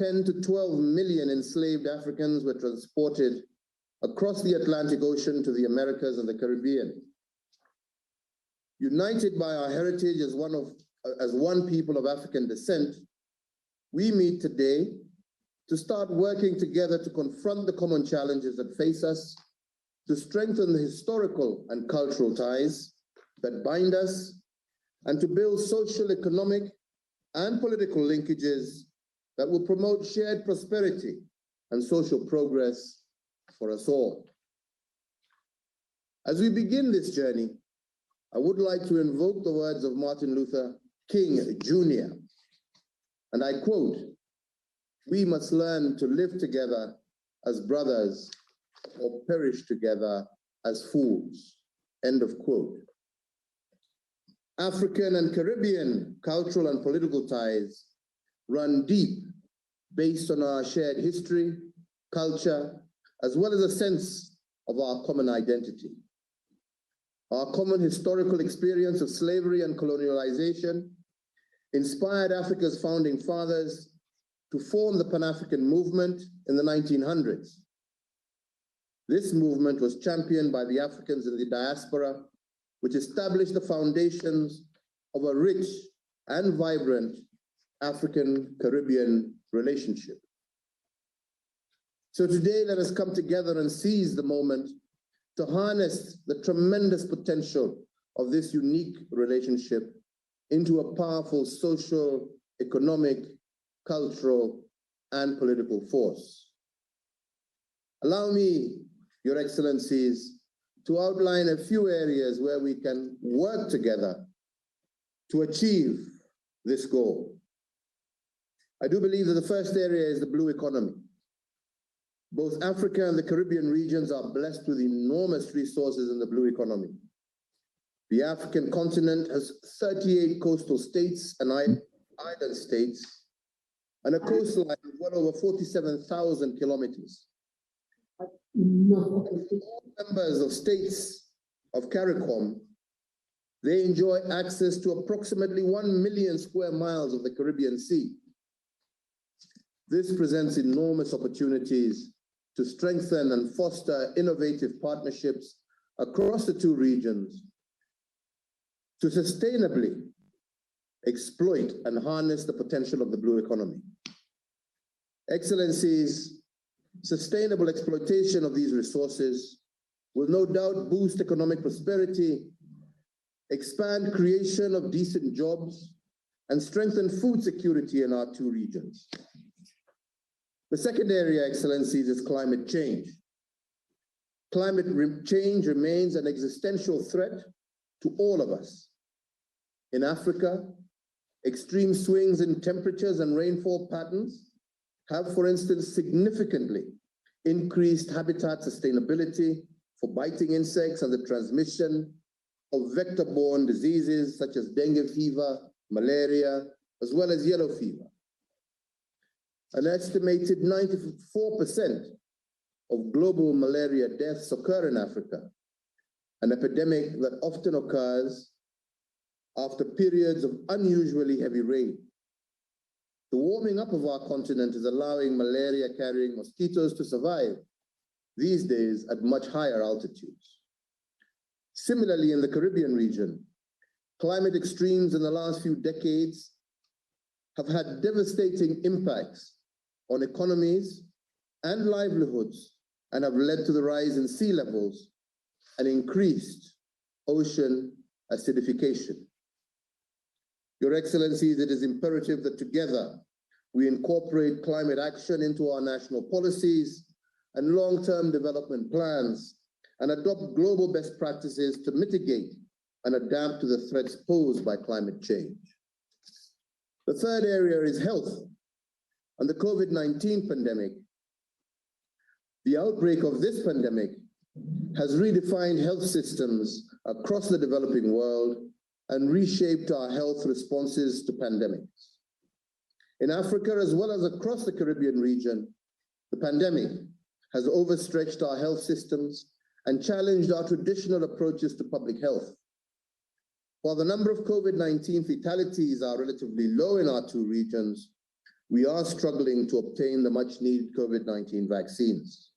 10 to 12 million enslaved Africans were transported across the Atlantic Ocean to the Americas and the Caribbean. United by our heritage as one people of African descent, we meet today to start working together to confront the common challenges that face us, to strengthen the historical and cultural ties that bind us, and to build social, economic, and political linkages that will promote shared prosperity and social progress for us all. As we begin this journey, I would like to invoke the words of Martin Luther King Jr. And I quote, "We must learn to live together as brothers or perish together as fools." End of quote. African and Caribbean cultural and political ties run deep based on our shared history, culture, as well as a sense of our common identity. Our common historical experience of slavery and colonialization inspired Africa's founding fathers to form the Pan-African movement in the 1900s. This movement was championed by the Africans in the diaspora, which established the foundations of a rich and vibrant African-Caribbean relationship. So today, let us come together and seize the moment to harness the tremendous potential of this unique relationship into a powerful social, economic, cultural, and political force. Allow me, Your Excellencies, to outline a few areas where we can work together to achieve this goal. I do believe that the first area is the blue economy. Both Africa and the Caribbean regions are blessed with enormous resources in the blue economy. The African continent has 38 coastal states and island states, and a coastline of well over 47,000 kilometers. All members of states of CARICOM, they enjoy access to approximately 1 million square miles of the Caribbean Sea. This presents enormous opportunities to strengthen and foster innovative partnerships across the two regions to sustainably exploit and harness the potential of the blue economy. Excellencies, sustainable exploitation of these resources will no doubt boost economic prosperity, expand creation of decent jobs, and strengthen food security in our two regions. The second area, Excellencies, is climate change. Climate change remains an existential threat to all of us. In Africa, extreme swings in temperatures and rainfall patterns have, for instance, significantly increased habitat sustainability for biting insects and the transmission of vector-borne diseases such as dengue fever, malaria, as well as yellow fever. An estimated 94% of global malaria deaths occur in Africa, an epidemic that often occurs after periods of unusually heavy rain. The warming up of our continent is allowing malaria-carrying mosquitoes to survive, these days at much higher altitudes. Similarly, in the Caribbean region, climate extremes in the last few decades have had devastating impacts on economies and livelihoods and have led to the rise in sea levels and increased ocean acidification. Your Excellencies, it is imperative that together we incorporate climate action into our national policies and long-term development plans and adopt global best practices to mitigate and adapt to the threats posed by climate change. The third area is health and the COVID-19 pandemic. The outbreak of this pandemic has redefined health systems across the developing world and reshaped our health responses to pandemics. In Africa, as well as across the Caribbean region, the pandemic has overstretched our health systems and challenged our traditional approaches to public health. While the number of COVID-19 fatalities are relatively low in our two regions, we are struggling to obtain the much-needed COVID-19 vaccines.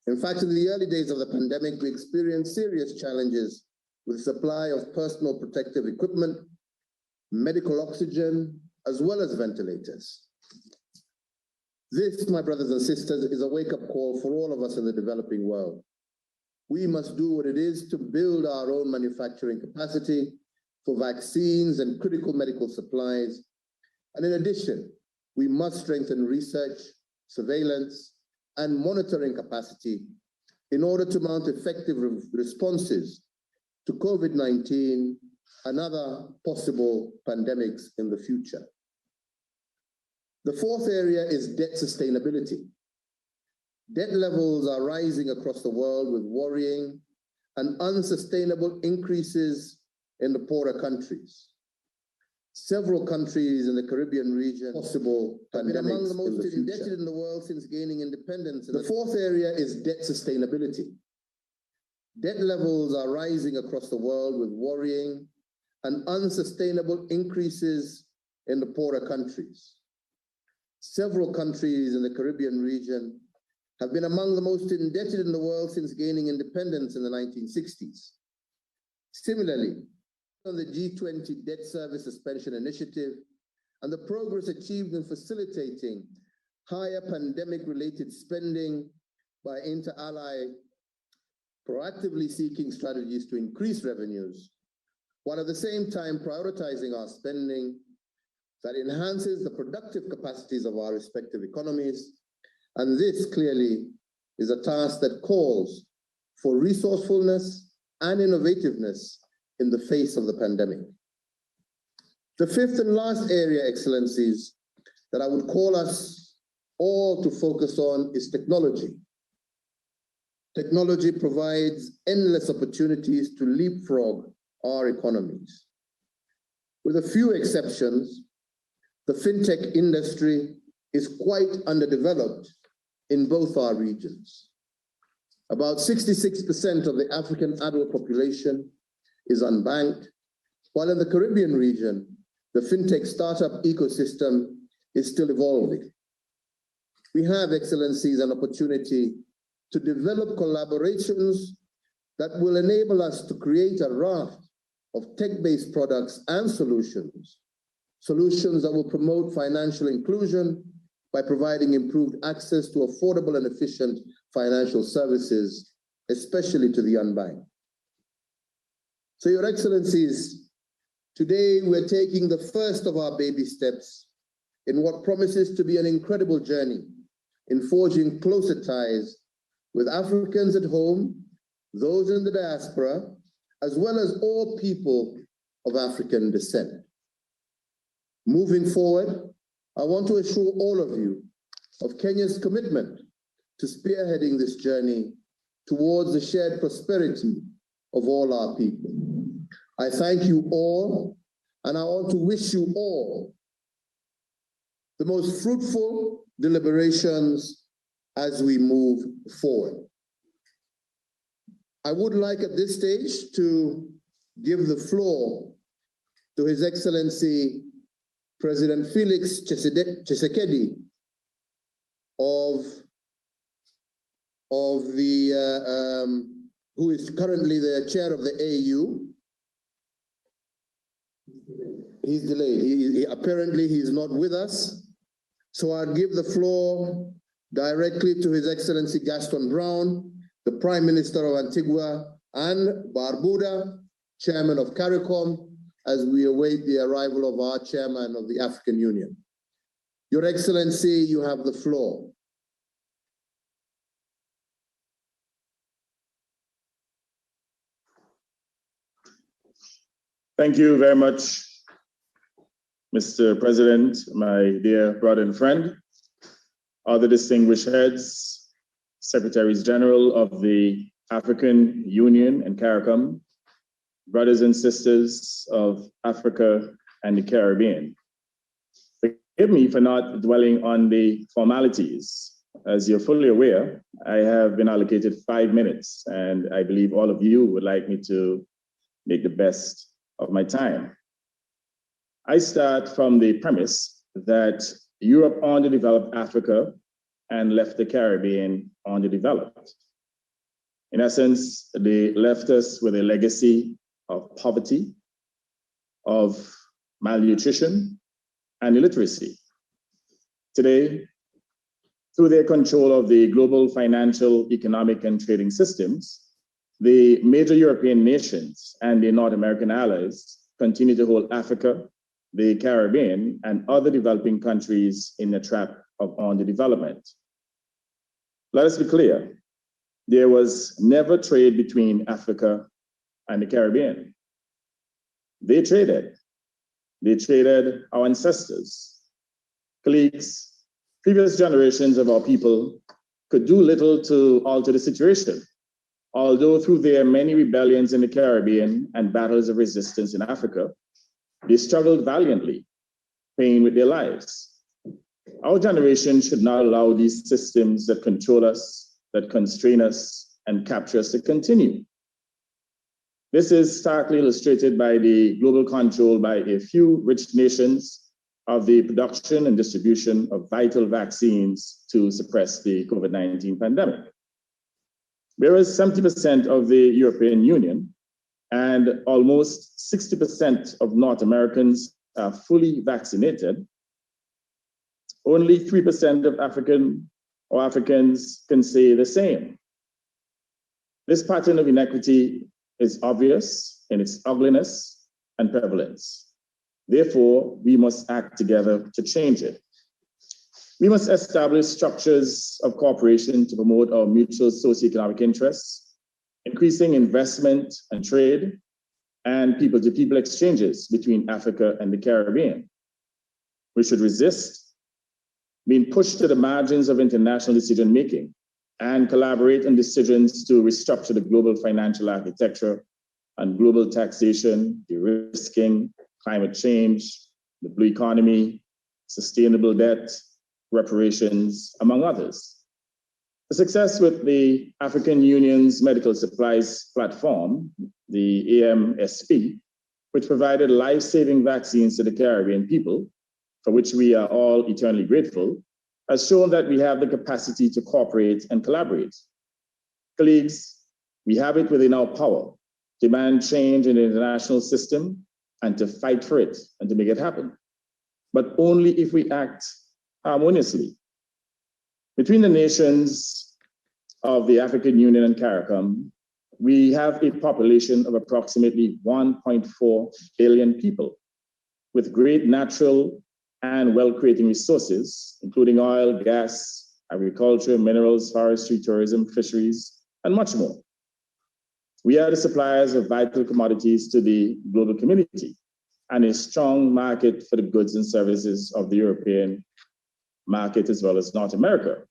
In fact, in the early days of the pandemic, we experienced serious challenges with the supply of personal protective equipment, medical oxygen, as well as ventilators. This, my brothers and sisters, is a wake-up call for all of us in the developing world. We must do what it is to build our own manufacturing capacity for vaccines and critical medical supplies. And in addition, we must strengthen research, surveillance, and monitoring capacity in order to mount effective responses to COVID-19 and other possible pandemics in the future. The fourth area is debt sustainability. Debt levels are rising across the world with worrying and unsustainable increases in the poorer countries. Several countries in the Caribbean region possible pandemics among the most indebted in the world since gaining independence. The fourth area is debt sustainability. Debt levels are rising across the world with worrying and unsustainable increases in the poorer countries. Several countries in the Caribbean region have been among the most indebted in the world since gaining independence in the 1960s. Similarly, on the G20 Debt Service Suspension Initiative and the progress achieved in facilitating higher pandemic-related spending by inter-ally proactively seeking strategies to increase revenues, while at the same time prioritizing our spending that enhances the productive capacities of our respective economies. And this clearly is a task that calls for resourcefulness and innovativeness in the face of the pandemic. The fifth and last area, Excellencies, that I would call us all to focus on is technology. Technology provides endless opportunities to leapfrog our economies. With a few exceptions, the fintech industry is quite underdeveloped in both our regions. About 66% of the African adult population is unbanked, while in the Caribbean region, the fintech startup ecosystem is still evolving. We have, Excellencies, an opportunity to develop collaborations that will enable us to create a raft of tech-based products and solutions that will promote financial inclusion by providing improved access to affordable and efficient financial services, especially to the unbanked. So, Your Excellencies, today we're taking the first of our baby steps in what promises to be an incredible journey in forging closer ties with Africans at home, those in the diaspora, as well as all people of African descent. Moving forward, I want to assure all of you of Kenya's commitment to spearheading this journey towards the shared prosperity of all our people. I thank you all, and I want to wish you all the most fruitful deliberations as we move forward. I would like at this stage to give the floor to His Excellency President Felix Tshisekedi who is currently the chair of the AU. He's delayed. Apparently he's not with us. So I'll give the floor directly to His Excellency Gaston Brown, the Prime Minister of Antigua and Barbuda, Chairman of CARICOM, as we await the arrival of our Chairman of the African Union. Your Excellency, you have the floor. Thank you very much, Mr. President, my dear brother and friend, other distinguished heads, Secretaries General of the African Union and CARICOM, brothers and sisters of Africa and the Caribbean. Forgive me for not dwelling on the formalities. As you're fully aware, I have been allocated 5 minutes, and I believe all of you would like me to make the best of my time. I start from the premise that Europe underdeveloped Africa and left the Caribbean underdeveloped. In essence, they left us with a legacy of poverty, of malnutrition, and illiteracy. Today, through their control of the global financial, economic, and trading systems, the major European nations and their North American allies continue to hold Africa, the Caribbean, and other developing countries in the trap of underdevelopment. Let us be clear, there was never trade between Africa and the Caribbean. They traded our ancestors. Colleagues, previous generations of our people could do little to alter the situation, although through their many rebellions in the Caribbean and battles of resistance in Africa, they struggled valiantly, paying with their lives. Our generation should not allow these systems that control us, that constrain us, and capture us to continue. This is starkly illustrated by the global control by a few rich nations of the production and distribution of vital vaccines to suppress the COVID-19 pandemic. Whereas 70% of the European Union and almost 60% of North Americans are fully vaccinated, only 3% of Africans can say the same. This pattern of inequity is obvious in its ugliness and prevalence. Therefore, we must act together to change it. We must establish structures of cooperation to promote our mutual socioeconomic interests, increasing investment and trade, and people-to-people exchanges between Africa and the Caribbean. We should resist being pushed to the margins of international decision-making and collaborate on decisions to restructure the global financial architecture and global taxation, de-risking, climate change, the blue economy, sustainable debt, reparations, among others. The success with the African Union's medical supplies platform, the AMSP, which provided life-saving vaccines to the Caribbean people, for which we are all eternally grateful, has shown that we have the capacity to cooperate and collaborate. Colleagues, we have it within our power to demand change in the international system and to fight for it and to make it happen, but only if we act harmoniously. Between the nations of the African Union and CARICOM, we have a population of approximately 1.4 billion people with great natural and wealth-creating resources, including oil, gas, agriculture, minerals, forestry, tourism, fisheries, and much more. We are the suppliers of vital commodities to the global community and a strong market for the goods and services of the European market as well as North America.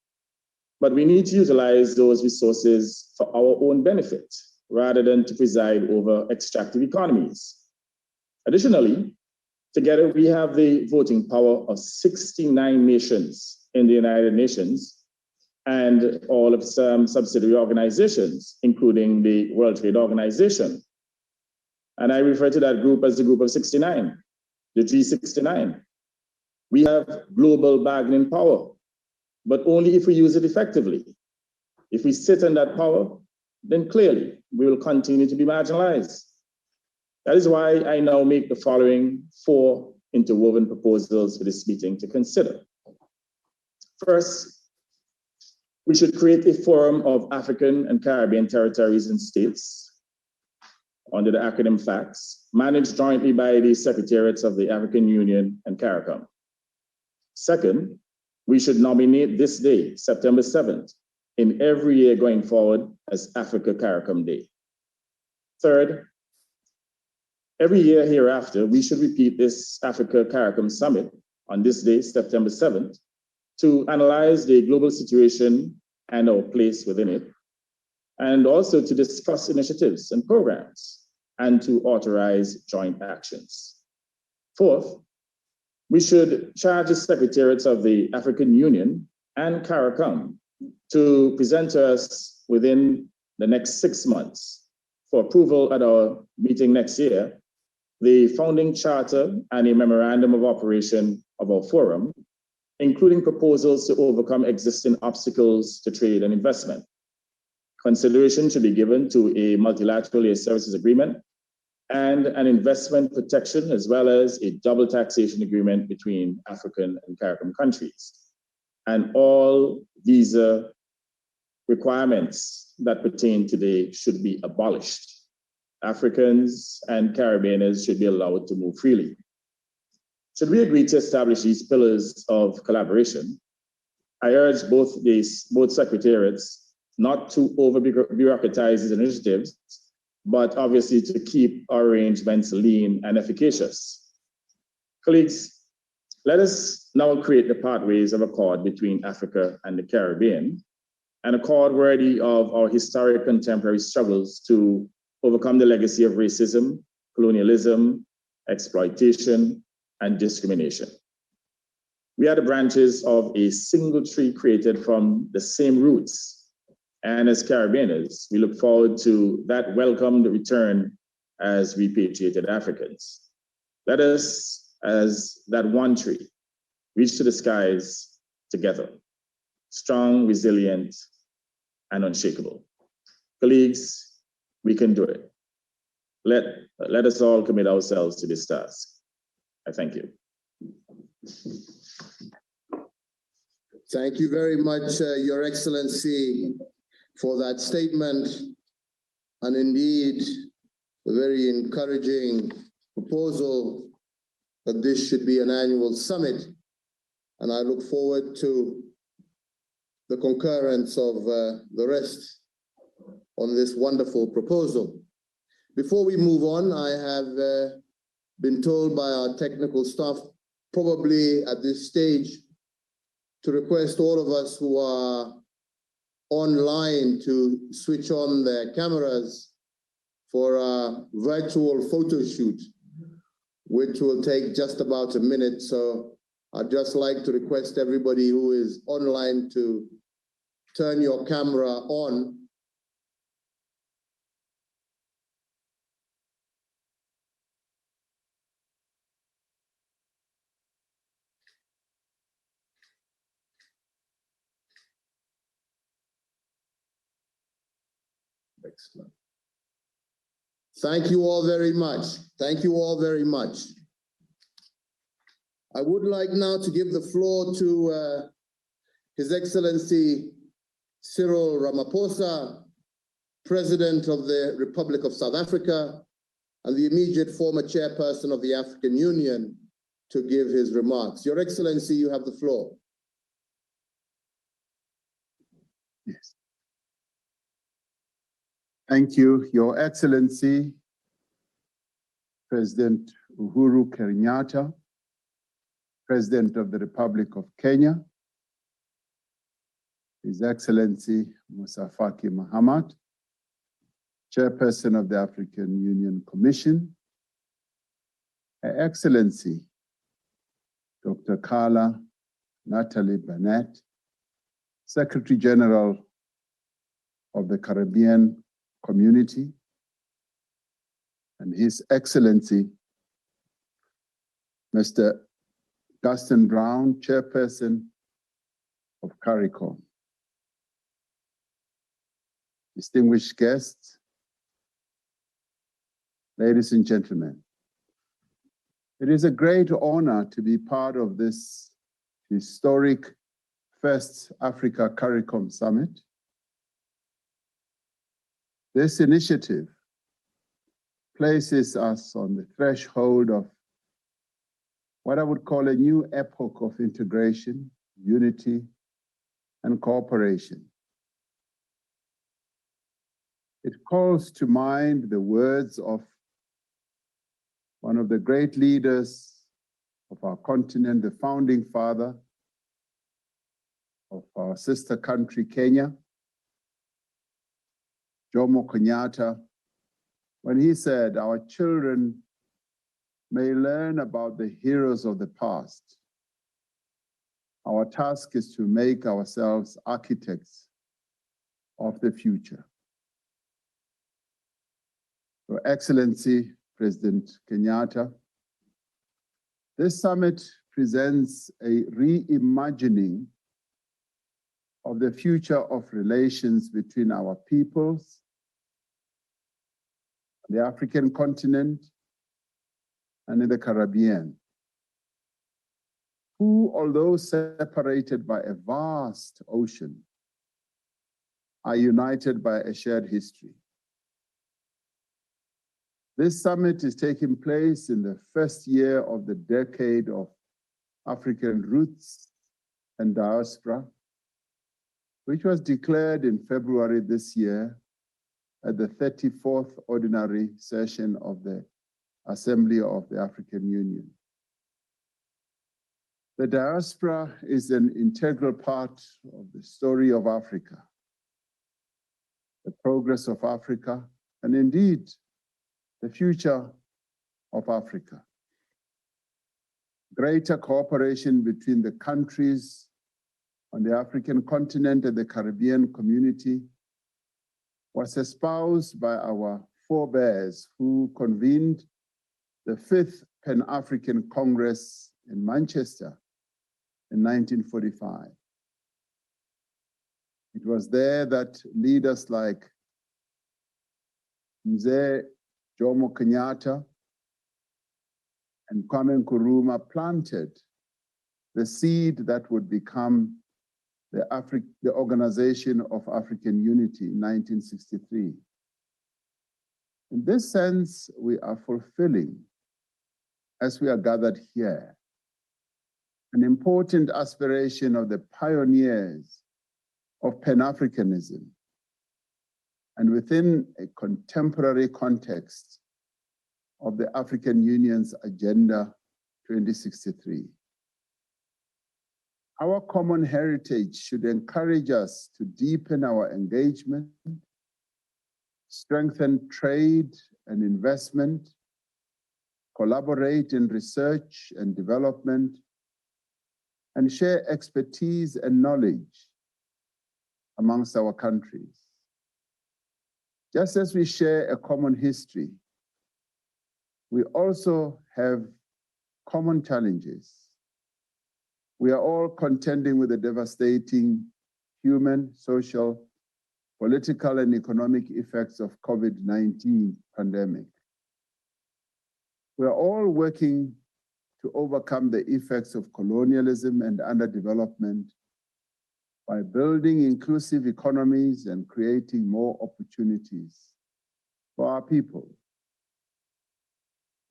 But we need to utilize those resources for our own benefit rather than to preside over extractive economies. Additionally, together we have the voting power of 69 nations in the United Nations and all of some subsidiary organizations, including the World Trade Organization. And I refer to that group as the group of 69, the G69. We have global bargaining power, but only if we use it effectively. If we sit on that power, then clearly we will continue to be marginalized. That is why I now make the following 4 interwoven proposals for this meeting to consider. First, we should create a forum of African and Caribbean territories and states under the acronym FACTS, managed jointly by the Secretariats of the African Union and CARICOM. Second, we should nominate this day, September 7th, in every year going forward as Africa CARICOM Day. Third, every year hereafter, we should repeat this Africa CARICOM Summit on this day, September 7th, to analyze the global situation and our place within it, and also to discuss initiatives and programs, and to authorize joint actions. Fourth, we should charge the Secretariats of the African Union and CARICOM to present to us within the next 6 months for approval at our meeting next year, the founding charter and a memorandum of operation of our forum, including proposals to overcome existing obstacles to trade and investment. Consideration should be given to a multilateral air services agreement and an investment protection, as well as a double taxation agreement between African and CARICOM countries. And all visa requirements that pertain today should be abolished. Africans and Caribbeans should be allowed to move freely. Should we agree to establish these pillars of collaboration, I urge both secretariats not to over-bureaucratize these initiatives, but obviously to keep our arrangements lean and efficacious. Colleagues, let us now create the pathways of accord between Africa and the Caribbean, an accord worthy of our historic contemporary struggles to overcome the legacy of racism, colonialism, exploitation, and discrimination. We are the branches of a single tree created from the same roots. And as Caribbeans, we look forward to that welcomed return as repatriated Africans. Let us, as that one tree, reach to the skies together, strong, resilient, and unshakable. Colleagues, we can do it. Let us all commit ourselves to this task. I thank you. Thank you very much, Your Excellency, for that statement, and indeed a very encouraging proposal that this should be an annual summit. And I look forward to the concurrence of the rest on this wonderful proposal. Before we move on, I have been told by our technical staff, probably at this stage, to request all of us who are online to switch on their cameras for a virtual photo shoot, which will take just about a minute. So I'd just like to request everybody who is online to turn your camera on. Excellent. Thank you all very much. Thank you all very much. I would like now to give the floor to His Excellency Cyril Ramaphosa, President of the Republic of South Africa, and the immediate former chairperson of the African Union, to give his remarks. Your Excellency, you have the floor. Yes. Thank you, Your Excellency, President Uhuru Kenyatta, President of the Republic of Kenya, His Excellency Musa Faki Mahamat, Chairperson of the African Union Commission, Her Excellency Dr. Carla Natalie Burnett, Secretary General of the Caribbean Community, and His Excellency Mr. Gaston Brown, Chairperson of CARICOM. Distinguished guests, ladies and gentlemen, it is a great honor to be part of this historic first Africa CARICOM Summit. This initiative places us on the threshold of what I would call a new epoch of integration, unity, and cooperation. It calls to mind the words of one of the great leaders of our continent, the founding father of our sister country, Kenya, Jomo Kenyatta, when he said, "Our children may learn about the heroes of the past. Our task is to make ourselves architects of the future." Your Excellency, President Kenyatta, this summit presents a reimagining of the future of relations between our peoples, the African continent, and in the Caribbean, who, although separated by a vast ocean, are united by a shared history. This summit is taking place in the first year of the decade of African roots and diaspora, which was declared in February this year at the 34th Ordinary Session of the Assembly of the African Union. The diaspora is an integral part of the story of Africa, the progress of Africa, and indeed, the future of Africa. Greater cooperation between the countries on the African continent and the Caribbean community was espoused by our forebears who convened the 5th Pan-African Congress in Manchester in 1945. It was there that leaders like Mzee Jomo Kenyatta and Kwame Nkrumah planted the seed that would become the Organization of African Unity in 1963. In this sense, we are fulfilling, as we are gathered here, an important aspiration of the pioneers of Pan-Africanism, and within a contemporary context of the African Union's Agenda 2063. Our common heritage should encourage us to deepen our engagement, strengthen trade and investment, collaborate in research and development, and share expertise and knowledge amongst our countries. Just as we share a common history, we also have common challenges. We are all contending with the devastating human, social, political, and economic effects of COVID-19 pandemic. We are all working to overcome the effects of colonialism and underdevelopment by building inclusive economies and creating more opportunities for our people.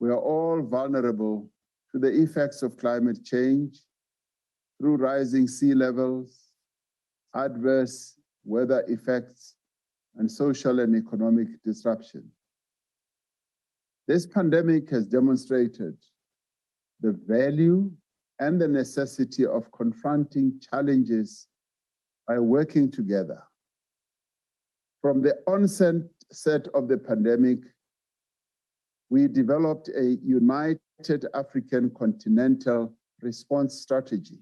We are all vulnerable to the effects of climate change through rising sea levels, adverse weather effects, and social and economic disruption. This pandemic has demonstrated the value and the necessity of confronting challenges by working together. From the onset of the pandemic, we developed a united African continental response strategy.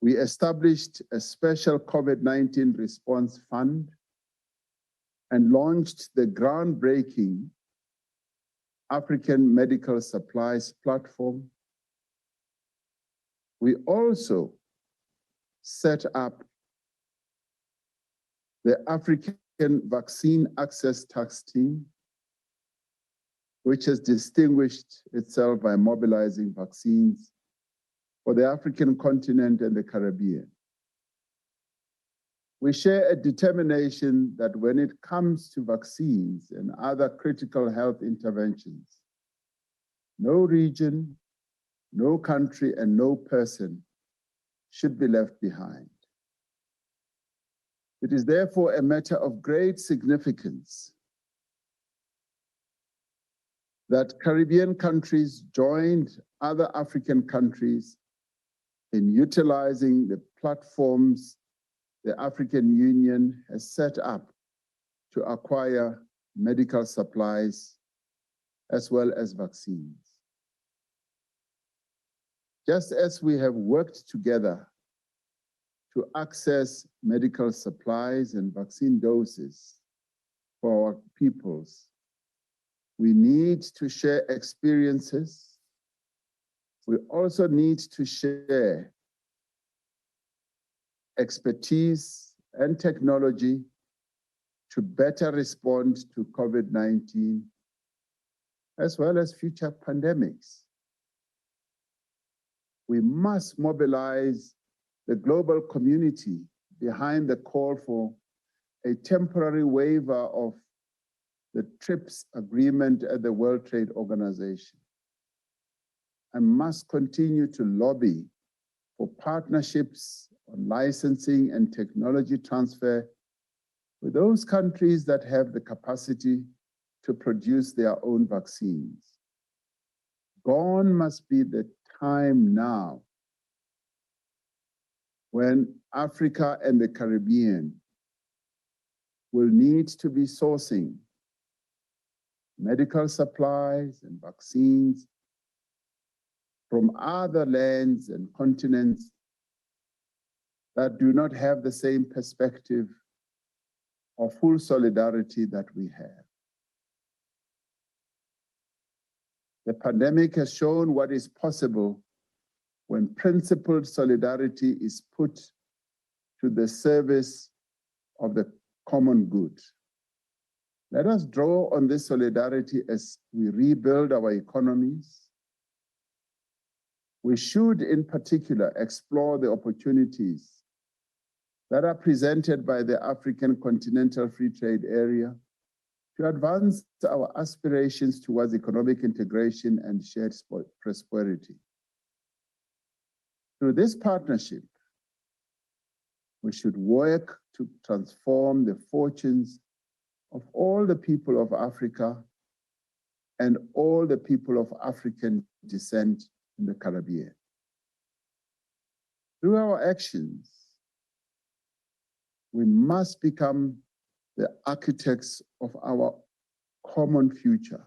We established a special COVID-19 response fund and launched the groundbreaking African Medical Supplies Platform. We also set up the African Vaccine Access Task Team, which has distinguished itself by mobilizing vaccines for the African continent and the Caribbean. We share a determination that when it comes to vaccines and other critical health interventions, no region, no country, and no person should be left behind. It is therefore a matter of great significance that Caribbean countries joined other African countries in utilizing the platforms the African Union has set up to acquire medical supplies as well as vaccines. Just as we have worked together to access medical supplies and vaccine doses for our peoples, we need to share experiences We also need to share expertise and technology to better respond to COVID-19, as well as future pandemics. We must mobilize the global community behind the call for a temporary waiver of the TRIPS agreement at the World Trade Organization, and must continue to lobby for partnerships on licensing and technology transfer with those countries that have the capacity to produce their own vaccines. Gone must be the time now when Africa and the Caribbean will need to be sourcing medical supplies and vaccines from other lands and continents that do not have the same perspective or full solidarity that we have. The pandemic has shown what is possible when principled solidarity is put to the service of the common good. Let us draw on this solidarity as we rebuild our economies. We should, in particular, explore the opportunities that are presented by the African Continental Free Trade Area to advance our aspirations towards economic integration and shared prosperity. Through this partnership, we should work to transform the fortunes of all the people of Africa and all the people of African descent in the Caribbean. Through our actions, we must become the architects of our common future,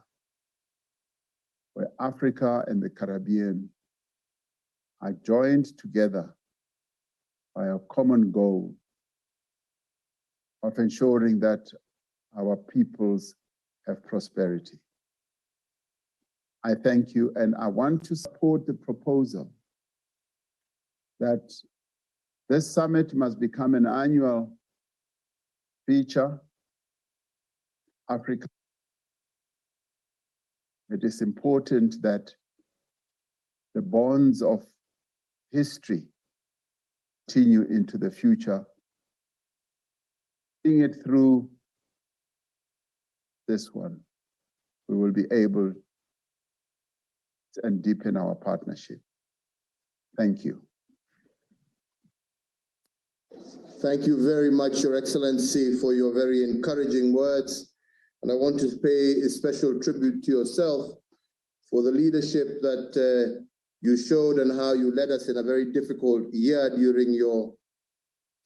where Africa and the Caribbean are joined together by a common goal of ensuring that our peoples have prosperity. I thank you, and I want to support the proposal that this summit must become an annual feature. Africa. It is important that the bonds of history continue into the future, seeing it through this one, we will be able to deepen our partnership. Thank you. Thank you very much, Your Excellency, for your very encouraging words. And I want to pay a special tribute to yourself for the leadership that you showed and how you led us in a very difficult year during your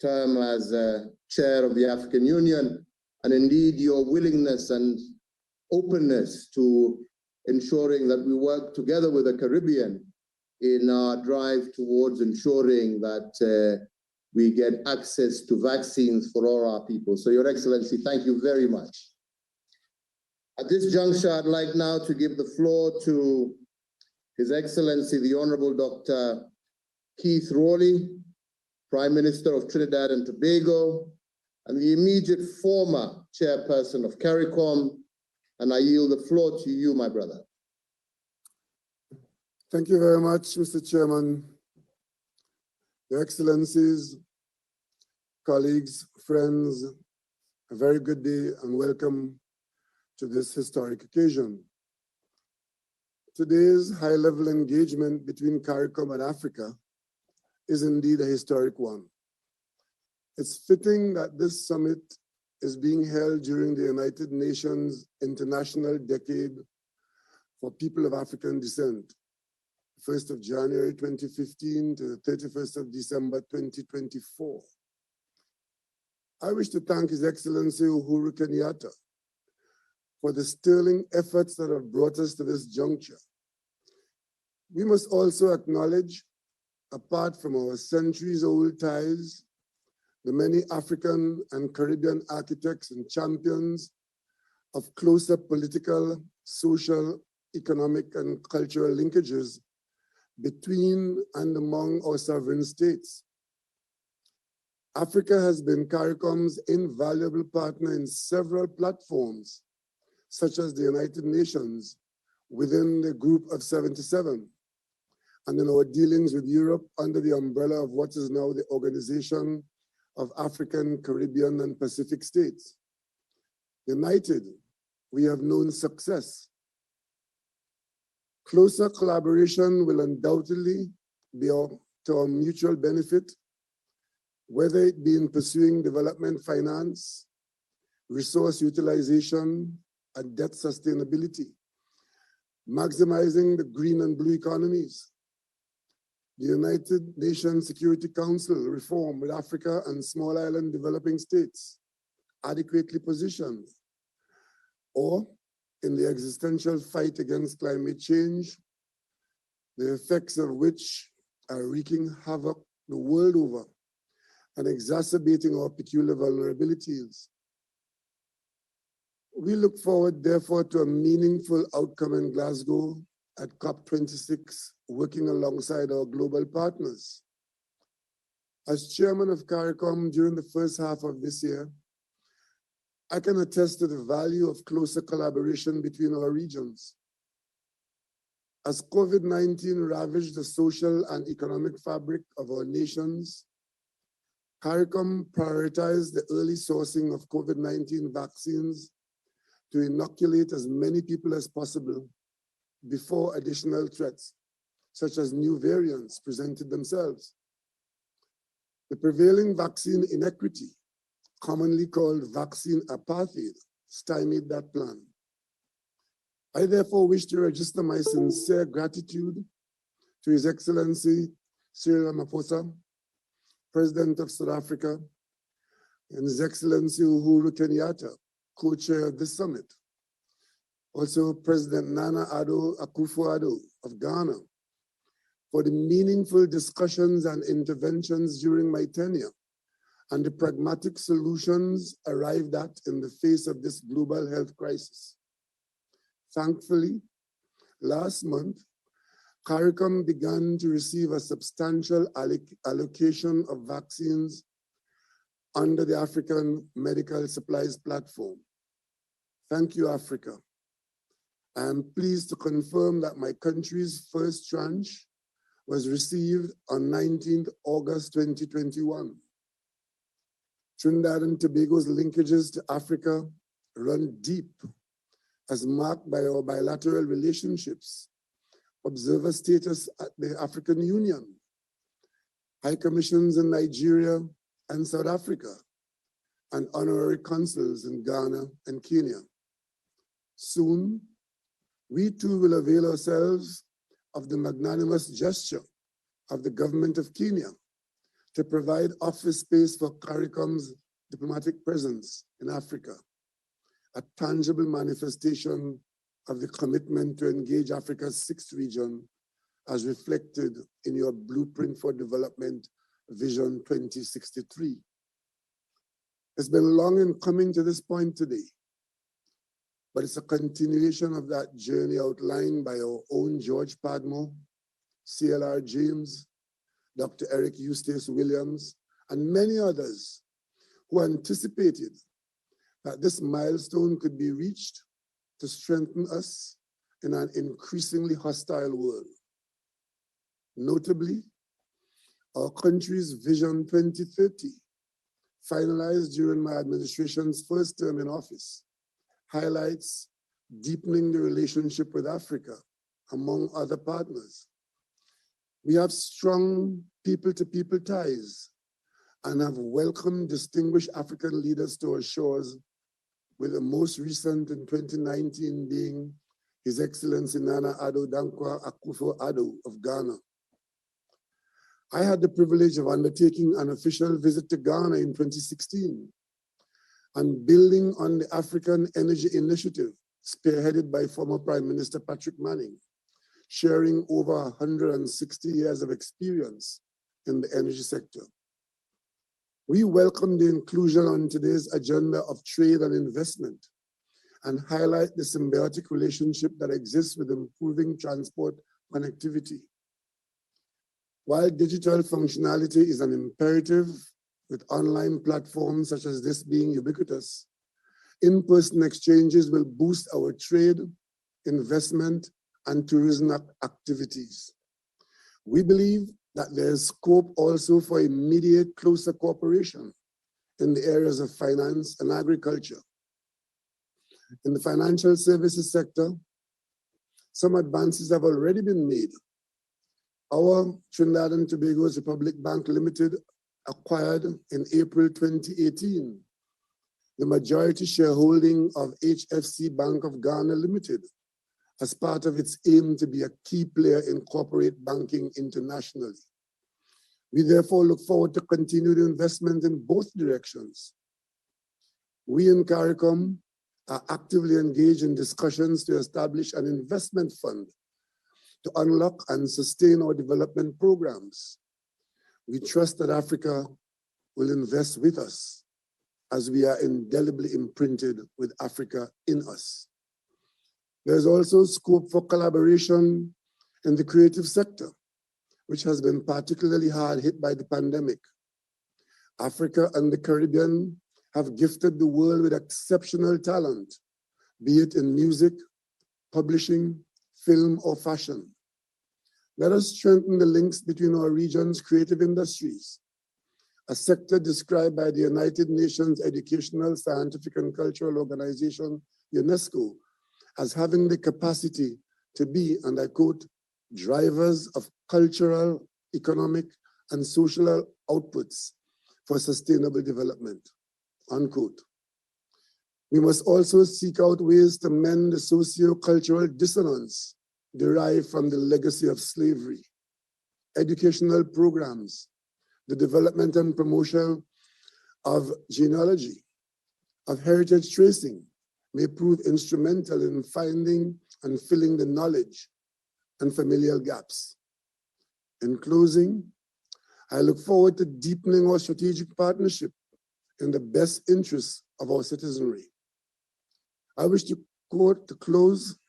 term as chair of the African Union, and indeed your willingness and openness to ensuring that we work together with the Caribbean in our drive towards ensuring that we get access to vaccines for all our people. So, Your Excellency, thank you very much. At this juncture, I'd like now to give the floor to His Excellency, the Honorable Dr. Keith Rowley, Prime Minister of Trinidad and Tobago, and the immediate former chairperson of CARICOM, and I yield the floor to you, my brother. Thank you very much, Mr. Chairman. Your Excellencies, colleagues, friends, a very good day and welcome to this historic occasion. Today's high-level engagement between CARICOM and Africa is indeed a historic one. It's fitting that this summit is being held during the United Nations International Decade for People of African Descent, 1st of January 2015 to the 31st of December 2024. I wish to thank His Excellency Uhuru Kenyatta for the sterling efforts that have brought us to this juncture. We must also acknowledge, apart from our centuries-old ties, the many African and Caribbean architects and champions of closer political, social, economic, and cultural linkages between and among our sovereign states. Africa has been CARICOM's invaluable partner in several platforms, such as the United Nations within the Group of 77, and in our dealings with Europe under the umbrella of what is now the Organization of African, Caribbean, and Pacific States. United, we have known success. Closer collaboration will undoubtedly be to our mutual benefit, whether it be in pursuing development finance, resource utilization, and debt sustainability, maximizing the green and blue economies, the United Nations Security Council reform with Africa and small island developing states adequately positioned, or in the existential fight against climate change, the effects of which are wreaking havoc the world over and exacerbating our peculiar vulnerabilities. We look forward, therefore, to a meaningful outcome in Glasgow at COP26, working alongside our global partners. As chairman of CARICOM during the first half of this year, I can attest to the value of closer collaboration between our regions. As COVID-19 ravaged the social and economic fabric of our nations, CARICOM prioritized the early sourcing of COVID-19 vaccines to inoculate as many people as possible before additional threats, such as new variants, presented themselves. The prevailing vaccine inequity, commonly called vaccine apartheid, stymied that plan. I therefore wish to register my sincere gratitude to His Excellency Cyril Ramaphosa, President of South Africa, and His Excellency Uhuru Kenyatta, co-chair of this summit. Also, President Nana Addo Akufo-Addo of Ghana, for the meaningful discussions and interventions during my tenure and the pragmatic solutions arrived at in the face of this global health crisis. Thankfully, last month, CARICOM began to receive a substantial allocation of vaccines under the African Medical Supplies Platform. Thank you, Africa. I am pleased to confirm that my country's first tranche was received on 19th August 2021. Trinidad and Tobago's linkages to Africa run deep, as marked by our bilateral relationships, observer status at the African Union, high commissions in Nigeria and South Africa, and honorary consuls in Ghana and Kenya. Soon, we too will avail ourselves of the magnanimous gesture of the government of Kenya to provide office space for CARICOM's diplomatic presence in Africa, a tangible manifestation of the commitment to engage Africa's sixth region as reflected in your Blueprint for Development Vision 2063. It's been long in coming to this point today, but it's a continuation of that journey outlined by our own George Padmore, CLR James, Dr. Eric Eustace Williams, and many others who anticipated that this milestone could be reached to strengthen us in an increasingly hostile world. Notably, our country's Vision 2030, finalized during my administration's first term in office, highlights deepening the relationship with Africa, among other partners. We have strong people-to-people ties and have welcomed distinguished African leaders to our shores, with the most recent in 2019 being His Excellency Nana Addo Dankwa Akufo-Addo of Ghana. I had the privilege of undertaking an official visit to Ghana in 2016 and building on the African Energy Initiative spearheaded by former Prime Minister Patrick Manning, sharing over 160 years of experience in the energy sector. We welcome the inclusion on today's agenda of trade and investment and highlight the symbiotic relationship that exists with improving transport connectivity. While digital functionality is an imperative, with online platforms such as this being ubiquitous, in-person exchanges will boost our trade, investment, and tourism activities. We believe that there is scope also for immediate closer cooperation in the areas of finance and agriculture. In the financial services sector, some advances have already been made. Our Trinidad and Tobago's Republic Bank Limited acquired in April 2018 the majority shareholding of HFC Bank of Ghana Limited as part of its aim to be a key player in corporate banking internationally. We therefore look forward to continued investment in both directions. We in CARICOM are actively engaged in discussions to establish an investment fund to unlock and sustain our development programs. We trust that Africa will invest with us as we are indelibly imprinted with Africa in us. There's also scope for collaboration in the creative sector, which has been particularly hard hit by the pandemic. Africa and the Caribbean have gifted the world with exceptional talent, be it in music, publishing, film, or fashion. Let us strengthen the links between our region's creative industries, a sector described by the United Nations Educational, Scientific, and Cultural Organization, UNESCO, as having the capacity to be, and I quote, drivers of cultural, economic, and social outputs for sustainable development, unquote. We must also seek out ways to mend the socio-cultural dissonance derived from the legacy of slavery. Educational programs, the development and promotion of genealogy, of heritage tracing, may prove instrumental in finding and filling the knowledge and familial gaps. In closing, I look forward to deepening our strategic partnership in the best interests of our citizenry. I wish to close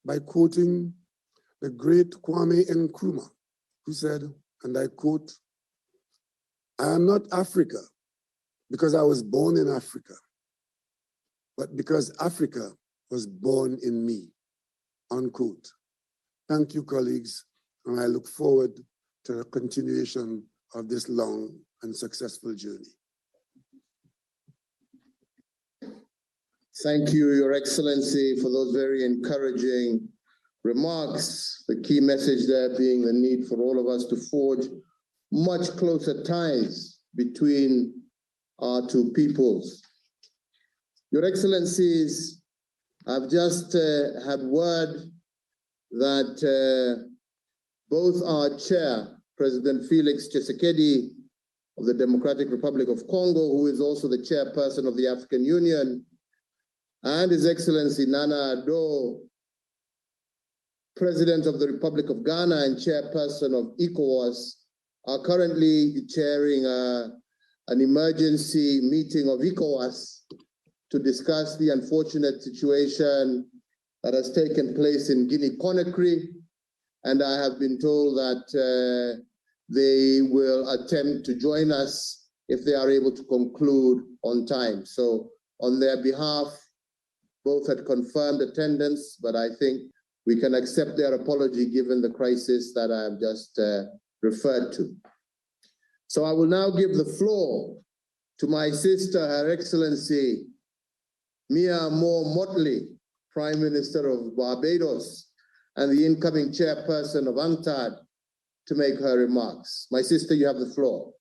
by quoting the great Kwame Nkrumah, who said, and I quote, "I am not Africa because I was born in Africa, but because Africa was born in me," unquote. Thank you, colleagues, and I look forward to the continuation of this long and successful journey. Thank you, Your Excellency, for those very encouraging remarks. The key message there being the need for all of us to forge much closer ties between our two peoples. Your Excellencies, I've just had word that both our chair, President Felix Tshisekedi of the Democratic Republic of Congo, who is also the chairperson of the African Union, and His Excellency Nana Addo, President of the Republic of Ghana and chairperson of ECOWAS, are currently chairing an emergency meeting of ECOWAS to discuss the unfortunate situation that has taken place in Guinea-Conakry. And I have been told that they will attempt to join us if they are able to conclude on time. So on their behalf, both had confirmed attendance, but I think we can accept their apology given the crisis that I have just referred to. So I will now give the floor to my sister, Her Excellency Mia Moore Motley, Prime Minister of Barbados, and the incoming chairperson of UNCTAD, to make her remarks. My sister, you have the floor.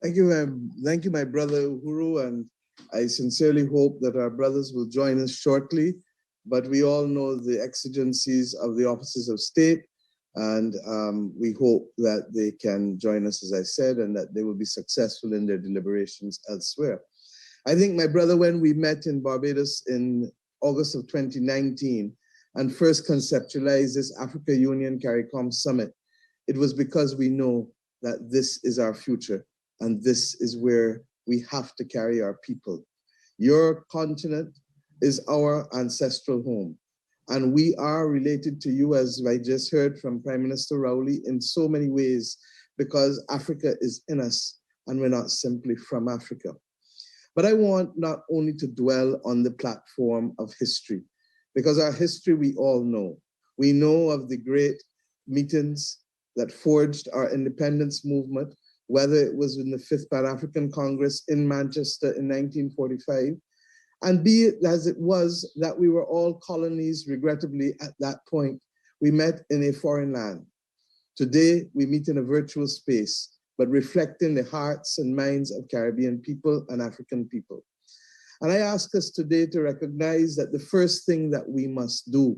Thank you, my brother Uhuru, and I sincerely hope that our brothers will join us shortly, but we all know the exigencies of the offices of state, and we hope that they can join us, as I said, and that they will be successful in their deliberations elsewhere. I think, my brother, when we met in Barbados in August of 2019 and first conceptualized this Africa Union CARICOM Summit, it was because we know that this is our future and this is where we have to carry our people. Your continent is our ancestral home, And we are related to you, as I just heard from Prime Minister Rowley, in so many ways, because Africa is in us and we're not simply from Africa. But I want not only to dwell on the platform of history, because our history we all know. We know of the great meetings that forged our independence movement, whether it was in the 5th Pan-African Congress in Manchester in 1945, and be it as it was that we were all colonies, regrettably, at that point. We met in a foreign land. Today, we meet in a virtual space, but reflecting the hearts and minds of Caribbean people and African people. And I ask us today to recognize that the first thing that we must do,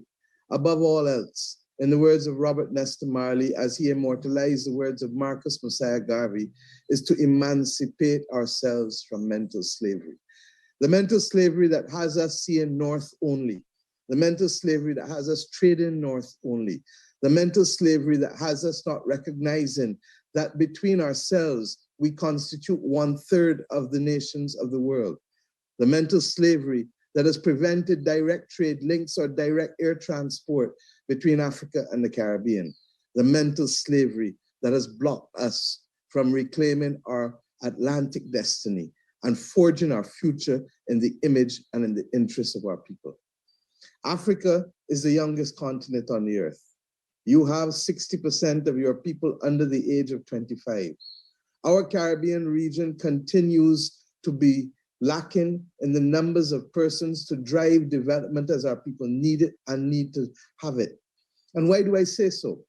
above all else, in the words of Robert Nesta Marley, as he immortalized the words of Marcus Messiah Garvey, is to emancipate ourselves from mental slavery. The mental slavery that has us seeing north only. The mental slavery that has us trading north only. The mental slavery that has us not recognizing that between ourselves, we constitute 1/3 of the nations of the world. The mental slavery that has prevented direct trade links or direct air transport between Africa and the Caribbean. The mental slavery that has blocked us from reclaiming our Atlantic destiny and forging our future in the image and in the interest of our people. Africa is the youngest continent on the earth. You have 60% of your people under the age of 25. Our Caribbean region continues to be lacking in the numbers of persons to drive development as our people need it and need to have it. And why do I say so?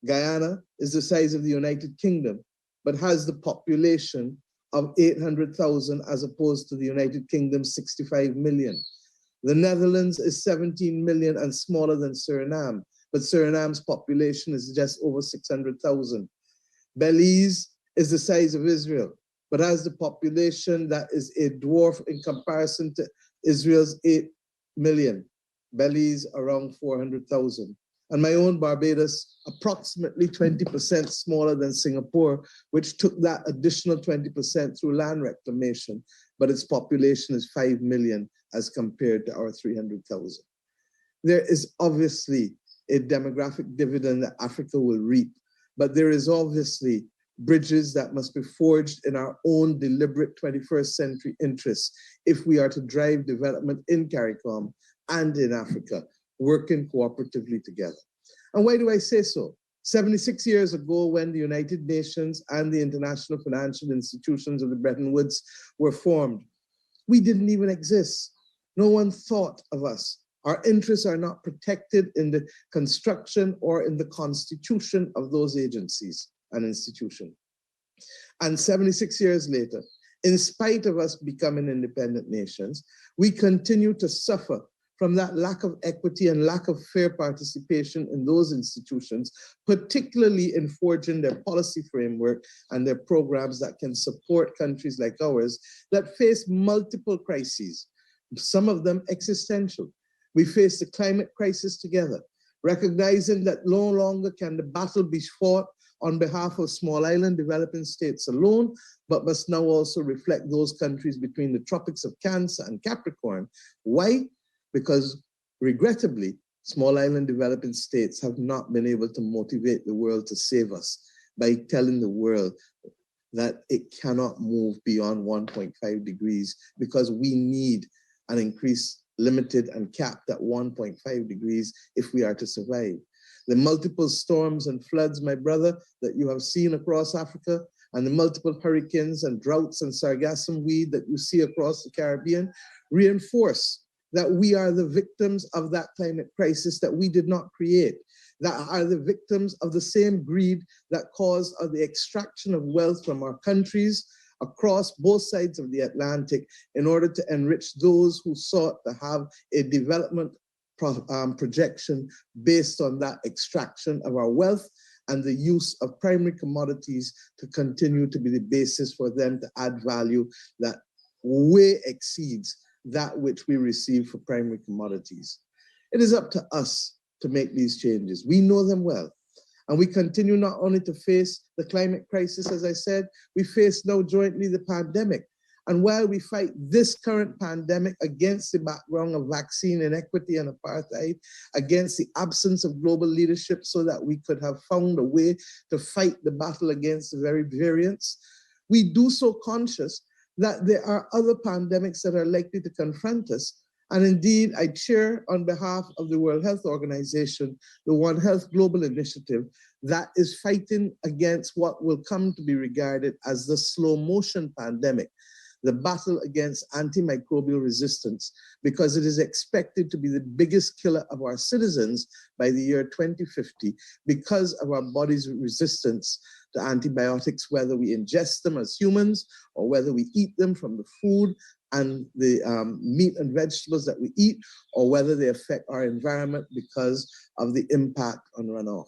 Guyana is the size of the United Kingdom, but has the population of 800,000 as opposed to the United Kingdom's 65 million. The Netherlands is 17 million and smaller than Suriname, but Suriname's population is just over 600,000. Belize is the size of Israel, but has the population that is a dwarf in comparison to Israel's 8 million. Belize around 400,000. And my own Barbados, approximately 20% smaller than Singapore, which took that additional 20% through land reclamation, but its population is 5 million as compared to our 300,000. There is obviously a demographic dividend that Africa will reap, but there is obviously bridges that must be forged in our own deliberate 21st century interests if we are to drive development in CARICOM and in Africa, working cooperatively together. And why do I say so? 76 years ago, when the United Nations and the international financial institutions of the Bretton Woods were formed, we didn't even exist. No one thought of us. Our interests are not protected in the construction or in the constitution of those agencies and institutions. And 76 years later, in spite of us becoming independent nations, we continue to suffer from that lack of equity and lack of fair participation in those institutions, particularly in forging their policy framework and their programs that can support countries like ours that face multiple crises, some of them existential. We face the climate crisis together, recognizing that no longer can the battle be fought on behalf of small island developing states alone, but must now also reflect those countries between the tropics of Cancer and Capricorn. Why? Because regrettably, small island developing states have not been able to motivate the world to save us by telling the world that it cannot move beyond 1.5 degrees because we need an increase limited and capped at 1.5 degrees if we are to survive. The multiple storms and floods, my brother, that you have seen across Africa, and the multiple hurricanes and droughts and sargassum weed that you see across the Caribbean reinforce that we are the victims of that climate crisis that we did not create, that are the victims of the same greed that caused the extraction of wealth from our countries across both sides of the Atlantic in order to enrich those who sought to have a development projection based on that extraction of our wealth and the use of primary commodities to continue to be the basis for them to add value that way exceeds that which we receive for primary commodities. It is up to us to make these changes. We know them well. And we continue not only to face the climate crisis, as I said, we face now jointly the pandemic. And while we fight this current pandemic against the background of vaccine inequity and apartheid, against the absence of global leadership so that we could have found a way to fight the battle against the very variants, we do so conscious that there are other pandemics that are likely to confront us. And indeed, I chair on behalf of the World Health Organization, the One Health Global Initiative, that is fighting against what will come to be regarded as the slow motion pandemic, the battle against antimicrobial resistance, because it is expected to be the biggest killer of our citizens by the year 2050 because of our body's resistance to antibiotics, whether we ingest them as humans or whether we eat them from the food and the meat and vegetables that we eat, or whether they affect our environment because of the impact on runoff.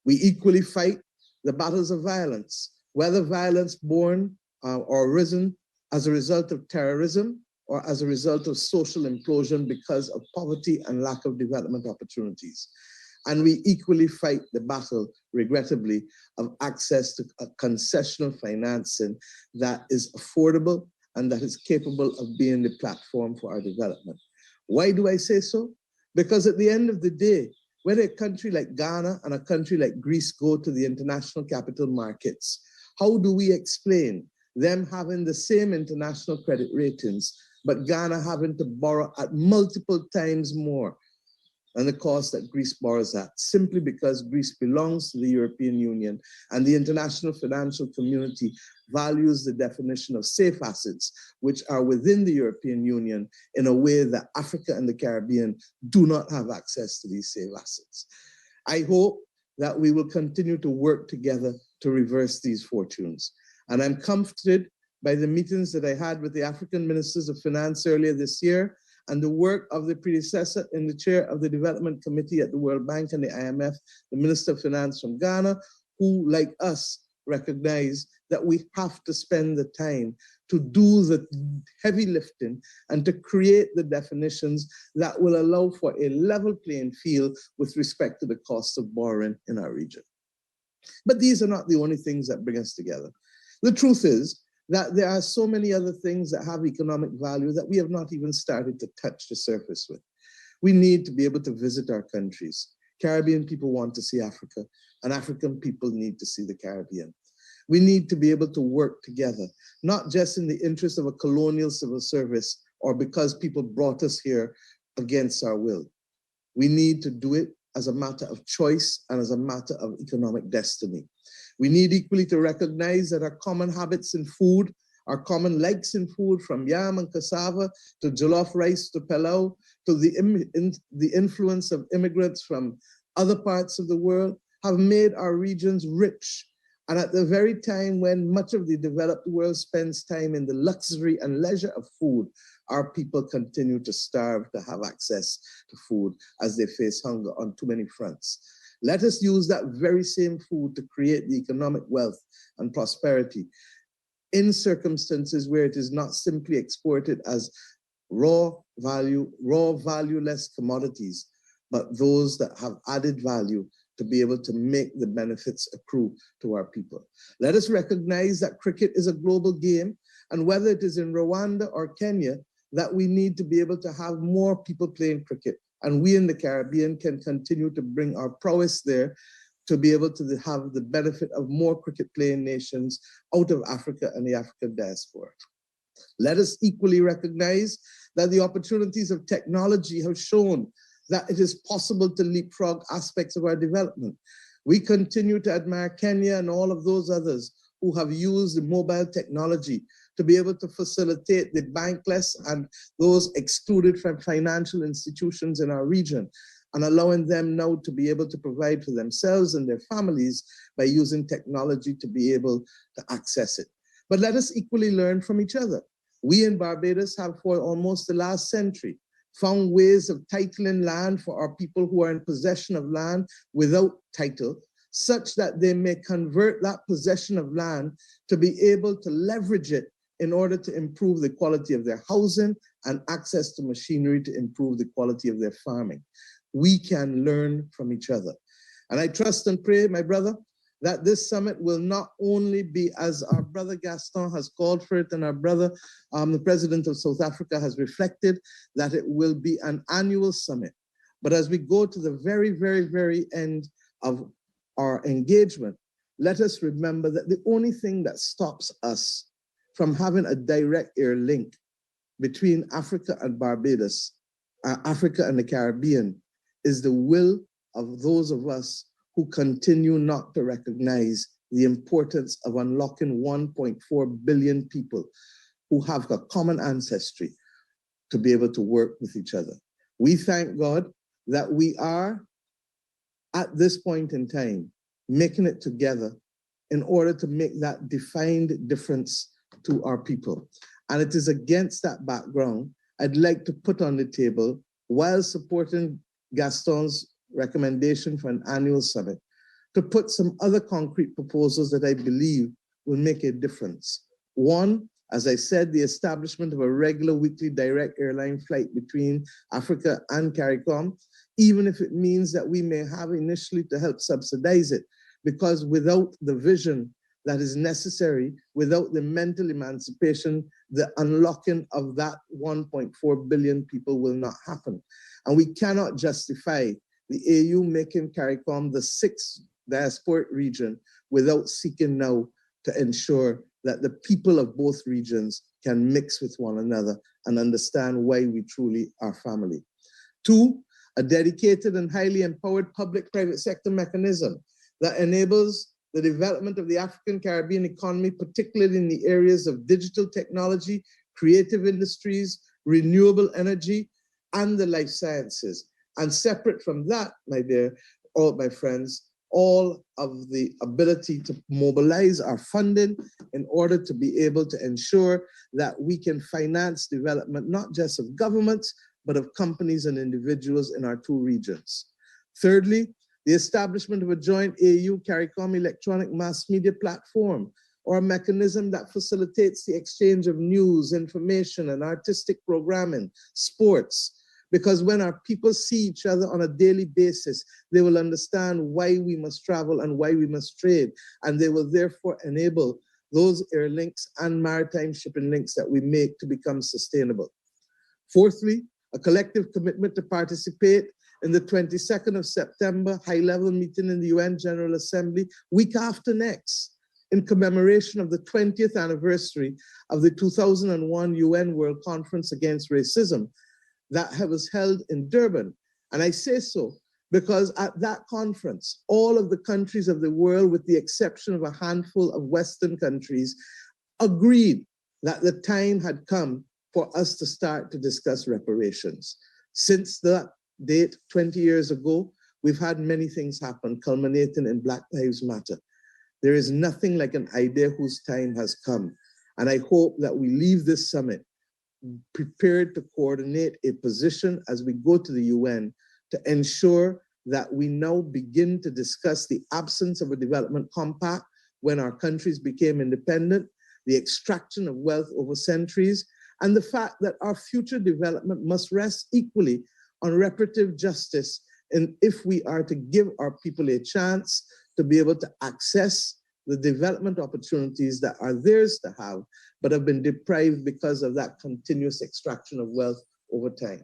We equally fight the battles of violence, whether violence born or arisen as a result of terrorism or as a result of social implosion because of poverty and lack of development opportunities. And we equally fight the battle, regrettably, of access to concessional financing that is affordable and that is capable of being the platform for our development. Why do I say so? Because at the end of the day, when a country like Ghana and a country like Greece go to the international capital markets, how do we explain them having the same international credit ratings, but Ghana having to borrow at multiple times more than the cost that Greece borrows at, simply because Greece belongs to the European Union and the international financial community values the definition of safe assets, which are within the European Union, in a way that Africa and the Caribbean do not have access to these safe assets. I hope that we will continue to work together to reverse these fortunes. And I'm comforted by the meetings that I had with the African ministers of finance earlier this year and the work of the predecessor in the chair of the Development Committee at the World Bank and the IMF, the Minister of Finance from Ghana, who, like us, recognize that we have to spend the time to do the heavy lifting and to create the definitions that will allow for a level playing field with respect to the cost of borrowing in our region. But these are not the only things that bring us together. The truth is that there are so many other things that have economic value that we have not even started to touch the surface with. We need to be able to visit our countries. Caribbean people want to see Africa, and African people need to see the Caribbean. We need to be able to work together, not just in the interest of a colonial civil service or because people brought us here against our will. We need to do it as a matter of choice and as a matter of economic destiny. We need equally to recognize that our common habits in food, our common likes in food, from yam and cassava to jollof rice to pilau, to the influence of immigrants from other parts of the world, have made our regions rich. And at the very time when much of the developed world spends time in the luxury and leisure of food, our people continue to starve to have access to food as they face hunger on too many fronts. Let us use that very same food to create the economic wealth and prosperity in circumstances where it is not simply exported as raw valueless commodities, but those that have added value to be able to make the benefits accrue to our people. Let us recognize that cricket is a global game, and whether it is in Rwanda or Kenya, that we need to be able to have more people playing cricket. And we in the Caribbean can continue to bring our prowess there to be able to have the benefit of more cricket playing nations out of Africa and the African diaspora. Let us equally recognize that the opportunities of technology have shown that it is possible to leapfrog aspects of our development. We continue to admire Kenya and all of those others who have used the mobile technology to be able to facilitate the bankless and those excluded from financial institutions in our region, and allowing them now to be able to provide for themselves and their families by using technology to be able to access it. But let us equally learn from each other. We in Barbados have for almost the last century found ways of titling land for our people who are in possession of land without title, such that they may convert that possession of land to be able to leverage it in order to improve the quality of their housing and access to machinery to improve the quality of their farming. We can learn from each other. And I trust and pray, my brother, that this summit will not only be, as our brother Gaston has called for it, and our brother, the President of South Africa has reflected, that it will be an annual summit. But as we go to the very, very, very end of our engagement, let us remember that the only thing that stops us from having a direct air link between Africa and Barbados, Africa and the Caribbean, is the will of those of us who continue not to recognize the importance of unlocking 1.4 billion people who have a common ancestry to be able to work with each other. We thank God that we are, at this point in time, making it together in order to make that defined difference to our people. And it is against that background, I'd like to put on the table, while supporting Gaston's recommendation for an annual summit, to put some other concrete proposals that I believe will make a difference. One, as I said, the establishment of a regular weekly direct airline flight between Africa and CARICOM, even if it means that we may have initially to help subsidize it, because without the vision that is necessary, without the mental emancipation, the unlocking of that 1.4 billion people will not happen. And we cannot justify the AU making CARICOM the 6th diasporic region without seeking now to ensure that the people of both regions can mix with one another and understand why we truly are family. Two, a dedicated and highly empowered public-private sector mechanism that enables the development of the African Caribbean economy, particularly in the areas of digital technology, creative industries, renewable energy, and the life sciences. And separate from that, my dear, all my friends, all of the ability to mobilize our funding in order to be able to ensure that we can finance development, not just of governments, but of companies and individuals in our two regions. Thirdly, the establishment of a joint AU CARICOM electronic mass media platform, or a mechanism that facilitates the exchange of news, information, and artistic programming, sports. Because when our people see each other on a daily basis, they will understand why we must travel and why we must trade. And they will therefore enable those air links and maritime shipping links that we make to become sustainable. Fourthly, a collective commitment to participate in the 22nd of September high-level meeting in the UN General Assembly, week after next, in commemoration of the 20th anniversary of the 2001 UN World Conference Against Racism that was held in Durban. And I say so because at that conference, all of the countries of the world, with the exception of a handful of Western countries, agreed that the time had come for us to start to discuss reparations. Since that date, 20 years ago, we've had many things happen, culminating in Black Lives Matter. There is nothing like an idea whose time has come. And I hope that we leave this summit prepared to coordinate a position as we go to the UN to ensure that we now begin to discuss the absence of a development compact when our countries became independent, the extraction of wealth over centuries, and the fact that our future development must rest equally on reparative justice, and if we are to give our people a chance to be able to access the development opportunities that are theirs to have, but have been deprived because of that continuous extraction of wealth over time.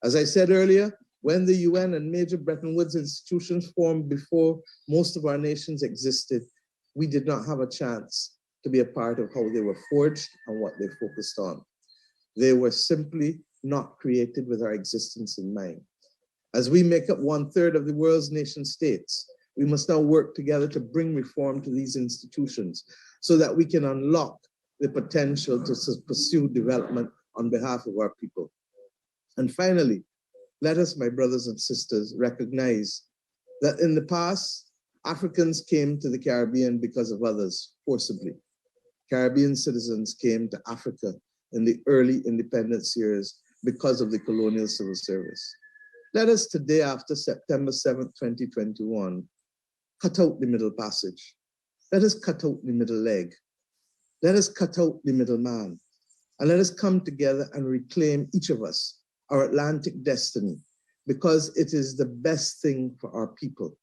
As I said earlier, when the UN and major Bretton Woods institutions formed before most of our nations existed, we did not have a chance to be a part of how they were forged and what they focused on. They were simply not created with our existence in mind. As we make up 1/3 of the world's nation states, we must now work together to bring reform to these institutions so that we can unlock the potential to pursue development on behalf of our people. And finally, let us, my brothers and sisters, recognize that in the past, Africans came to the Caribbean because of others, forcibly. Caribbean citizens came to Africa in the early independence years because of the colonial civil service. Let us today, after September 7th, 2021, cut out the middle passage. Let us cut out the middle leg. Let us cut out the middleman. And let us come together and reclaim, each of us, our Atlantic destiny, because it is the best thing for our people.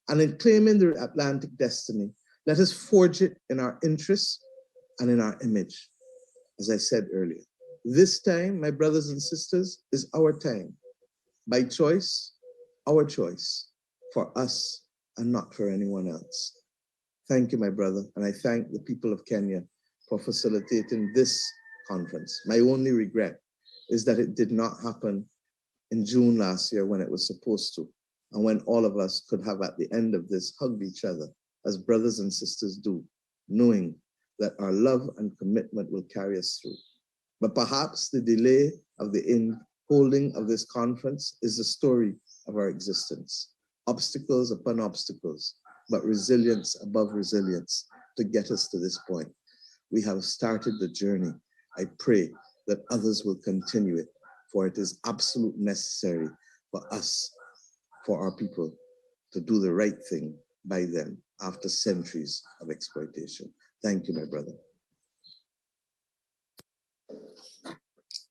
And in claiming the Atlantic destiny, let us forge it in our interests and in our image. As I said earlier, this time, my brothers and sisters, is our time. By choice, our choice, for us and not for anyone else. Thank you, my brother, and I thank the people of Kenya for facilitating this conference. My only regret is that it did not happen in June last year when it was supposed to, and when all of us could have at the end of this hugged each other as brothers and sisters do, knowing that our love and commitment will carry us through. But perhaps the delay of the holding of this conference is the story of our existence. Obstacles upon obstacles, but resilience above resilience to get us to this point. We have started the journey. I pray that others will continue it, for it is absolutely necessary for us, for our people, to do the right thing by them after centuries of exploitation. Thank you, my brother.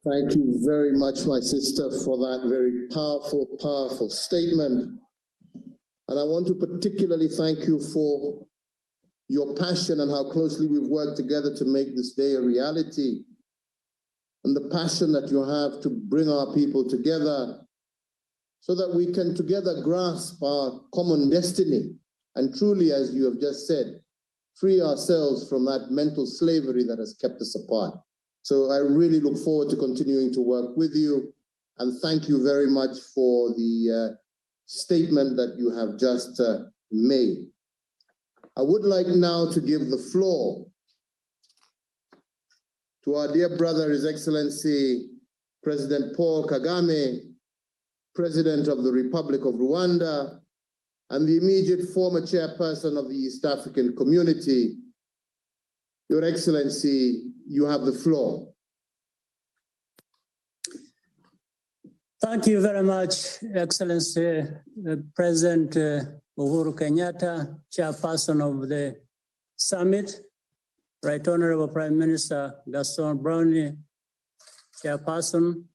Thank you very much, my sister, for that very powerful, powerful statement. And I want to particularly thank you for your passion and how closely we've worked together to make this day a reality, and the passion that you have to bring our people together so that we can together grasp our common destiny and truly, as you have just said, free ourselves from that mental slavery that has kept us apart. So I really look forward to continuing to work with you, and thank you very much for the statement that you have just made. I would like now to give the floor to our dear brother, His Excellency President Paul Kagame, President of the Republic of Rwanda, and the immediate former chairperson of the East African Community. Your Excellency, you have the floor. Thank you very much, Excellency President Uhuru Kenyatta, Chairperson of the Summit, Right Honorable Prime Minister Gaston Brownie, Chairperson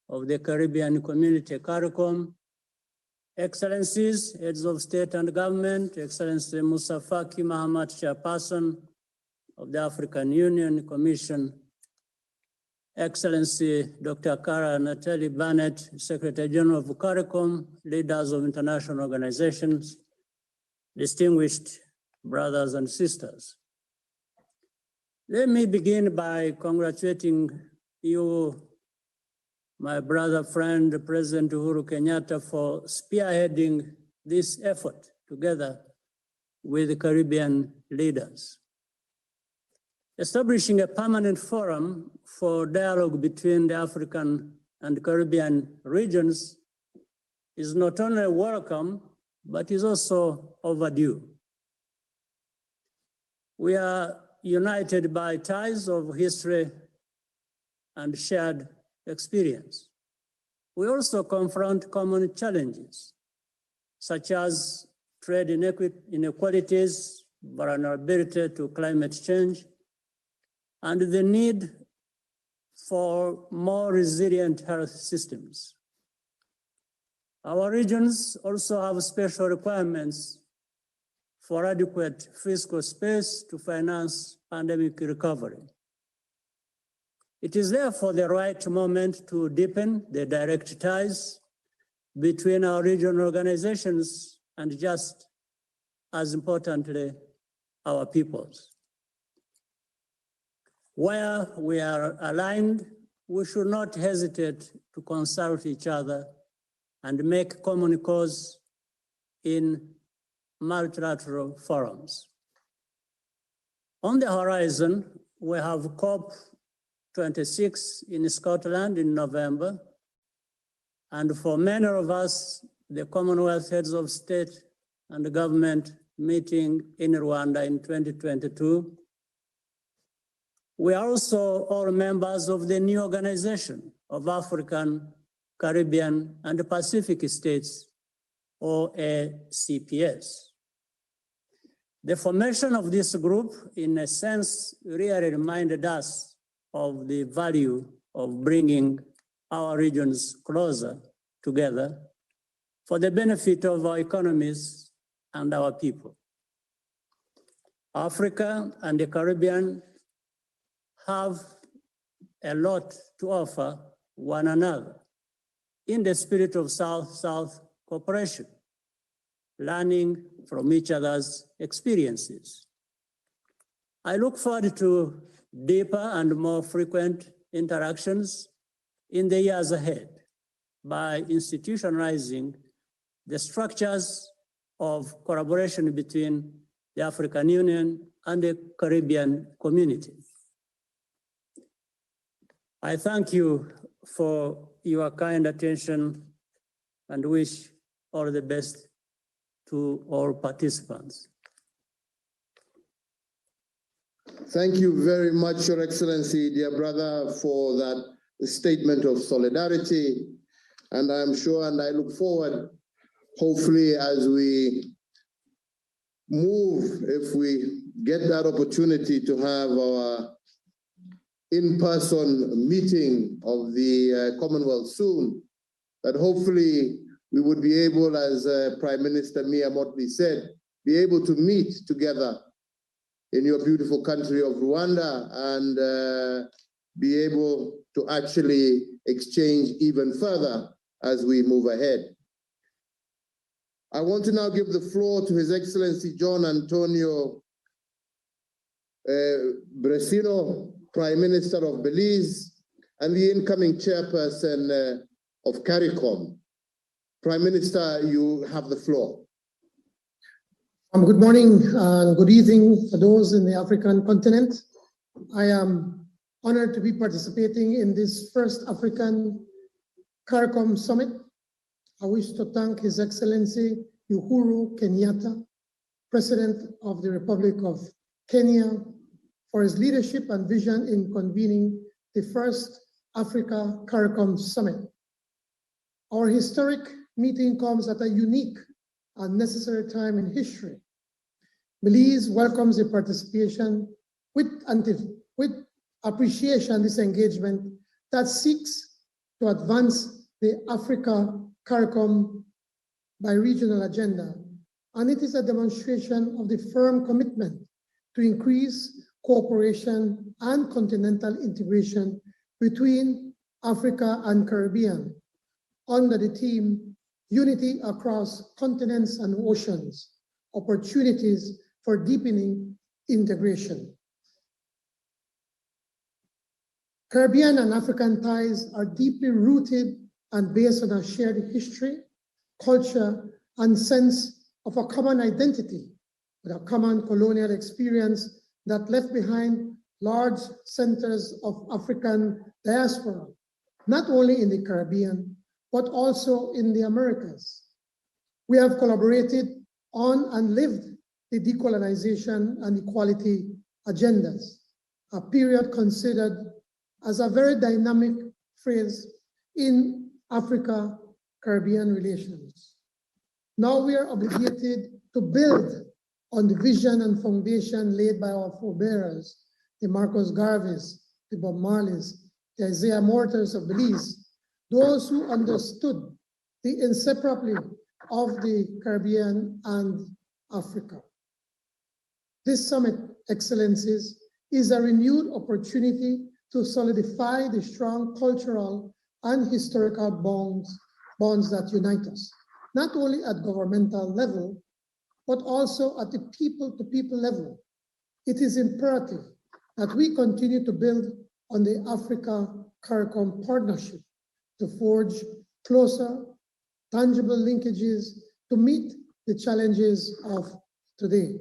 of the Caribbean Community, CARICOM, Excellencies, Heads of State and Government, Excellency Musa Faki Mahamat, Chairperson of the African Union Commission, Excellency Dr. Kara Natalie Barnett, Secretary General of CARICOM, leaders of international organizations, distinguished brothers and sisters. Let me begin by congratulating you, my brother, friend, President Uhuru Kenyatta, for spearheading this effort together with the Caribbean leaders. Establishing a permanent forum for dialogue between the African and Caribbean regions is not only welcome, but is also overdue. We are united by ties of history and shared experience. We also confront common challenges, such as trade inequalities, vulnerability to climate change, and the need for more resilient health systems. Our regions also have special requirements for adequate fiscal space to finance pandemic recovery. It is therefore the right moment to deepen the direct ties between our regional organizations and, just as importantly, our peoples. Where we are aligned, we should not hesitate to consult each other and make common cause in multilateral forums. On the horizon, we have COP26 in Scotland in November, and for many of us, the Commonwealth Heads of State and Government meeting in Rwanda in 2022. We are also all members of the new Organization of African, Caribbean, and Pacific States, or ACPS. The formation of this group, in a sense, really reminded us of the value of bringing our regions closer together for the benefit of our economies and our people. Africa and the Caribbean have a lot to offer one another in the spirit of South-South cooperation, learning from each other's experiences. I look forward to deeper and more frequent interactions in the years ahead by institutionalizing the structures of collaboration between the African Union and the Caribbean community. I thank you for your kind attention and wish all the best to all participants. Thank you very much, Your Excellency, dear brother, for that statement of solidarity. And I'm sure, and I look forward, hopefully, as we move, if we get that opportunity to have our in-person meeting of the Commonwealth soon, that hopefully we would be able, as Prime Minister Mia Mottley said, be able to meet together in your beautiful country of Rwanda and be able to actually exchange even further as we move ahead. I want to now give the floor to His Excellency John Antonio Bresino, Prime Minister of Belize, and the incoming chairperson of CARICOM. Prime Minister, you have the floor. Good morning and good evening for those in the African continent. I am honored to be participating in this first African CARICOM Summit. I wish to thank His Excellency Uhuru Kenyatta, President of the Republic of Kenya, for his leadership and vision in convening the first Africa CARICOM Summit. Our historic meeting comes at a unique and necessary time in history. Belize welcomes the participation with appreciation this engagement that seeks to advance the Africa CARICOM bi-regional agenda, and it is a demonstration of the firm commitment to increase cooperation and continental integration between Africa and Caribbean under the theme Unity Across Continents and Oceans, Opportunities for Deepening Integration. Caribbean and African ties are deeply rooted and based on a shared history, culture, and sense of a common identity, with a common colonial experience that left behind large centers of African diaspora, not only in the Caribbean, but also in the Americas. We have collaborated on and lived the decolonization and equality agendas, a period considered as a very dynamic phase in Africa-Caribbean relations. Now we are obligated to build on the vision and foundation laid by our forebearers, the Marcus Garveys, the Bob Marleys, the Isaiah Mortars of Belize, those who understood the inseparability of the Caribbean and Africa. This summit, Excellencies, is a renewed opportunity to solidify the strong cultural and historical bonds that unite us, not only at governmental level, but also at the people-to-people level. It is imperative that we continue to build on the Africa-CARICOM partnership to forge closer, tangible linkages to meet the challenges of today.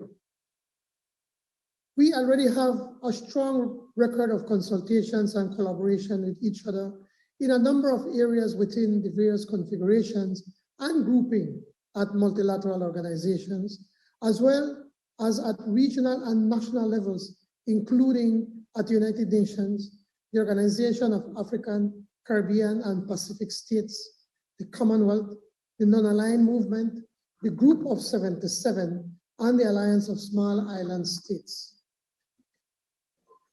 We already have a strong record of consultations and collaboration with each other in a number of areas within the various configurations and grouping at multilateral organizations, as well as at regional and national levels, including at the United Nations, the Organization of African, Caribbean, and Pacific States, the Commonwealth, the Non-Aligned Movement, the Group of 77, and the Alliance of Small Island States.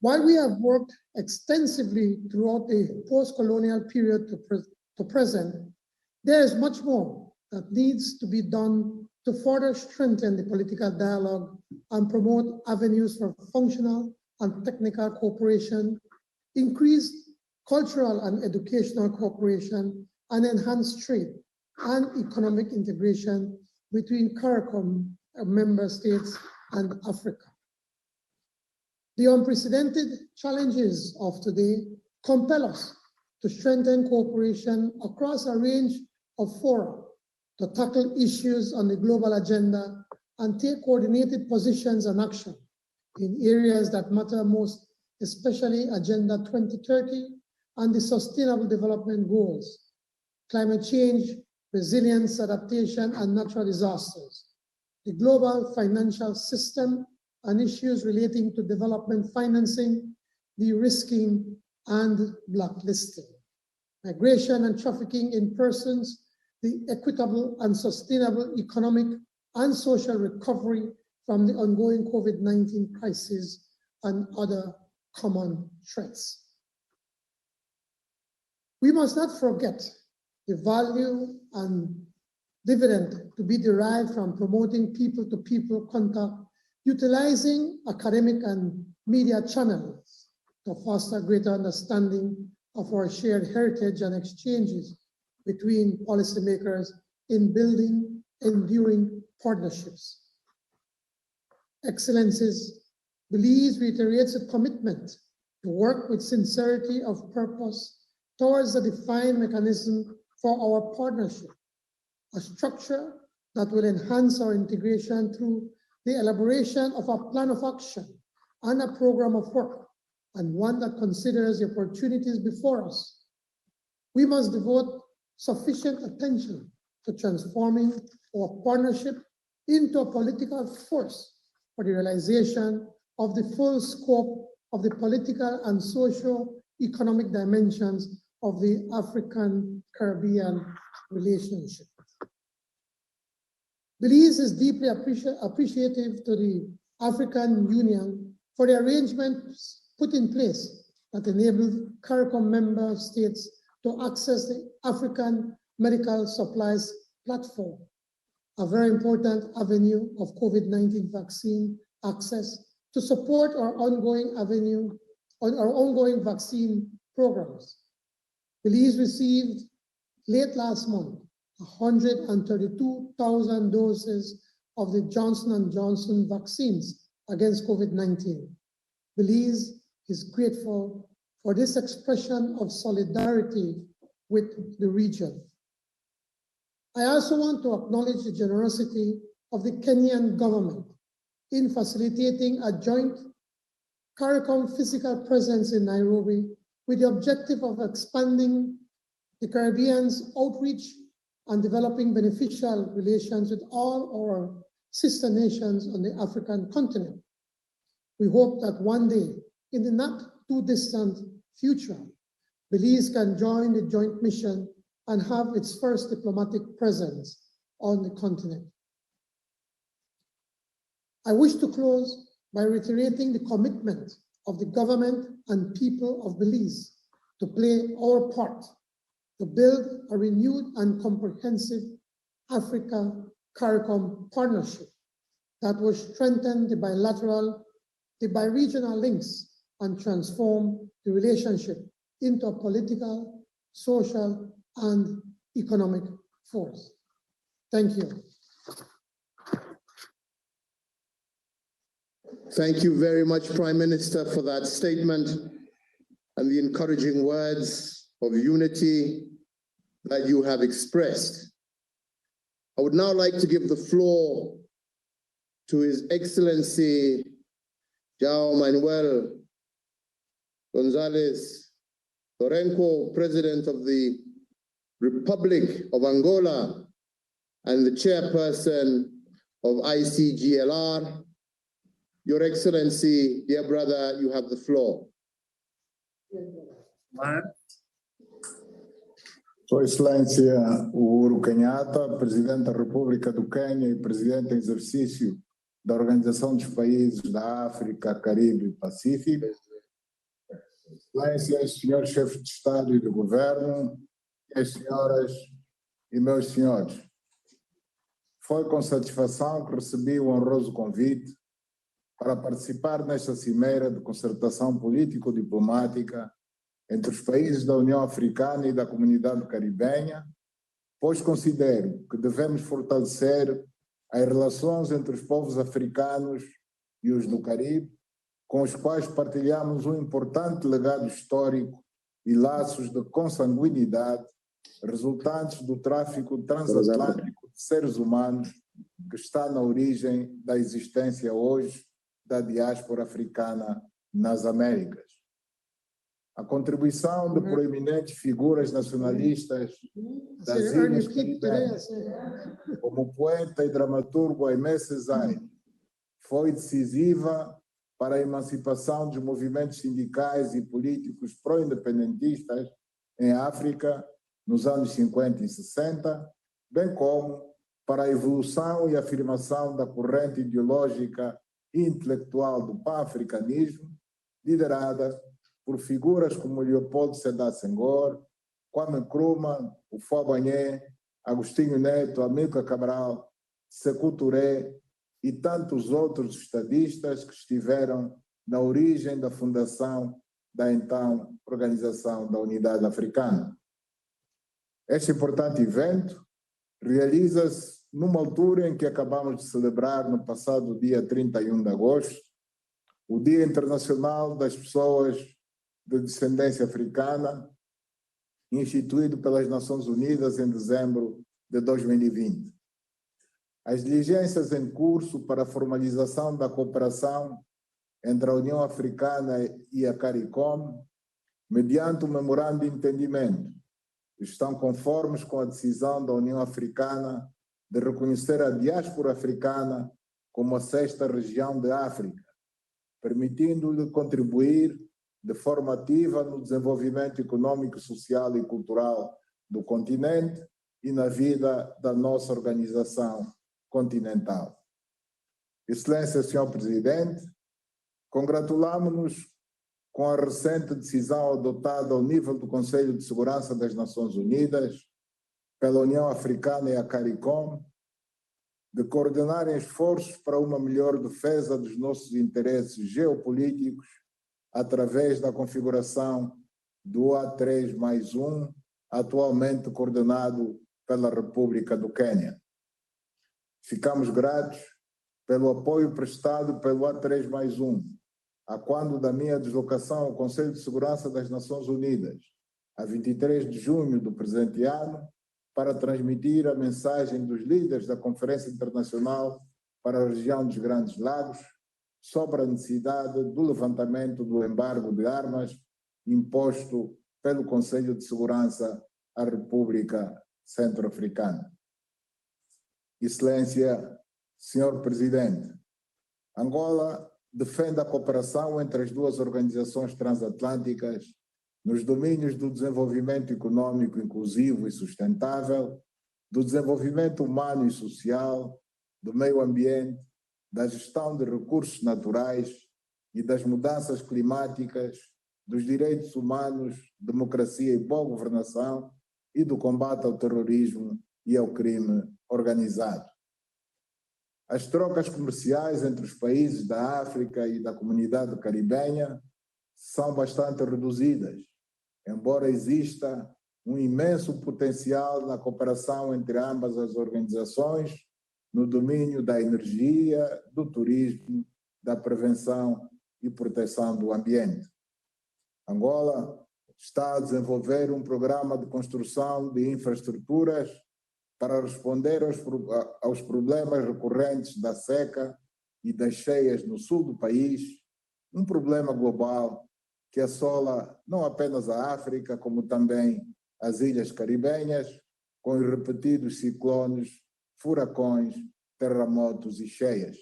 While we have worked extensively throughout the post-colonial period to present, there is much more that needs to be done to further strengthen the political dialogue and promote avenues for functional and technical cooperation, increase cultural and educational cooperation, and enhance trade and economic integration between CARICOM member states and Africa. The unprecedented challenges of today compel us to strengthen cooperation across a range of fora to tackle issues on the global agenda and take coordinated positions and action in areas that matter most, especially Agenda 2030 and the Sustainable Development Goals, climate change, resilience, adaptation, and natural disasters, the global financial system, and issues relating to development financing, de-risking, and blacklisting, migration and trafficking in persons, the equitable and sustainable economic and social recovery from the ongoing COVID-19 crisis, and other common threats. We must not forget the value and dividend to be derived from promoting people-to-people contact, utilizing academic and media channels to foster greater understanding of our shared heritage and exchanges between policymakers in building enduring partnerships. Excellencies, Belize reiterates a commitment to work with sincerity of purpose towards a defined mechanism for our partnership, a structure that will enhance our integration through the elaboration of a plan of action and a program of work, and one that considers the opportunities before us. We must devote sufficient attention to transforming our partnership into a political force for the realization of the full scope of the political and socio-economic dimensions of the African-Caribbean relationship. Belize is deeply appreciative to the African Union for the arrangements put in place that enabled CARICOM member states to access the African Medical Supplies Platform, a very important avenue of COVID-19 vaccine access to support our ongoing vaccine programs. Belize received late last month 132,000 doses of the Johnson & Johnson vaccines against COVID-19. Belize is grateful for this expression of solidarity with the region. I also want to acknowledge the generosity of the Kenyan government in facilitating a joint CARICOM physical presence in Nairobi with the objective of expanding the Caribbean's outreach and developing beneficial relations with all our sister nations on the African continent. We hope that one day, in the not too distant future, Belize can join the joint mission and have its first diplomatic presence on the continent. I wish to close by reiterating the commitment of the government and people of Belize to play our part to build a renewed and comprehensive Africa-CARICOM partnership that will strengthen the bi-regional links and transform the relationship into a political, social, and economic force. Thank you. Thank you very much, Prime Minister, for that statement and the encouraging words of unity that you have expressed. I would now like to give the floor to His Excellency João Manuel González Lourenço, President of the Republic of Angola and the Chairperson of ICGLR. Your Excellency, dear brother, you have the floor. Sua Excelência Uhuru Kenyatta, Presidente da República do Quênia e Presidente em exercício da Organização dos Países da África, Caribe e Pacífico, Excelências, senhores chefes de Estado e de Governo, minhas senhoras e meus senhores, Foi com satisfação que recebi o honroso convite para participar nesta cimeira de concertação político-diplomática entre os países da União Africana e da Comunidade Caribenha, pois considero que devemos fortalecer as relações entre os povos africanos e os do Caribe, com os quais partilhamos um importante legado histórico e laços de consanguinidade resultantes do tráfico transatlântico de seres humanos que está na origem da existência hoje da diáspora africana nas Américas. A contribuição de proeminentes figuras nacionalistas das ilhas caribenhas, como o poeta e dramaturgo Aimé Césaire, foi decisiva para a emancipação dos movimentos sindicais e políticos pró-independentistas em África nos anos 50 e 60, bem como para a evolução e afirmação da corrente ideológica e intelectual do pan-africanismo, liderada por figuras como Leopoldo Sédar Senghor, Kwame Nkrumah, Houphouët Boigny, Agostinho Neto, Amílcar Cabral, Sékou Touré e tantos outros estadistas que estiveram na origem da fundação da então Organização da Unidade Africana. Este importante evento realiza-se numa altura em que acabamos de celebrar, no passado dia 31 de agosto, o Dia Internacional das Pessoas de Descendência Africana, instituído pelas Nações Unidas em dezembro de 2020. As diligências em curso para a formalização da cooperação entre a União Africana e a CARICOM, mediante um memorando de entendimento, estão conformes com a decisão da União Africana de reconhecer a diáspora africana como a sexta região de África, permitindo-lhe contribuir de forma ativa no desenvolvimento econômico, social e cultural do continente e na vida da nossa organização continental. Excelência, Senhor Presidente, congratulamos-nos com a recente decisão adotada ao nível do Conselho de Segurança das Nações Unidas, pela União Africana e a CARICOM, de coordenarem esforços para uma melhor defesa dos nossos interesses geopolíticos através da configuração do A3+1, atualmente coordenado pela República do Quênia. Ficamos gratos pelo apoio prestado pelo A3+1, a quando da minha deslocação ao Conselho de Segurança das Nações Unidas, a 23 de junho do presente ano, para transmitir a mensagem dos líderes da Conferência Internacional para a região dos Grandes Lagos sobre a necessidade do levantamento do embargo de armas imposto pelo Conselho de Segurança à República Centro-Africana. Excelência, Senhor Presidente, Angola defende a cooperação entre as duas organizações transatlânticas nos domínios do desenvolvimento econômico inclusivo e sustentável, do desenvolvimento humano e social, do meio ambiente, da gestão de recursos naturais e das mudanças climáticas, dos direitos humanos, democracia e boa governação e do combate ao terrorismo e ao crime organizado. As trocas comerciais entre os países da África e da comunidade caribenha são bastante reduzidas, embora exista um imenso potencial na cooperação entre ambas as organizações no domínio da energia, do turismo, da prevenção e proteção do ambiente. Angola está a desenvolver um programa de construção de infraestruturas para responder aos problemas recorrentes da seca e das cheias no sul do país, um problema global que assola não apenas a África, como também as ilhas caribenhas, com os repetidos ciclones, furacões, terremotos e cheias.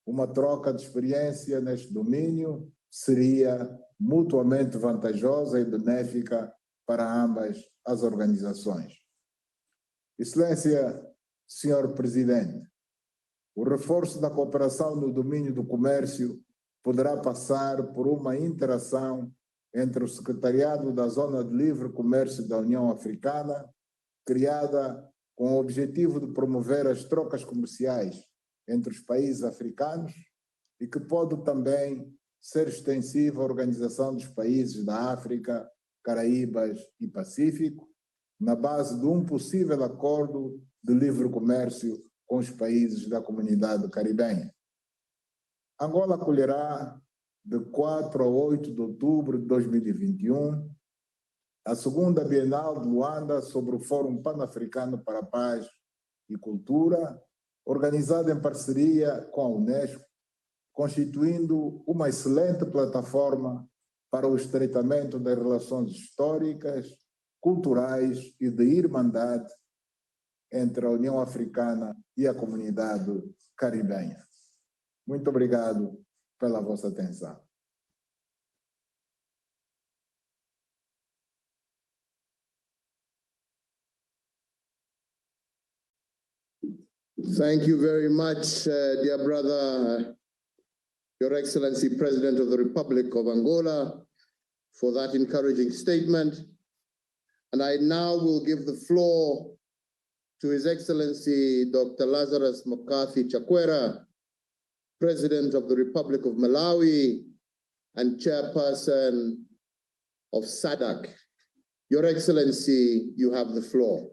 Uma troca de experiência neste domínio seria mutuamente vantajosa e benéfica para ambas as organizações. Excelência, Senhor Presidente, o reforço da cooperação no domínio do comércio poderá passar por uma interação entre o Secretariado da Zona de Livre Comércio da União Africana, criada com o objetivo de promover as trocas comerciais entre os países africanos e que pode também ser extensivo à Organização dos Países da África, Caraíbas e Pacífico, na base de um possível acordo de livre comércio com os países da comunidade caribenha. Angola acolherá, de 4 a 8 de outubro de 2021, a segunda Bienal de Luanda sobre o Fórum Pan-Africano para a Paz e Cultura, organizada em parceria com a Unesco, constituindo uma excelente plataforma para o estreitamento das relações históricas, culturais e de irmandade entre a União Africana e a comunidade caribenha. Muito obrigado pela vossa atenção. Thank you very much, dear brother, Your Excellency, President of the Republic of Angola, for that encouraging statement. And I now will give the floor to His Excellency, Dr. Lazarus McCarthy Chakwera, President of the Republic of Malawi and Chairperson of SADC. Your Excellency, you have the floor.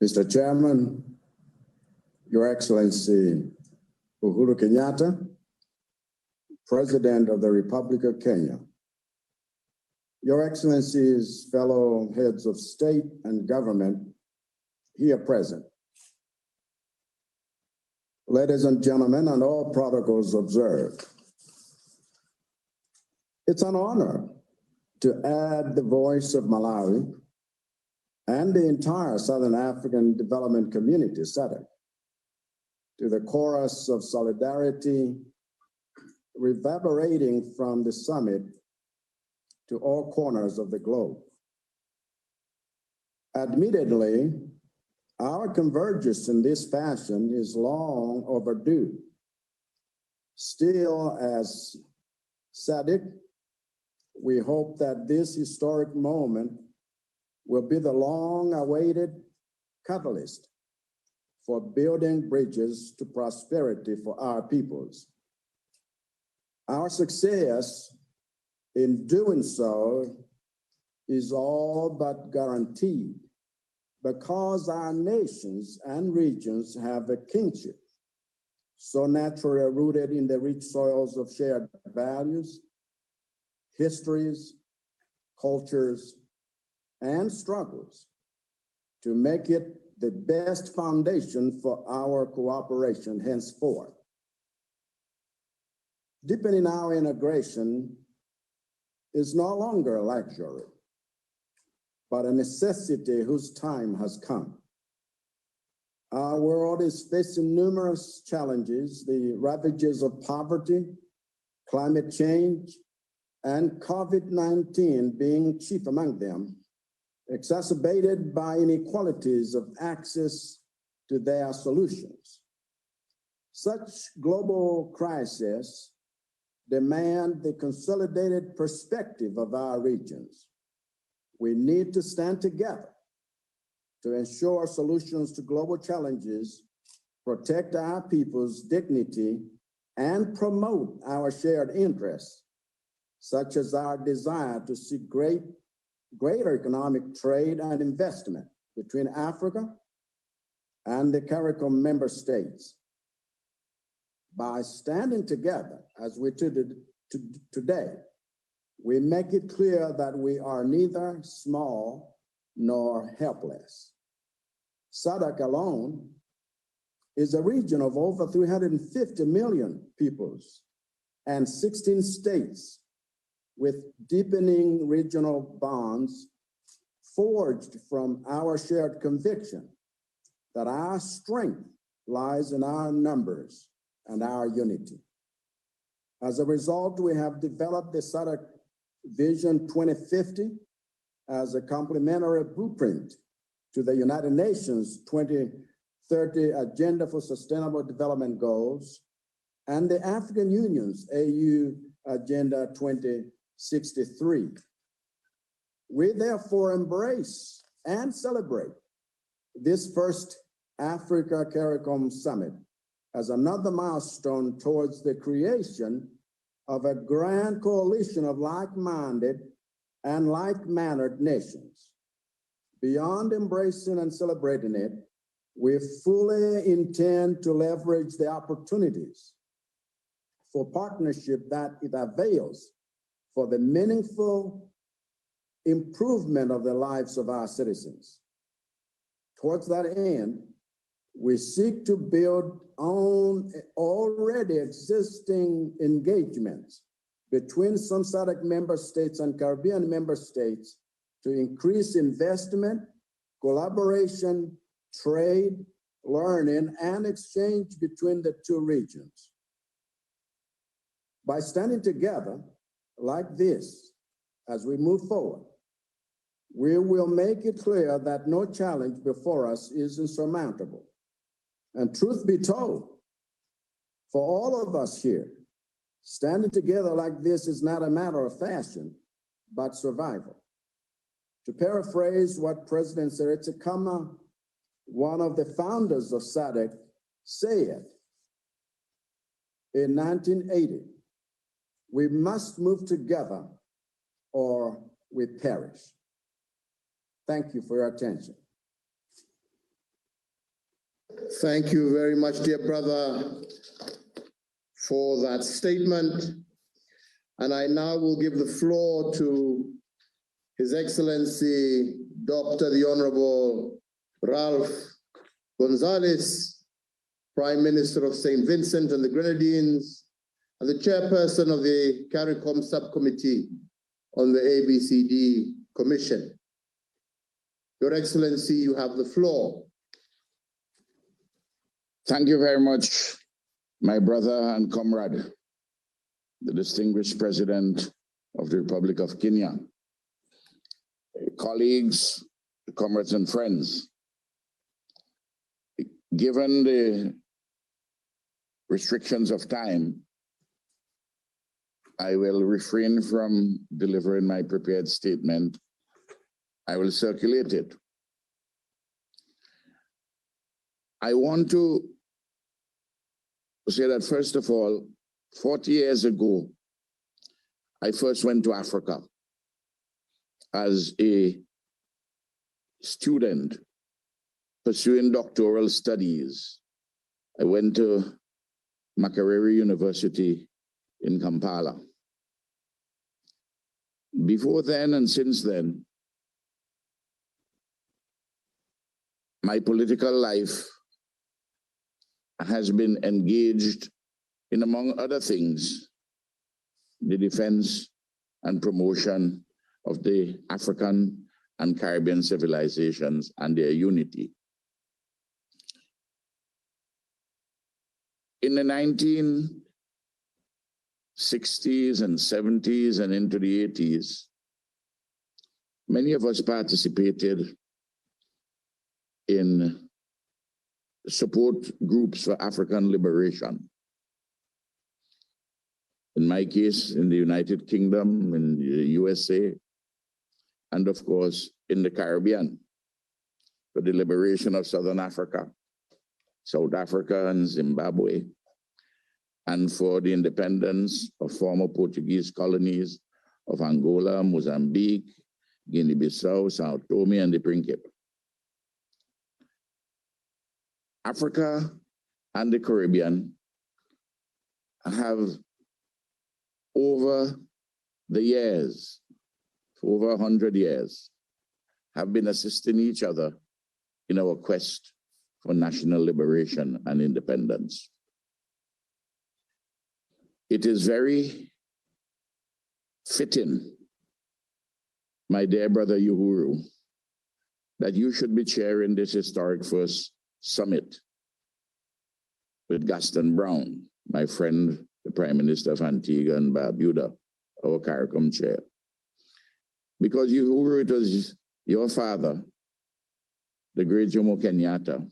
Mr. Chairman, Your Excellency Uhuru Kenyatta, President of the Republic of Kenya, Your Excellencies, fellow heads of state and government here present, ladies and gentlemen, and all protocols observed. It's an honor to add the voice of Malawi and the entire Southern African Development Community, SADC, to the chorus of solidarity reverberating from the summit to all corners of the globe. Admittedly, our convergence in this fashion is long overdue. Still, as SADC, we hope that this historic moment will be the long-awaited catalyst for building bridges to prosperity for our peoples. Our success in doing so is all but guaranteed because our nations and regions have a kinship so naturally rooted in the rich soils of shared values, histories, cultures, and struggles to make it the best foundation for our cooperation henceforth. Deepening our integration is no longer a luxury, but a necessity whose time has come. Our world is facing numerous challenges, the ravages of poverty, climate change, and COVID-19 being chief among them, exacerbated by inequalities of access to their solutions. Such global crises demand the consolidated perspective of our regions. We need to stand together to ensure solutions to global challenges, protect our people's dignity, and promote our shared interests, such as our desire to see greater economic trade and investment between Africa and the CARICOM member states. By standing together, as we did today, we make it clear that we are neither small nor helpless. SADC alone is a region of over 350 million peoples and 16 states with deepening regional bonds forged from our shared conviction that our strength lies in our numbers and our unity. As a result, we have developed the SADC Vision 2050 as a complementary blueprint to the United Nations 2030 Agenda for Sustainable Development Goals and the African Union's AU Agenda 2063. We therefore embrace and celebrate this first Africa CARICOM Summit as another milestone towards the creation of a grand coalition of like-minded and like-mannered nations. Beyond embracing and celebrating it, we fully intend to leverage the opportunities for partnership that it avails for the meaningful improvement of the lives of our citizens. Towards that end, we seek to build on already existing engagements between some SADC member states and Caribbean member states to increase investment, collaboration, trade, learning, and exchange between the two regions. By standing together like this, as we move forward, we will make it clear that no challenge before us is insurmountable. And truth be told, for all of us here, standing together like this is not a matter of fashion, but survival. To paraphrase what President Seretse Khama, one of the founders of SADC, said in 1980, we must move together or we perish. Thank you for your attention. Thank you very much, dear brother, for that statement. And I now will give the floor to His Excellency, Dr. the Honorable Ralph Gonzalez, Prime Minister of St. Vincent and the Grenadines, and the chairperson of the CARICOM Subcommittee on the ABCD Commission. Your Excellency, you have the floor. Thank you very much, my brother and comrade, the distinguished President of the Republic of Kenya, colleagues, comrades and friends. Given the restrictions of time, I will refrain from delivering my prepared statement. I will circulate it. I want to say that, first of all, 40 years ago, I first went to Africa as a student pursuing doctoral studies. I went to Makerere University in Kampala. Before then and since then, my political life has been engaged in, among other things, the defense and promotion of the African and Caribbean civilizations and their unity. In the 1960s and 70s and into the 80s, many of us participated in support groups for African liberation. In my case, in the United Kingdom, in the USA, and of course, in the Caribbean, for the liberation of Southern Africa, South Africa, and Zimbabwe, and for the independence of former Portuguese colonies of Angola, Mozambique, Guinea-Bissau, Sao Tome, and the Principe. Africa and the Caribbean have, over the years, for over 100 years, have been assisting each other in our quest for national liberation and independence. It is very fitting, my dear brother Uhuru, that you should be chairing this historic first summit with Gaston Brown, my friend, the Prime Minister of Antigua and Barbuda, our CARICOM chair. Because Uhuru, it was your father, the great Jomo Kenyatta,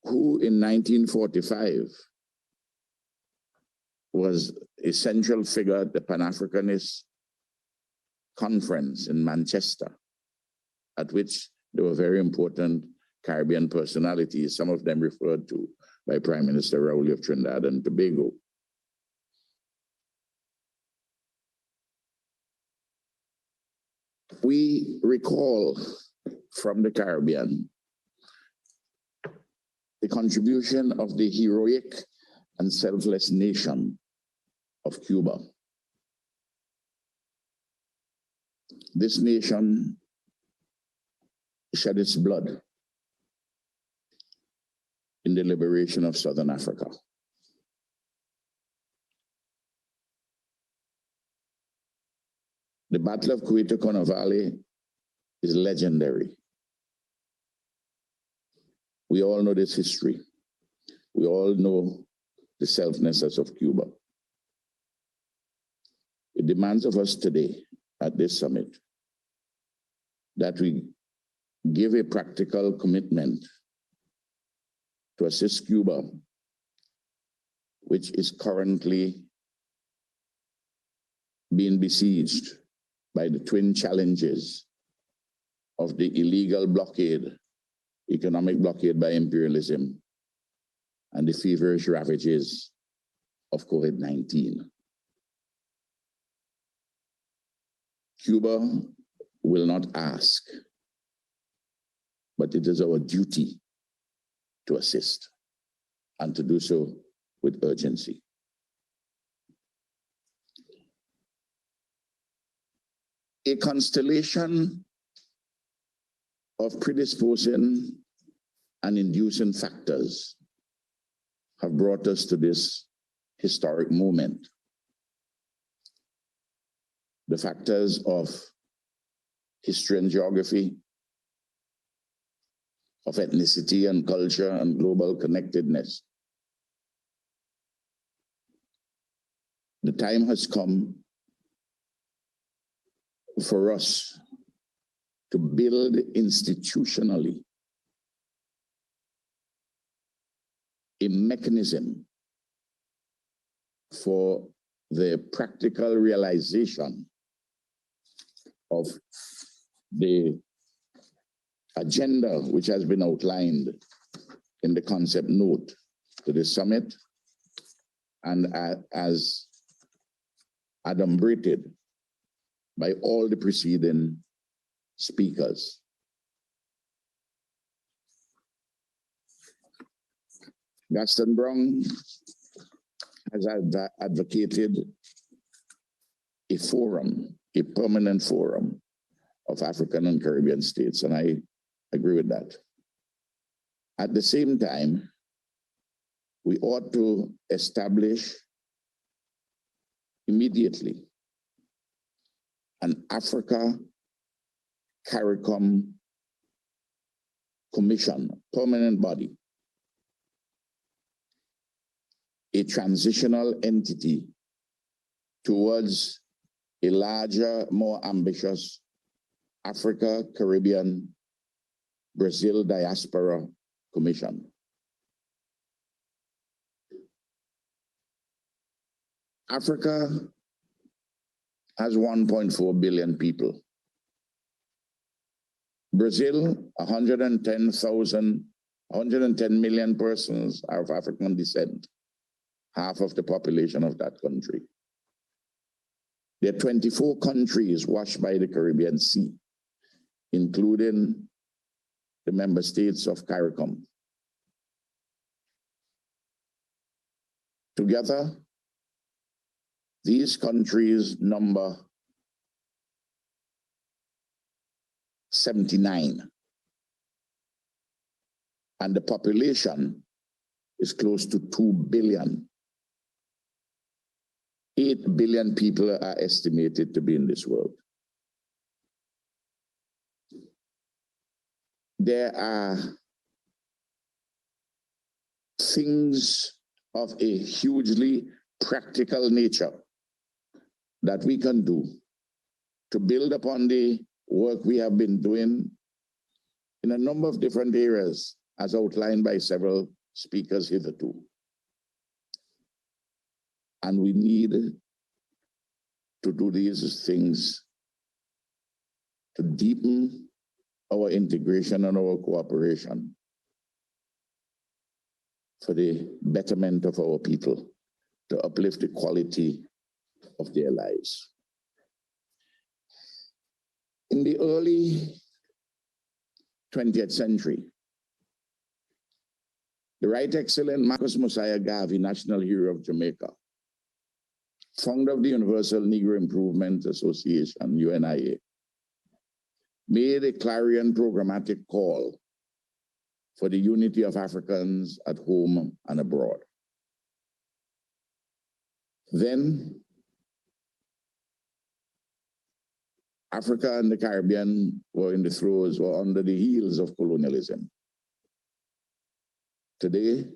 who in 1945 was a central figure at the Pan-Africanist conference in Manchester, at which there were very important Caribbean personalities, some of them referred to by Prime Minister Raul of Trinidad and Tobago. We recall from the Caribbean the contribution of the heroic and selfless nation of Cuba. This nation shed its blood in the liberation of Southern Africa. The Battle of Cuito Cuanavale is legendary. We all know this history. We all know the selflessness of Cuba. It demands of us today at this summit that we give a practical commitment to assist Cuba, which is currently being besieged by the twin challenges of the illegal blockade, economic blockade by imperialism, and the feverish ravages of COVID-19. Cuba will not ask, but it is our duty to assist and to do so with urgency. A constellation of predisposing and inducing factors have brought us to this historic moment. The factors of history and geography, of ethnicity and culture and global connectedness. The time has come for us to build institutionally a mechanism for the practical realization of the agenda which has been outlined in the concept note to the summit and as adumbrated by all the preceding speakers. Gaston Brown has advocated a forum, a permanent forum of African and Caribbean states, and I agree with that. At the same time, we ought to establish immediately an Africa CARICOM Commission, permanent body, a transitional entity towards a larger, more ambitious Africa, Caribbean, Brazil Diaspora Commission. Africa has 1.4 billion people. Brazil, 110 million persons are of African descent, half of the population of that country. There are 24 countries washed by the Caribbean Sea, including the member states of CARICOM. Together, these countries number 79, and the population is close to 2 billion. 8 billion people are estimated to be in this world. There are things of a hugely practical nature that we can do to build upon the work we have been doing in a number of different areas, as outlined by several speakers hitherto. And we need to do these things to deepen our integration and our cooperation for the betterment of our people, to uplift the quality of their lives. In the early 20th century, the Right Excellent Marcus Mosiah Garvey, National Hero of Jamaica, founder of the Universal Negro Improvement Association, UNIA, made a clarion programmatic call for the unity of Africans at home and abroad. Then, Africa and the Caribbean were in the throes, were under the heels of colonialism. Today,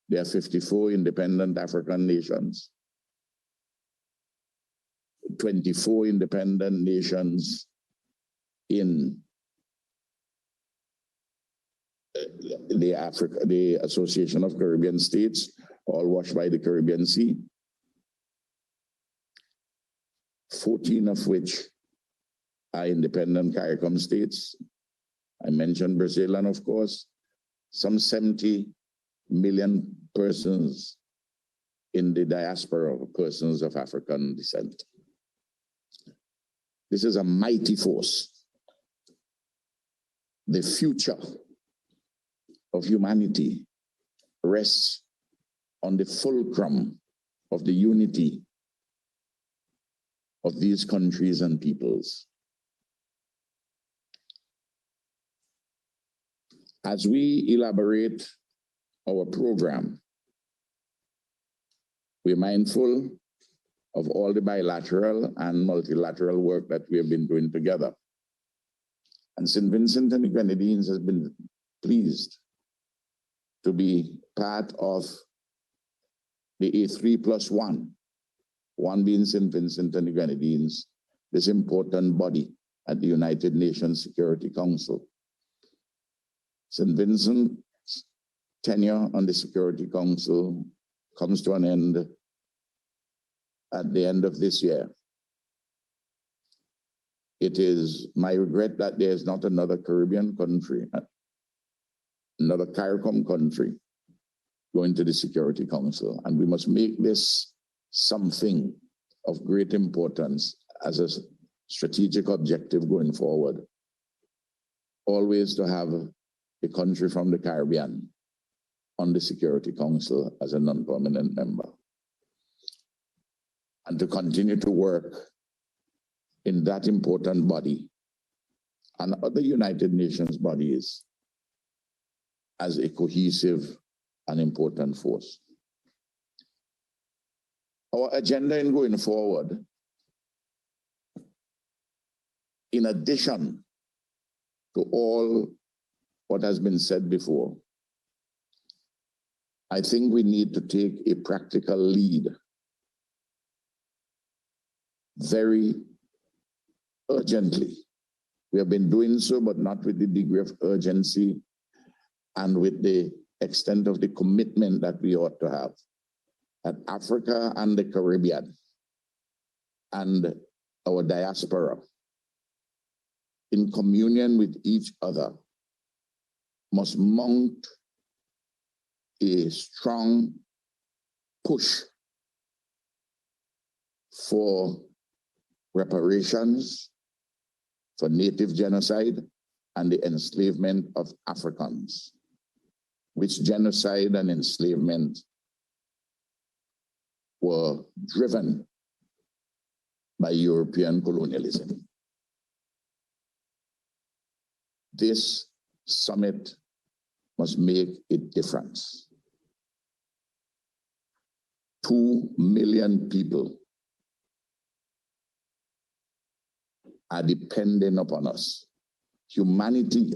there are 54 independent African nations, 24 independent nations in the Association of Caribbean States, all washed by the Caribbean Sea, 14 of which are independent CARICOM states. I mentioned Brazil, and of course, some 70 million persons in the diaspora of persons of African descent. This is a mighty force. The future of humanity rests on the fulcrum of the unity of these countries and peoples. As we elaborate our program, we're mindful of all the bilateral and multilateral work that we have been doing together. And St. Vincent and the Grenadines has been pleased to be part of the A3+1, one being St. Vincent and the Grenadines, this important body at the United Nations Security Council. St. Vincent's tenure on the Security Council comes to an end at the end of this year. It is my regret that there is not another Caribbean country, another CARICOM country going to the Security Council. And we must make this something of great importance as a strategic objective going forward. Always to have a country from the Caribbean on the Security Council as a non-permanent member. And to continue to work in that important body and other United Nations bodies as a cohesive and important force. Our agenda in going forward, in addition to all what has been said before, I think we need to take a practical lead very urgently. We have been doing so, but not with the degree of urgency and with the extent of the commitment that we ought to have. That Africa and the Caribbean and our diaspora, in communion with each other, must mount a strong push for reparations, for native genocide, and the enslavement of Africans, which genocide and enslavement were driven by European colonialism. This summit must make a difference. 2 million people are dependent upon us. Humanity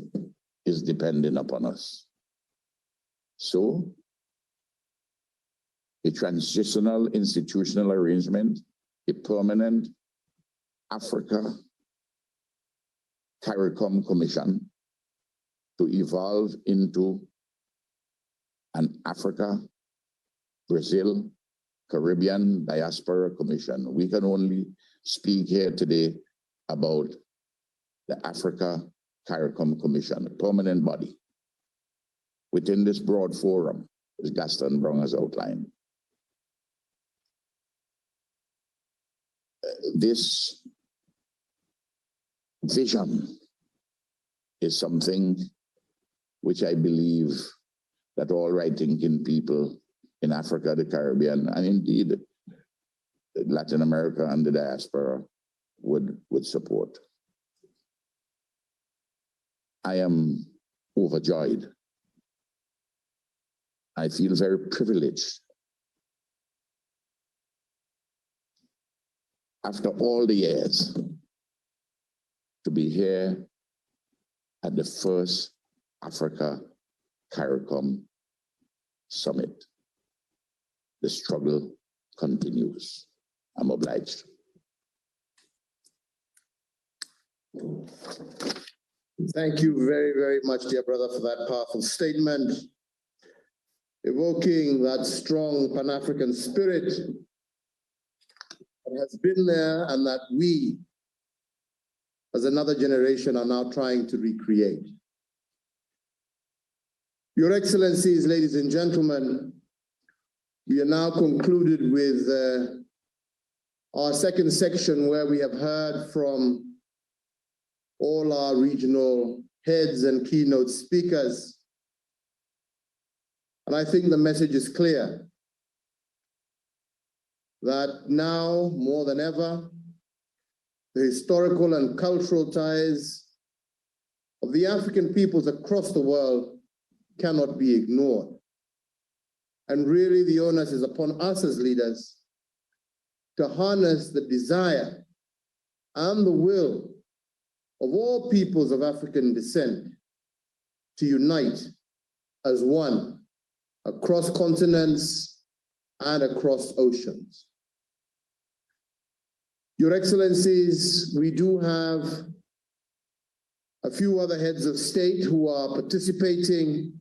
is dependent upon us. So, a transitional institutional arrangement, a permanent Africa CARICOM Commission to evolve into an Africa, Brazil, Caribbean Diaspora Commission. We can only speak here today about the Africa CARICOM Commission, a permanent body within this broad forum, as Gaston Brown has outlined. This vision is something which I believe that all right-thinking people in Africa, the Caribbean, and indeed Latin America and the diaspora would support. I am overjoyed. I feel very privileged. After all the years, to be here at the first Africa CARICOM Summit. The struggle continues. I'm obliged. Thank you very, very much, dear brother, for that powerful statement, evoking that strong Pan-African spirit that has been there and that we, as another generation, are now trying to recreate. Your Excellencies, ladies and gentlemen, we are now concluded with our second section, where we have heard from all our regional heads and keynote speakers. And I think the message is clear that now more than ever, the historical and cultural ties of the African peoples across the world cannot be ignored. And really the onus is upon us as leaders to harness the desire and the will of all peoples of African descent to unite as one across continents and across oceans. Your Excellencies, we do have a few other heads of state who are participating,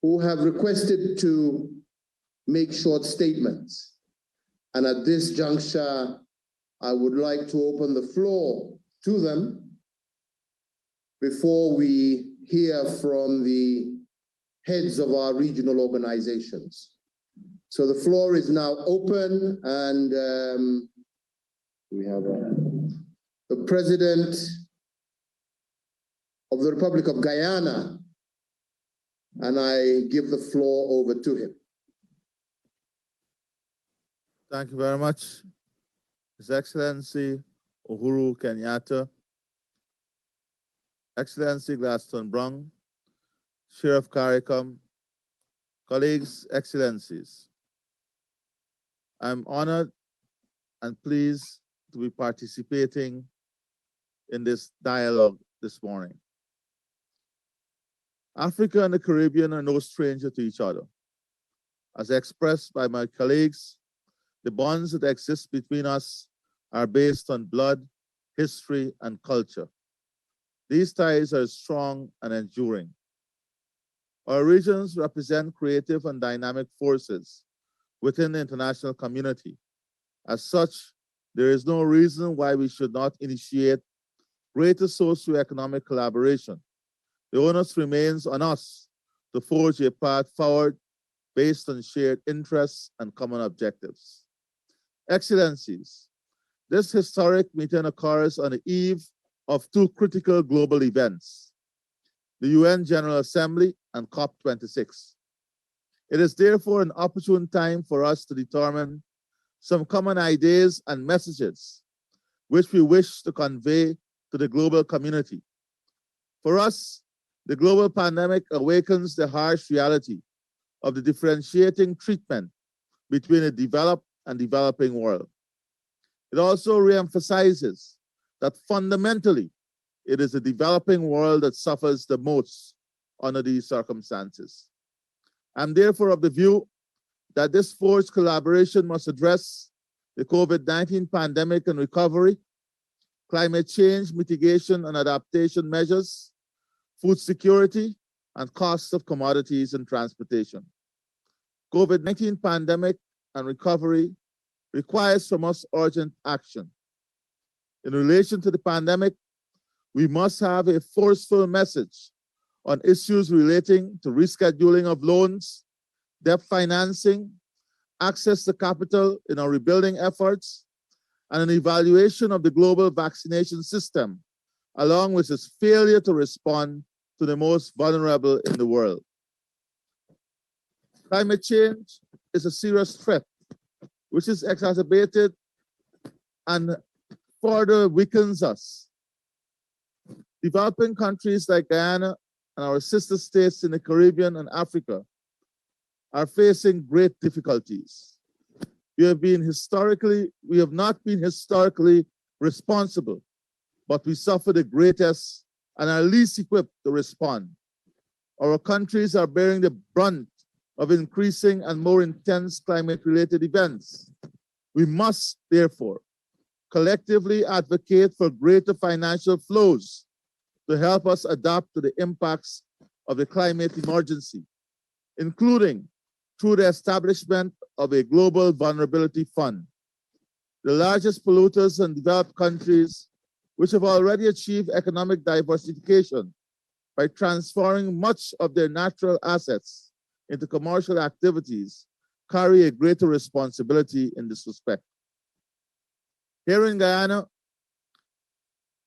who have requested to make short statements. And at this juncture, I would like to open the floor to them before we hear from the heads of our regional organizations. So the floor is now open, and we have the President of the Republic of Guyana, and I give the floor over to him. Thank you very much, His Excellency Uhuru Kenyatta, Excellency Gladstone Brown, Chair of CARICOM, colleagues, Excellencies. I'm honored and pleased to be participating in this dialogue this morning. Africa and the Caribbean are no stranger to each other. As expressed by my colleagues, the bonds that exist between us are based on blood, history, and culture. These ties are strong and enduring. Our regions represent creative and dynamic forces within the international community. As such, there is no reason why we should not initiate greater socio-economic collaboration. The onus remains on us to forge a path forward based on shared interests and common objectives. Excellencies, this historic meeting occurs on the eve of two critical global events, the UN General Assembly and COP26. It is therefore an opportune time for us to determine some common ideas and messages which we wish to convey to the global community. For us, the global pandemic awakens the harsh reality of the differentiating treatment between the developed and developing world. It also reemphasizes that fundamentally, it is the developing world that suffers the most under these circumstances. I'm therefore of the view that this forced collaboration must address the COVID-19 pandemic and recovery, climate change mitigation and adaptation measures, food security, and costs of commodities and transportation. COVID-19 pandemic and recovery requires from us urgent action. In relation to the pandemic, We must have a forceful message on issues relating to rescheduling of loans, debt financing, access to capital in our rebuilding efforts, and an evaluation of the global vaccination system, along with its failure to respond to the most vulnerable in the world. Climate change is a serious threat, which is exacerbated and further weakens us. Developing countries like Guyana and our sister states in the Caribbean and Africa are facing great difficulties. We have not been historically responsible, but we suffer the greatest and are least equipped to respond. Our countries are bearing the brunt of increasing and more intense climate-related events. We must, therefore, collectively advocate for greater financial flows to help us adapt to the impacts of the climate emergency, including through the establishment of a global vulnerability fund. The largest polluters in developed countries, which have already achieved economic diversification by transferring much of their natural assets into commercial activities, carry a greater responsibility in this respect. Here in Guyana,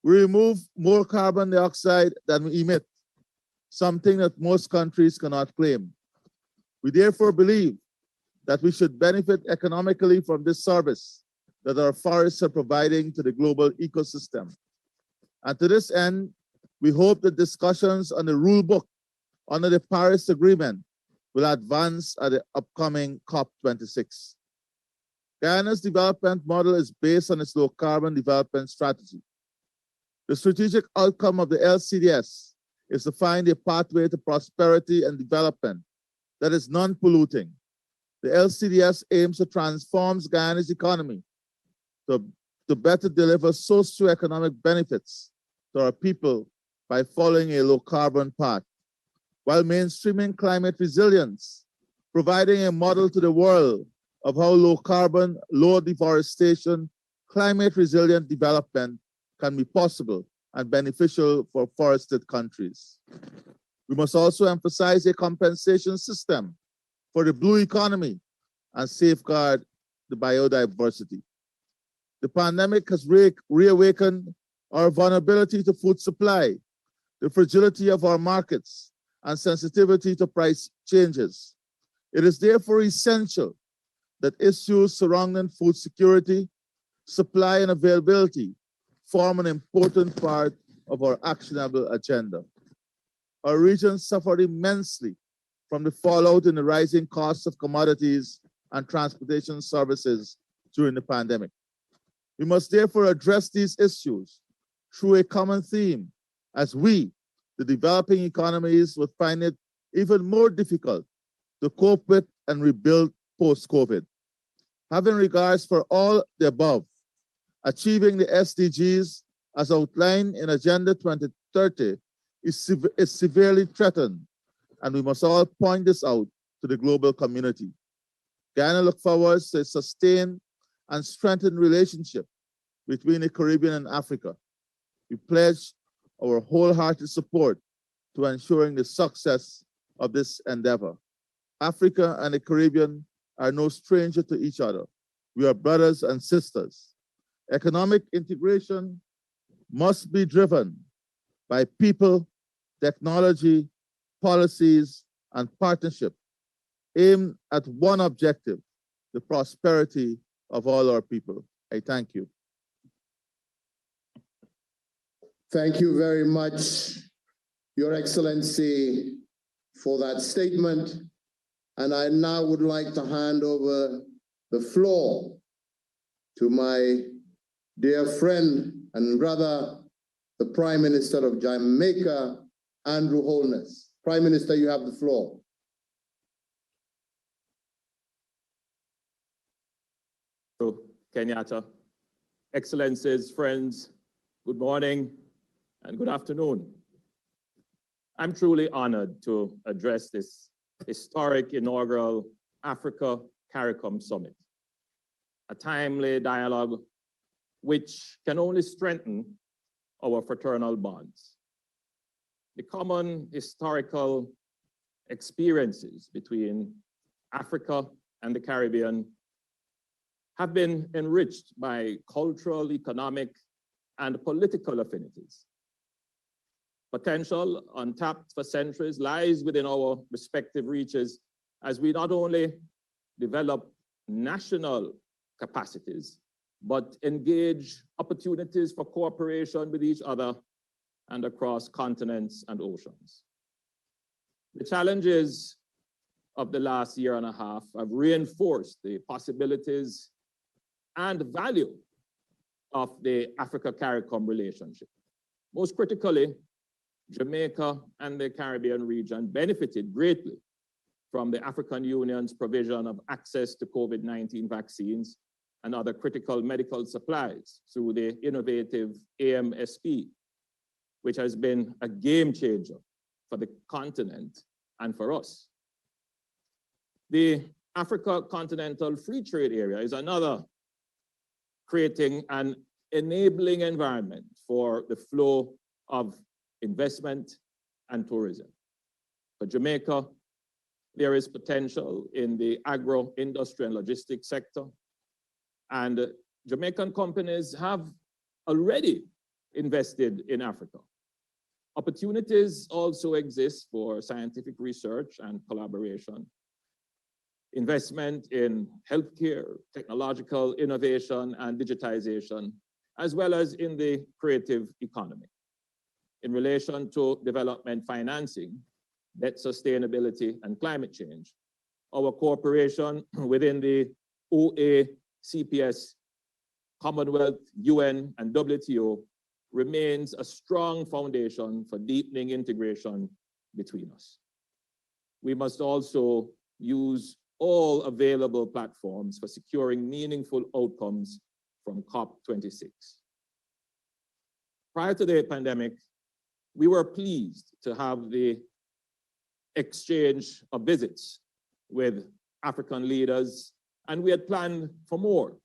we remove more carbon dioxide than we emit, something that most countries cannot claim. We therefore believe that we should benefit economically from this service that our forests are providing to the global ecosystem. And to this end, we hope that discussions on the rule book under the Paris Agreement will advance at the upcoming COP26. Guyana's development model is based on its low-carbon development strategy. The strategic outcome of the LCDS is to find a pathway to prosperity and development that is non-polluting. The LCDS aims to transform Guyana's economy to better deliver socio-economic benefits to our people by following a low-carbon path, while mainstreaming climate resilience, providing a model to the world of how low-carbon, low deforestation, climate-resilient development can be possible and beneficial for forested countries. We must also emphasize a compensation system for the blue economy and safeguard the biodiversity. The pandemic has reawakened our vulnerability to food supply, the fragility of our markets, and sensitivity to price changes. It is therefore essential that issues surrounding food security, supply, and availability form an important part of our actionable agenda. Our region suffered immensely from the fallout in the rising costs of commodities and transportation services during the pandemic. We must therefore address these issues through a common theme, as we, the developing economies, would find it even more difficult to cope with and rebuild post-COVID. Having regards for all the above, achieving the SDGs as outlined in Agenda 2030 is severely threatened, and we must all point this out to the global community. Guyana looks forward to a sustained and strengthened relationship between the Caribbean and Africa. We pledge our wholehearted support to ensuring the success of this endeavor. Africa and the Caribbean are no stranger to each other. We are brothers and sisters. Economic integration must be driven by people, technology, policies, and partnership aimed at one objective, the prosperity of all our people. I thank you. Thank you very much, Your Excellency, for that statement. And I now would like to hand over the floor to my dear friend and brother, the Prime Minister of Jamaica, Andrew Holness. Prime Minister, you have the floor. Kenyatta, Excellencies, friends, good morning and good afternoon. I'm truly honored to address this historic inaugural Africa CARICOM Summit, a timely dialogue which can only strengthen our fraternal bonds. The common historical experiences between Africa and the Caribbean have been enriched by cultural, economic, and political affinities. Potential untapped for centuries lies within our respective reaches as we not only develop national capacities, but engage opportunities for cooperation with each other and across continents and oceans. The challenges of the last year and a half have reinforced the possibilities and value of the Africa-CARICOM relationship. Most critically, Jamaica and the Caribbean region benefited greatly from the African Union's provision of access to COVID-19 vaccines and other critical medical supplies through the innovative AMSP, which has been a game changer for the continent and for us. The Africa Continental Free Trade Area is another, creating an enabling environment for the flow of investment and tourism. For Jamaica, there is potential in the agro, industry, and logistics sector. And Jamaican companies have already invested in Africa. Opportunities also exist for scientific research and collaboration, investment in healthcare, technological innovation, and digitization, as well as in the creative economy. In relation to development financing, debt sustainability, and climate change, our cooperation within the OA, CPS, Commonwealth, UN, and WTO remains a strong foundation for deepening integration between us. We must also use all available platforms for securing meaningful outcomes from COP26. Prior to the pandemic, we were pleased to have the exchange of visits with African leaders, and we had planned for more.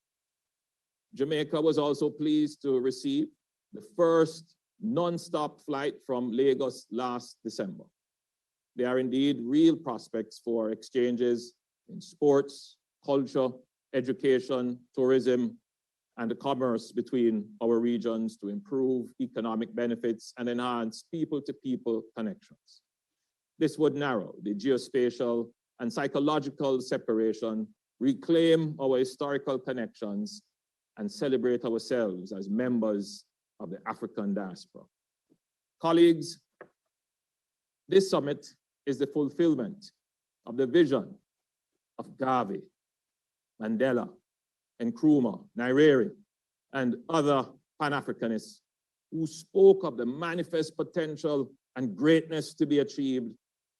Jamaica was also pleased to receive the first non-stop flight from Lagos last December. There are indeed real prospects for exchanges in sports, culture, education, tourism, and commerce between our regions to improve economic benefits and enhance people-to-people connections. This would narrow the geospatial and psychological separation, reclaim our historical connections, and celebrate ourselves as members of the African diaspora. Colleagues, this summit is the fulfillment of the vision of Garvey, Mandela, Nkrumah, Nyerere, and other Pan-Africanists who spoke of the manifest potential and greatness to be achieved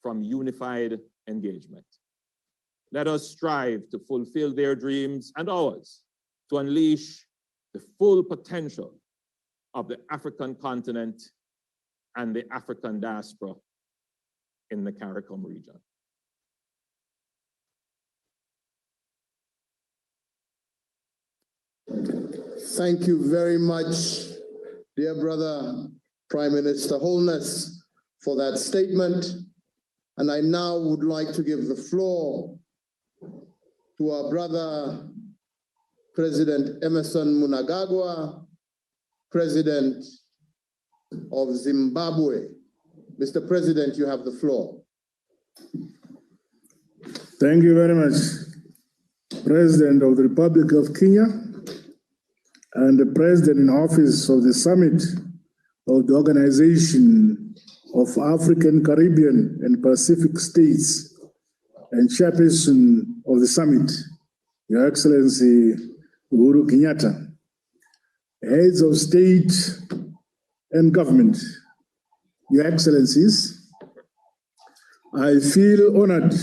from unified engagement. Let us strive to fulfill their dreams and ours to unleash the full potential of the African continent and the African diaspora in the CARICOM region. Thank you very much, dear brother, Prime Minister Holness, for that statement. And I now would like to give the floor to our brother, President Emerson Mnangagwa, President of Zimbabwe. Mr. President, you have the floor. Thank you very much, President of the Republic of Kenya and the President in office of the Summit of the Organization of African, Caribbean, and Pacific States and Chairperson of the Summit, Your Excellency Uhuru Kenyatta, heads of state and government, Your Excellencies, I feel honored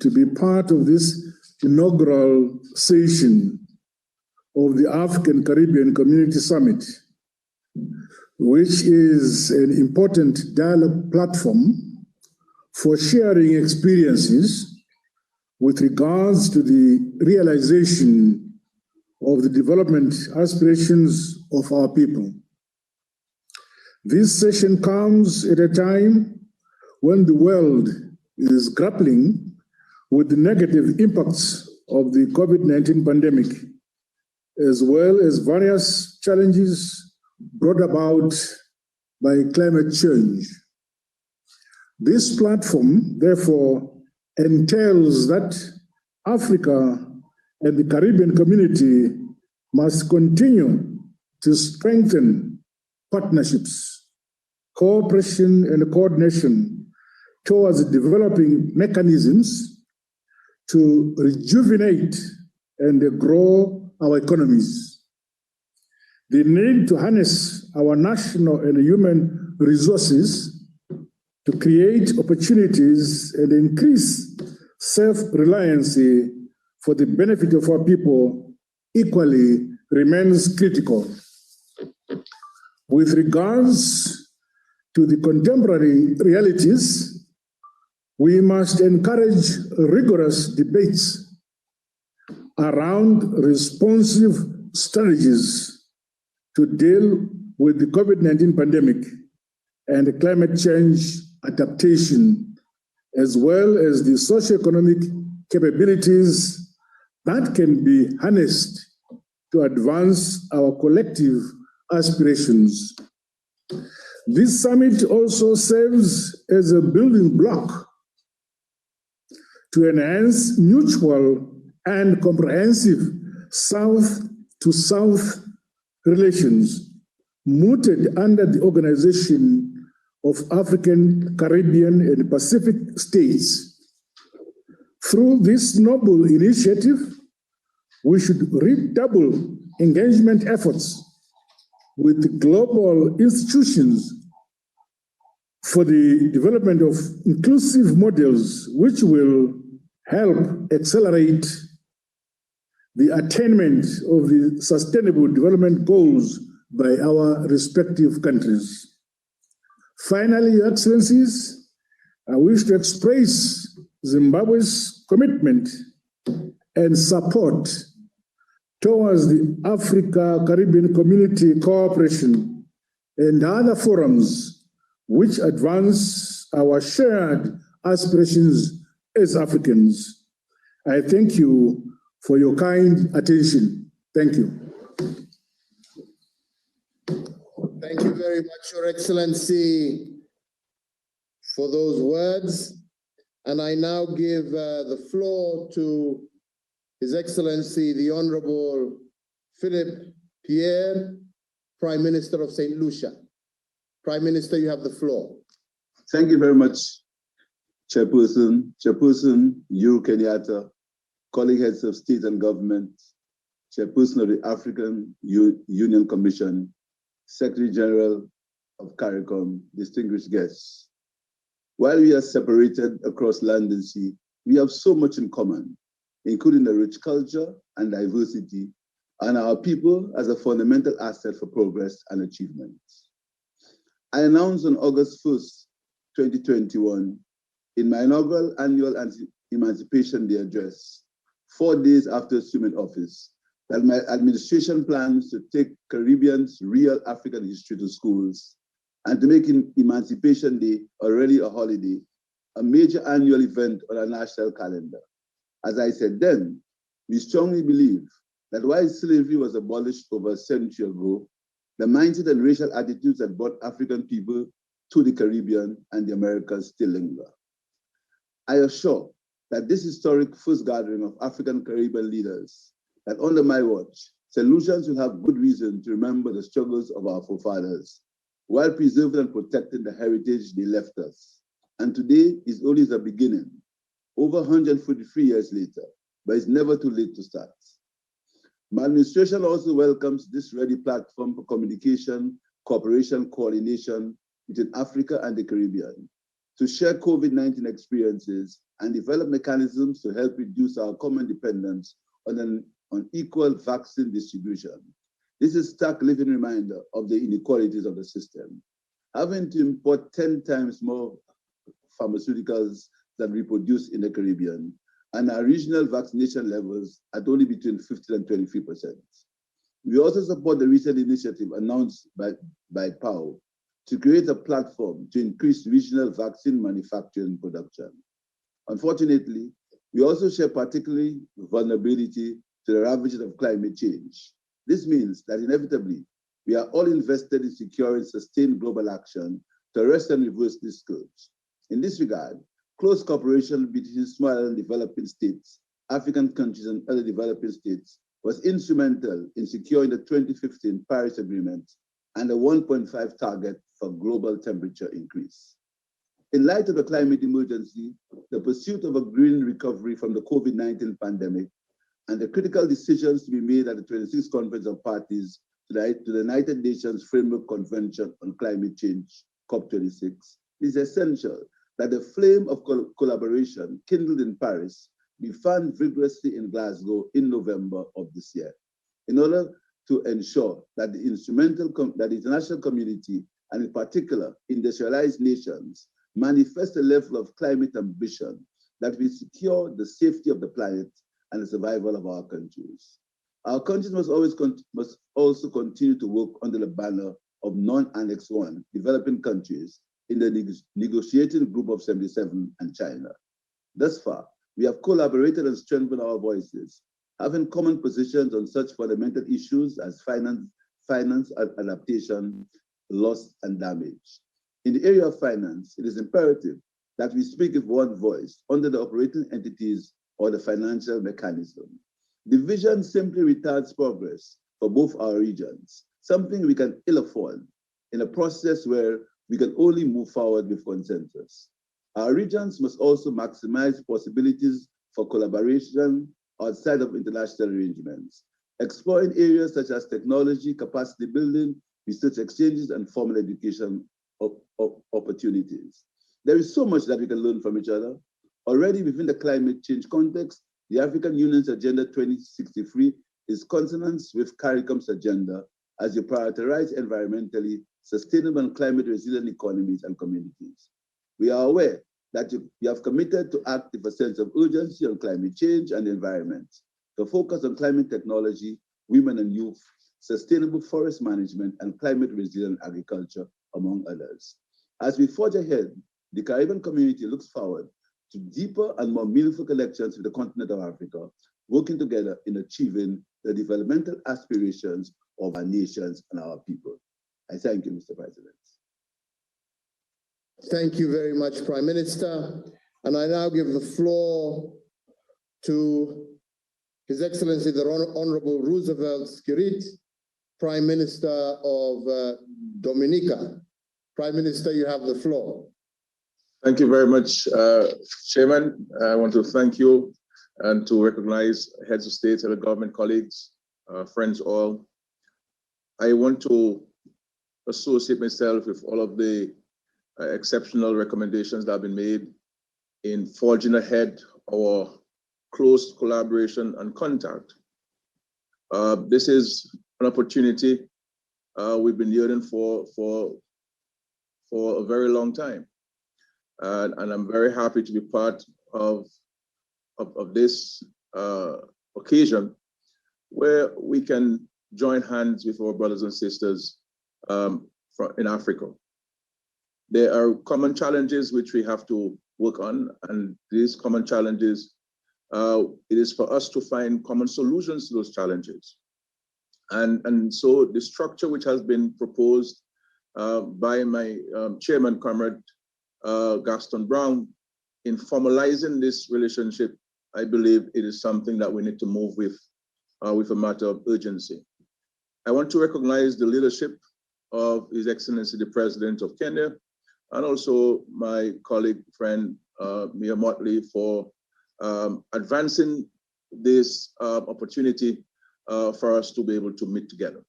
to be part of this inaugural session of the African Caribbean Community Summit, which is an important dialogue platform for sharing experiences with regards to the realization of the development aspirations of our people. This session comes at a time when the world is grappling with the negative impacts of the COVID-19 pandemic, as well as various challenges brought about by climate change. This platform, therefore, entails that Africa and the Caribbean community must continue to strengthen partnerships, cooperation, and coordination towards developing mechanisms to rejuvenate and grow our economies. The need to harness our national and human resources to create opportunities and increase self-reliance for the benefit of our people equally remains critical. With regards to the contemporary realities, we must encourage rigorous debates around responsive strategies to deal with the COVID-19 pandemic and climate change adaptation, as well as the socioeconomic capabilities that can be harnessed to advance our collective aspirations. This summit also serves as a building block to enhance mutual and comprehensive South-to-South relations mooted under the Organization of African, Caribbean, and Pacific States. Through this noble initiative, we should redouble engagement efforts with global institutions for the development of inclusive models which will help accelerate the attainment of the Sustainable Development Goals by our respective countries. Finally, Your Excellencies, I wish to express Zimbabwe's commitment and support towards the Africa-Caribbean Community Cooperation and other forums which advance our shared aspirations as Africans. I thank you for your kind attention. Thank you. Thank you very much, Your Excellency, for those words. And I now give the floor to His Excellency, the Honorable Philip Pierre, Prime Minister of St. Lucia. Prime Minister, you have the floor. Thank you very much, Chairperson Uhuru Kenyatta, colleague heads of state and government, Chairperson of the African Union Commission, Secretary General of CARICOM, distinguished guests. While we are separated across land and sea, we have so much in common, including a rich culture and diversity, and our people as a fundamental asset for progress and achievement. I announced on August 1st, 2021, in my inaugural annual Emancipation Day address, 4 days after assuming office, that my administration plans to take Caribbean's real African history to schools and to make Emancipation Day already a holiday, a major annual event on our national calendar. As I said then, we strongly believe that while slavery was abolished over a century ago, the mindset and racial attitudes that brought African people to the Caribbean and the Americas still linger. I assure that this historic first gathering of African Caribbean leaders, that under my watch, St. Lucians will have good reason to remember the struggles of our forefathers, while preserving and protecting the heritage they left us. And today is only the beginning, over 143 years later, but it's never too late to start. My administration also welcomes this ready platform for communication, cooperation, coordination between Africa and the Caribbean to share COVID-19 experiences and develop mechanisms to help reduce our common dependence on equal vaccine distribution. This is a stark living reminder of the inequalities of the system. Having to import 10 times more pharmaceuticals than we produce in the Caribbean, and our regional vaccination levels at only between 50 and 23%. We also support the recent initiative announced by PAO to create a platform to increase regional vaccine manufacturing production. Unfortunately, we also share particularly vulnerability to the ravages of climate change. This means that inevitably, we are all invested in securing sustained global action to arrest and reverse this scourge. In this regard, close cooperation between small and developing states, African countries, and other developing states was instrumental in securing the 2015 Paris Agreement and the 1.5 target for global temperature increase. In light of the climate emergency, the pursuit of a green recovery from the COVID-19 pandemic, and the critical decisions to be made at the 26th Conference of Parties to the United Nations Framework Convention on Climate Change, COP26, is essential that the flame of collaboration kindled in Paris be fanned vigorously in Glasgow in November of this year, in order to ensure that the international community, and in particular industrialized nations, manifest a level of climate ambition that will secure the safety of the planet and the survival of our countries. Our countries must also continue to work under the banner of non-Annex 1 developing countries in the negotiating group of 77 and China. Thus far, we have collaborated and strengthened our voices, having common positions on such fundamental issues as finance adaptation, loss, and damage. In the area of finance, it is imperative that we speak with one voice under the operating entities or the financial mechanism. Division simply retards progress for both our regions, something we can ill afford in a process where we can only move forward with consensus. Our regions must also maximize possibilities for collaboration outside of international arrangements, exploring areas such as technology, capacity building, research exchanges, and formal education opportunities. There is so much that we can learn from each other. Already within the climate change context, the African Union's Agenda 2063 is consonant with CARICOM's agenda as you prioritize environmentally sustainable and climate resilient economies and communities. We are aware that you have committed to act with a sense of urgency on climate change and the environment, to focus on climate technology, women and youth, sustainable forest management, and climate resilient agriculture, among others. As we forge ahead, the Caribbean community looks forward to deeper and more meaningful connections with the continent of Africa, working together in achieving the developmental aspirations of our nations and our people. I thank you, Mr. President. Thank you very much, Prime Minister. And I now give the floor to His Excellency the Honorable Roosevelt Skerrit, Prime Minister of Dominica. Prime Minister, you have the floor. Thank you very much, Chairman. I want to thank you and to recognize heads of state and government colleagues, friends all. I want to associate myself with all of the exceptional recommendations that have been made in forging ahead our close collaboration and contact. This is an opportunity we've been yearning for a very long time. And I'm very happy to be part of this occasion where we can join hands with our brothers and sisters in Africa. There are common challenges which we have to work on, and these common challenges, it is for us to find common solutions to those challenges. And so the structure which has been proposed by my chairman, Comrade Gaston Brown, in formalizing this relationship, I believe it is something that we need to move with a matter of urgency. I want to recognize the leadership of His Excellency the President of Kenya, and also my colleague, friend, Mia Motley, for advancing this opportunity for us to be able to meet together.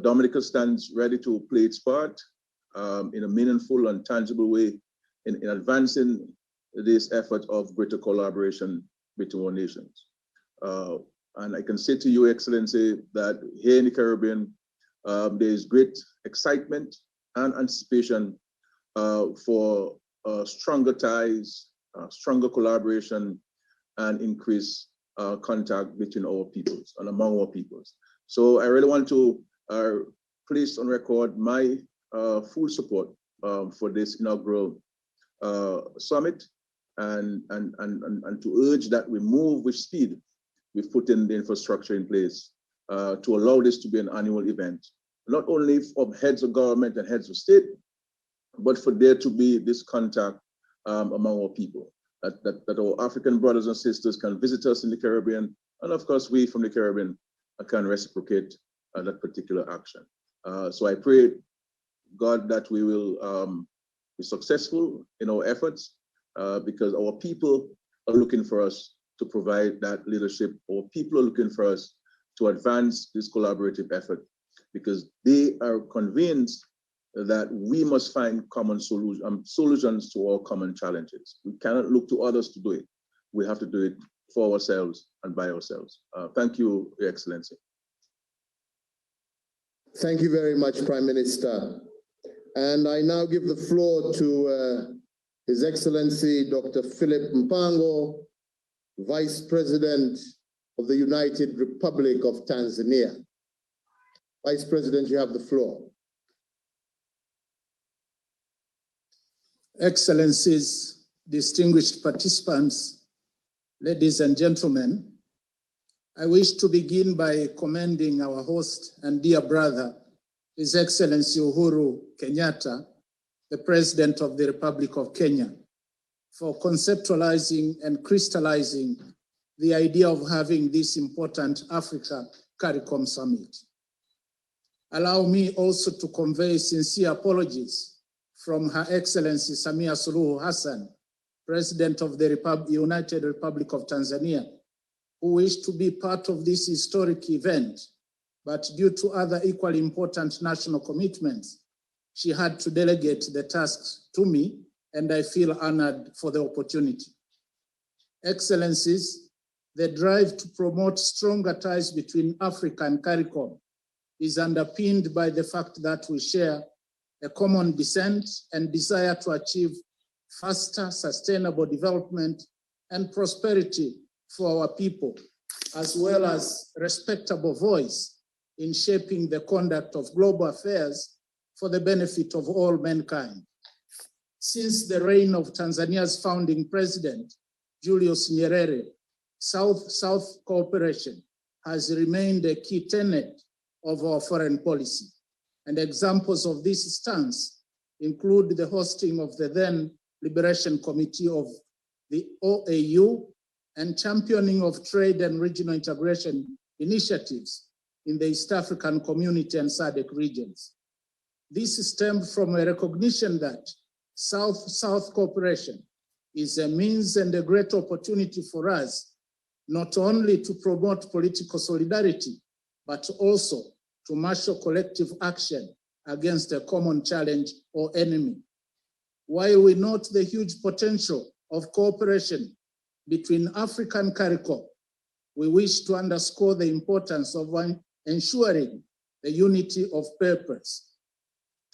Dominica stands ready to play its part in a meaningful and tangible way in advancing this effort of greater collaboration between our nations. And I can say to you, Excellency, that here in the Caribbean, there is great excitement and anticipation for stronger ties, stronger collaboration, and increased contact between our peoples and among our peoples. So I really want to place on record my full support for this inaugural summit and to urge that we move with speed. We've put in the infrastructure in place to allow this to be an annual event, not only of heads of government and heads of state, but for there to be this contact among our people, that our African brothers and sisters can visit us in the Caribbean, and of course we from the Caribbean can reciprocate that particular action. So I pray, God, that we will be successful in our efforts because our people are looking for us to provide that leadership. Our people are looking for us to advance this collaborative effort because they are convinced that we must find common solutions to our common challenges. We cannot look to others to do it. We have to do it for ourselves and by ourselves. Thank you, Your Excellency. Thank you very much, Prime Minister. And I now give the floor to His Excellency Dr. Philip Mpango, Vice President of the United Republic of Tanzania. Vice President, you have the floor. Excellencies, distinguished participants, ladies and gentlemen, I wish to begin by commending our host and dear brother, His Excellency Uhuru Kenyatta, the President of the Republic of Kenya, for conceptualizing and crystallizing the idea of having this important Africa CARICOM Summit. Allow me also to convey sincere apologies from Her Excellency Samia Suluhu Hassan, President of the United Republic of Tanzania, who wished to be part of this historic event, but due to other equally important national commitments, she had to delegate the tasks to me, and I feel honored for the opportunity. Excellencies, the drive to promote stronger ties between Africa and CARICOM is underpinned by the fact that we share a common descent and desire to achieve faster, sustainable development and prosperity for our people, as well as respectable voice in shaping the conduct of global affairs for the benefit of all mankind. Since the reign of Tanzania's founding president, Julius Nyerere, South-South cooperation has remained a key tenet of our foreign policy. And examples of this stance include the hosting of the then Liberation Committee of the OAU and championing of trade and regional integration initiatives in the East African Community and SADC regions. This stemmed from a recognition that South-South cooperation is a means and a great opportunity for us not only to promote political solidarity, but also to marshal collective action against a common challenge or enemy. While we note the huge potential of cooperation between Africa and CARICOM, we wish to underscore the importance of ensuring the unity of purpose.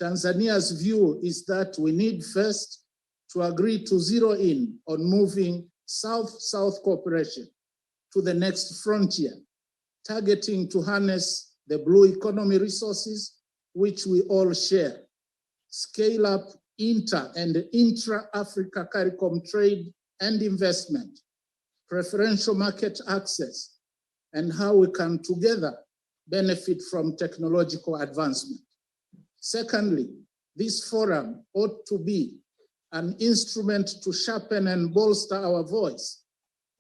Tanzania's view is that we need first to agree to zero in on moving South-South cooperation to the next frontier, targeting to harness the blue economy resources, which we all share, scale up inter and intra-Africa CARICOM trade and investment, preferential market access, and how we can together benefit from technological advancement. Secondly, this forum ought to be an instrument to sharpen and bolster our voice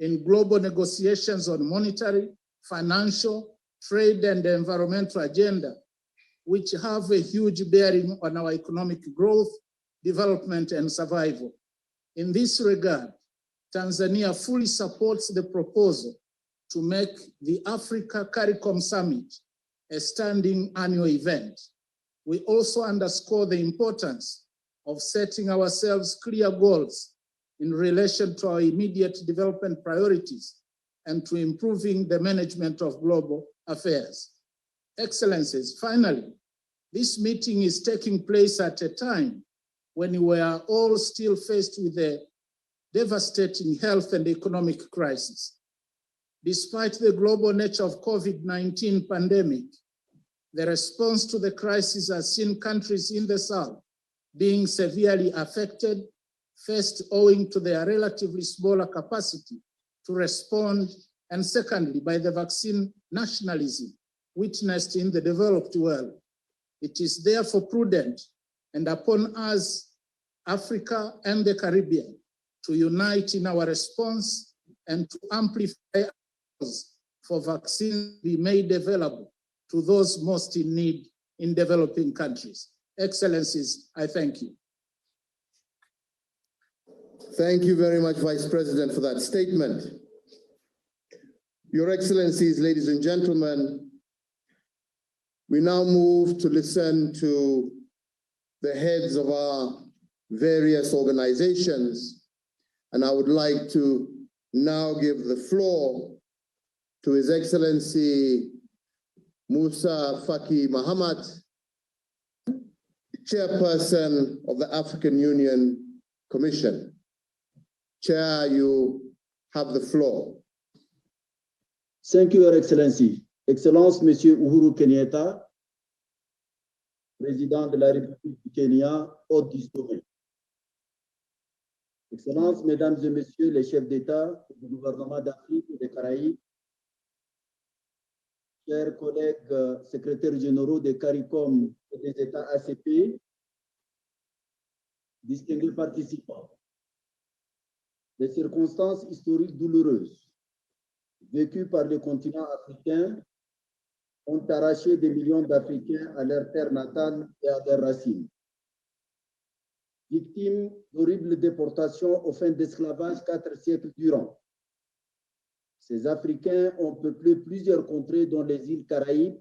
in global negotiations on monetary, financial, trade, and environmental agenda, which have a huge bearing on our economic growth, development, and survival. In this regard, Tanzania fully supports the proposal to make the Africa CARICOM Summit a standing annual event. We also underscore the importance of setting ourselves clear goals in relation to our immediate development priorities and to improving the management of global affairs. Excellencies, finally, this meeting is taking place at a time when we are all still faced with a devastating health and economic crisis. Despite the global nature of COVID-19 pandemic, the response to the crisis has seen countries in the South being severely affected, first owing to their relatively smaller capacity to respond, and secondly, by the vaccine nationalism witnessed in the developed world. It is therefore prudent and upon us, Africa and the Caribbean, to unite in our response and to amplify efforts for vaccines to be made available to those most in need in developing countries. Excellencies, I thank you. Thank you very much, Vice President, for that statement. Your Excellencies, ladies and gentlemen, we now move to listen to the heads of our various organizations, and I would like to now give the floor to His Excellency Musa Faki Mahamat, Chairperson of the African Union Commission. Chair, you have the floor. Thank you, Your Excellency. Excellence, Monsieur Uhuru Kenyatta, Président de la République du Kenya, hôte d'histoire. Excellences, Mesdames et Messieurs les chefs d'État du gouvernement d'Afrique et des Caraïbes, chers collègues secrétaires généraux des CARICOM et des États ACP, distingués participants, les circonstances historiques douloureuses vécues par le continent africain ont arraché des millions d'Africains à leur terre natale et à leurs racines. Victimes d'horribles déportations aux fins d'esclavage 4 siècles durant, ces Africains ont peuplé plusieurs contrées dont les îles Caraïbes,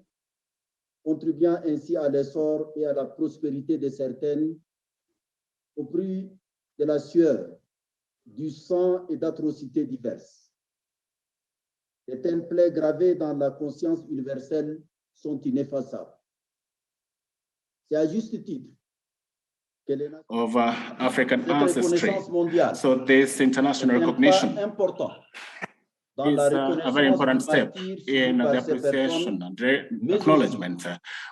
contribuant ainsi à l'essor et à la prospérité de certaines, au prix de la sueur, du sang et d'atrocités diverses. Les templats gravés dans la conscience universelle sont ineffaçables. C'est à juste titre of African ancestry. So this international recognition is a very important step in the appreciation and acknowledgement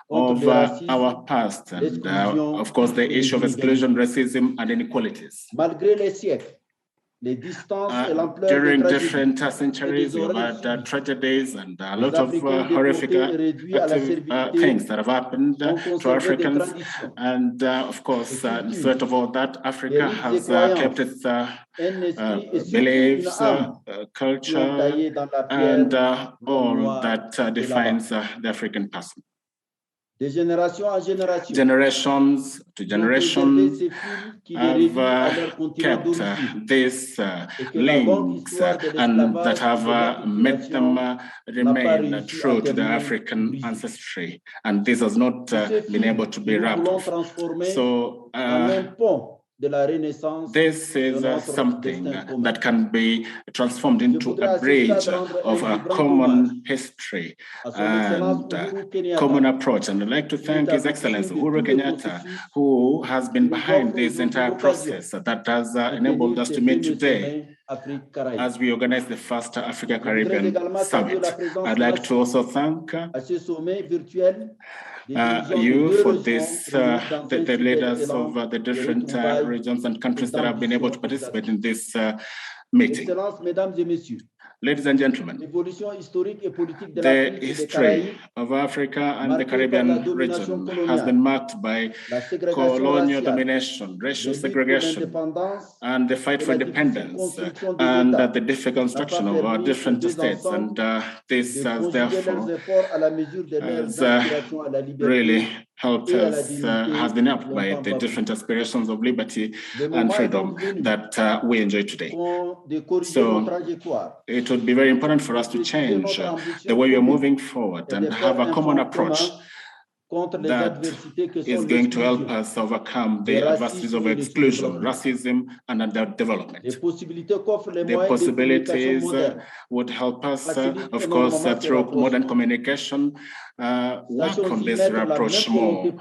of our past and of course the issue of exclusion, racism and inequalities. Malgré les siècles, les distances et l'ampleur during different centuries, we've had tragedies and a lot of horrific things that have happened to Africans. And of course, instead of all that, Africa has kept its beliefs, culture, and all that defines the African person. De génération en génération, generations to generations have kept these links and that have made them remain true to the African ancestry. And this has not been able to be wrapped off. So this is something that can be transformed into a bridge of a common history and common approach. And I'd like to thank His Excellency Uhuru Kenyatta, who has been behind this entire process that has enabled us to meet today as we organize the first Africa-Caribbean Summit. I'd like to also thank you for this, the leaders of the different regions and countries that have been able to participate in this meeting. Ladies and gentlemen, the history of Africa and the Caribbean region has been marked by colonial domination, racial segregation, and the fight for independence, and the difficult construction of our different states. And this has therefore really helped us, has been helped by the different aspirations of liberty and freedom that we enjoy today. So it would be very important for us to change the way we are moving forward and have a common approach that is going to help us overcome the adversities of exclusion, racism, and development. The possibilities would help us, of course, through modern communication, work on this approach more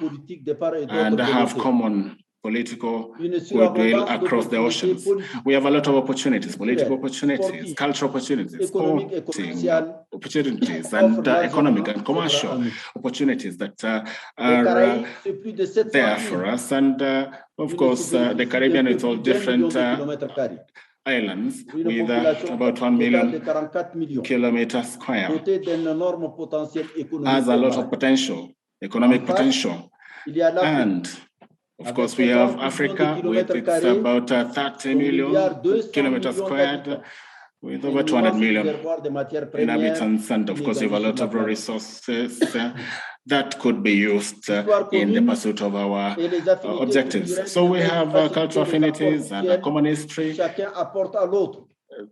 and have common political goodwill across the oceans. We have a lot of opportunities, political opportunities, cultural opportunities, sporting opportunities, and economic and commercial opportunities that are there for us. And of course, the Caribbean is all different islands with about 1 million kilometers square, has a lot of potential, economic potential. And of course, we have Africa with its about 30 million kilometers squared, with over 200 million inhabitants. And of course, we have a lot of resources that could be used in the pursuit of our objectives. So we have cultural affinities and a common history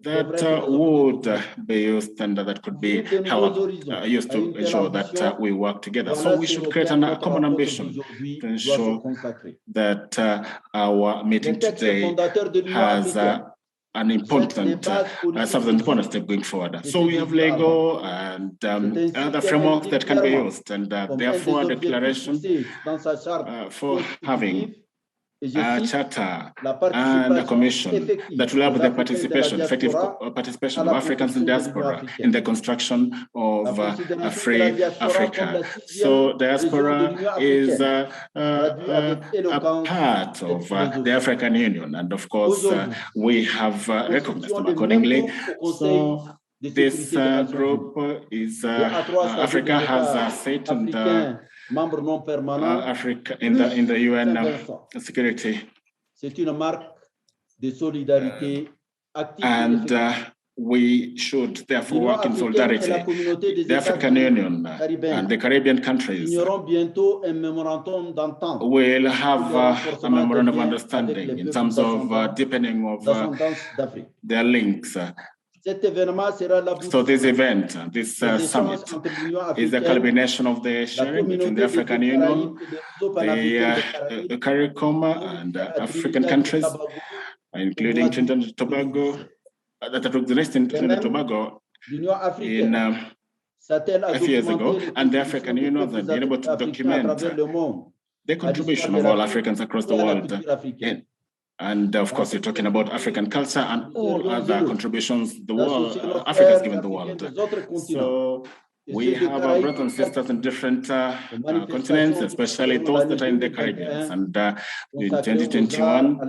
that would be used and that could be used to ensure that we work together. So we should create a common ambition to ensure that our meeting today has an important, important step going forward. So we have legal and other frameworks that can be used, and therefore a declaration for having a charter and a commission that will have the participation, effective participation of Africans in diaspora in the construction of a free Africa. So diaspora is a part of the African Union, and of course we have recognized them accordingly. So this group is Africa has a seat and Africa in the UN Security. And we should therefore work in solidarity. The African Union and the Caribbean countries will have a memorandum of understanding in terms of deepening of their links. So this event, this summit, is a culmination of the sharing between the African Union, the CARICOM and African countries, including Trinidad and Tobago, that took the rest in Trinidad and Tobago in a few years ago, and the African Union has been able to document the contribution of all Africans across the world. And of course, you're talking about African culture and all other contributions the world, Africa has given the world. So we have our brothers and sisters in different continents, especially those that are in the Caribbean. And in 2021,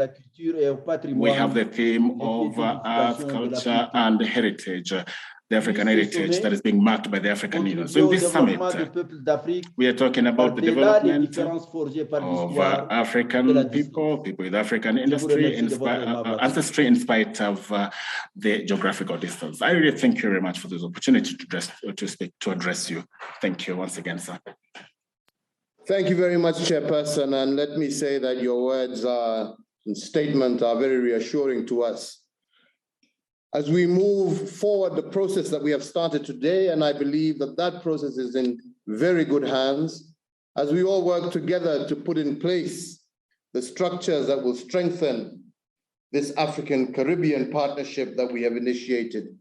we have the theme of art, culture, and heritage. The African heritage that is being marked by the African Union. So in this summit, we are talking about the development of African people with African ancestry in spite of the geographical distance. I really thank you very much for this opportunity to address you. Thank you once again, sir. Thank you very much, Chairperson. And let me say that your words and statement are very reassuring to us. As we move forward the process that we have started today, and I believe that that process is in very good hands, as we all work together to put in place the structures that will strengthen this African-Caribbean partnership that we have initiated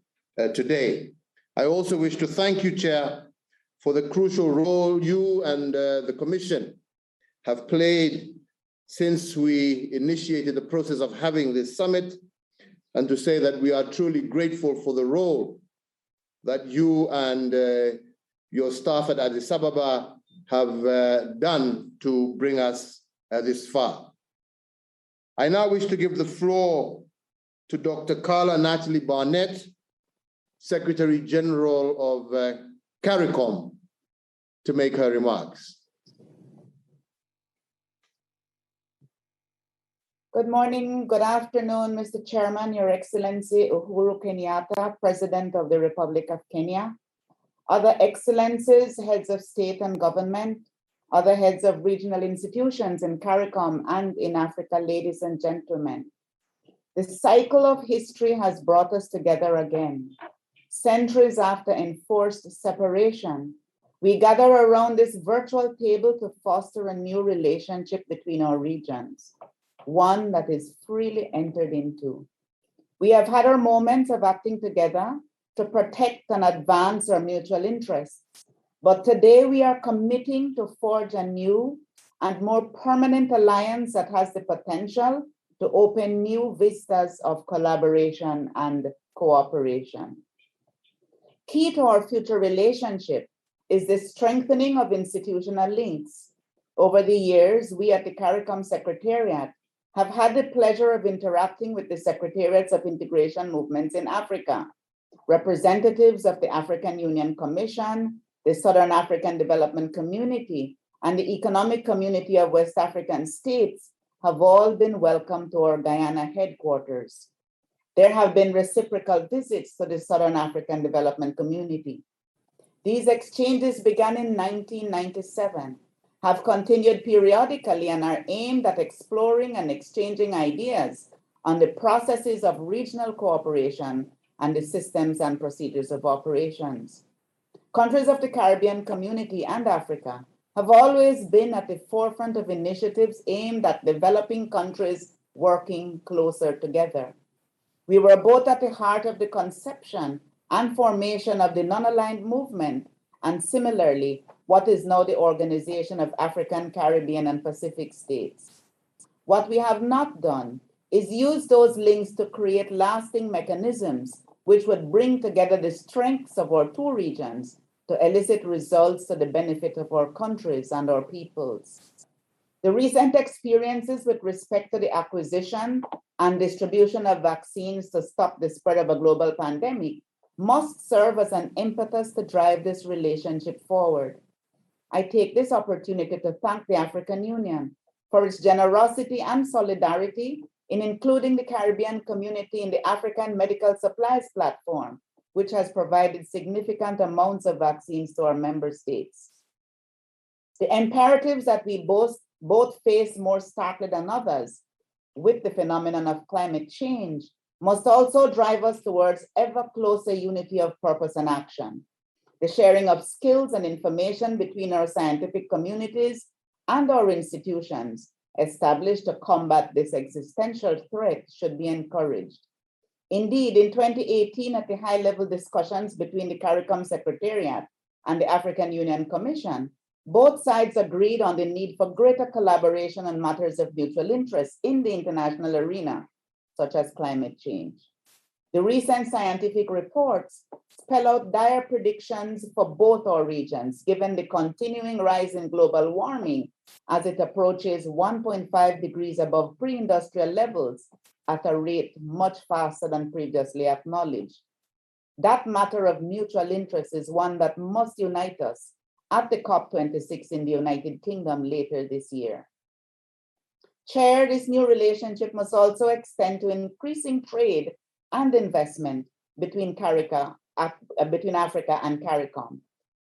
today. I also wish to thank you, Chair, for the crucial role you and the Commission have played since we initiated the process of having this summit, and to say that we are truly grateful for the role that you and your staff at Addis Ababa have done to bring us this far. I now wish to give the floor to Dr. Carla Natalie Barnett, Secretary General of CARICOM, to make her remarks. Good morning, good afternoon, Mr. Chairman, Your Excellency Uhuru Kenyatta, President of the Republic of Kenya, other excellencies, heads of state and government, other heads of regional institutions in CARICOM and in Africa, ladies and gentlemen. The cycle of history has brought us together again. Centuries after enforced separation, we gather around this virtual table to foster a new relationship between our regions, one that is freely entered into. We have had our moments of acting together to protect and advance our mutual interests, but today we are committing to forge a new and more permanent alliance that has the potential to open new vistas of collaboration and cooperation. Key to our future relationship is the strengthening of institutional links. Over the years, we at the CARICOM Secretariat have had the pleasure of interacting with the Secretariats of Integration Movements in Africa. Representatives of the African Union Commission, the Southern African Development Community, and the Economic Community of West African States have all been welcomed to our Guyana headquarters. There have been reciprocal visits to the Southern African Development Community. These exchanges began in 1997, have continued periodically, and are aimed at exploring and exchanging ideas on the processes of regional cooperation and the systems and procedures of operations. Countries of the Caribbean community and Africa have always been at the forefront of initiatives aimed at developing countries working closer together. We were both at the heart of the conception and formation of the non-aligned movement, and similarly, what is now the Organization of African, Caribbean, and Pacific States. What we have not done is use those links to create lasting mechanisms which would bring together the strengths of our two regions to elicit results to the benefit of our countries and our peoples. The recent experiences with respect to the acquisition and distribution of vaccines to stop the spread of a global pandemic must serve as an impetus to drive this relationship forward. I take this opportunity to thank the African Union for its generosity and solidarity in including the Caribbean community in the African Medical Supplies Platform, which has provided significant amounts of vaccines to our member states. The imperatives that we both face more starkly than others with the phenomenon of climate change must also drive us towards ever closer unity of purpose and action. The sharing of skills and information between our scientific communities and our institutions established to combat this existential threat should be encouraged. Indeed, in 2018, at the high-level discussions between the CARICOM Secretariat and the African Union Commission, both sides agreed on the need for greater collaboration on matters of mutual interest in the international arena, such as climate change. The recent scientific reports spell out dire predictions for both our regions, given the continuing rise in global warming as it approaches 1.5 degrees above pre-industrial levels at a rate much faster than previously acknowledged. That matter of mutual interest is one that must unite us at the COP26 in the United Kingdom later this year. Chair, this new relationship must also extend to increasing trade and investment between Africa and CARICOM.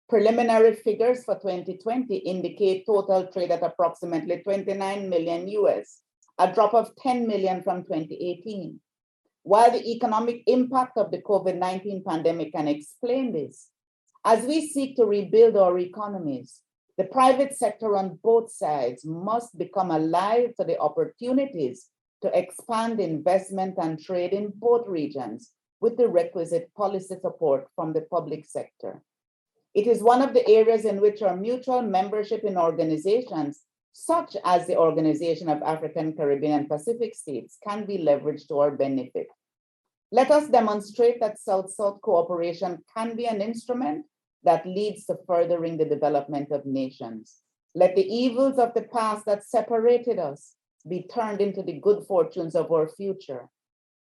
Preliminary figures for 2020 indicate total trade at approximately 29 million US, a drop of 10 million from 2018. While the economic impact of the COVID-19 pandemic can explain this, as we seek to rebuild our economies, the private sector on both sides must become alive to the opportunities to expand investment and trade in both regions with the requisite policy support from the public sector. It is one of the areas in which our mutual membership in organizations, such as the Organization of African, Caribbean, and Pacific States, can be leveraged to our benefit. Let us demonstrate that South-South cooperation can be an instrument that leads to furthering the development of nations. Let the evils of the past that separated us be turned into the good fortunes of our future.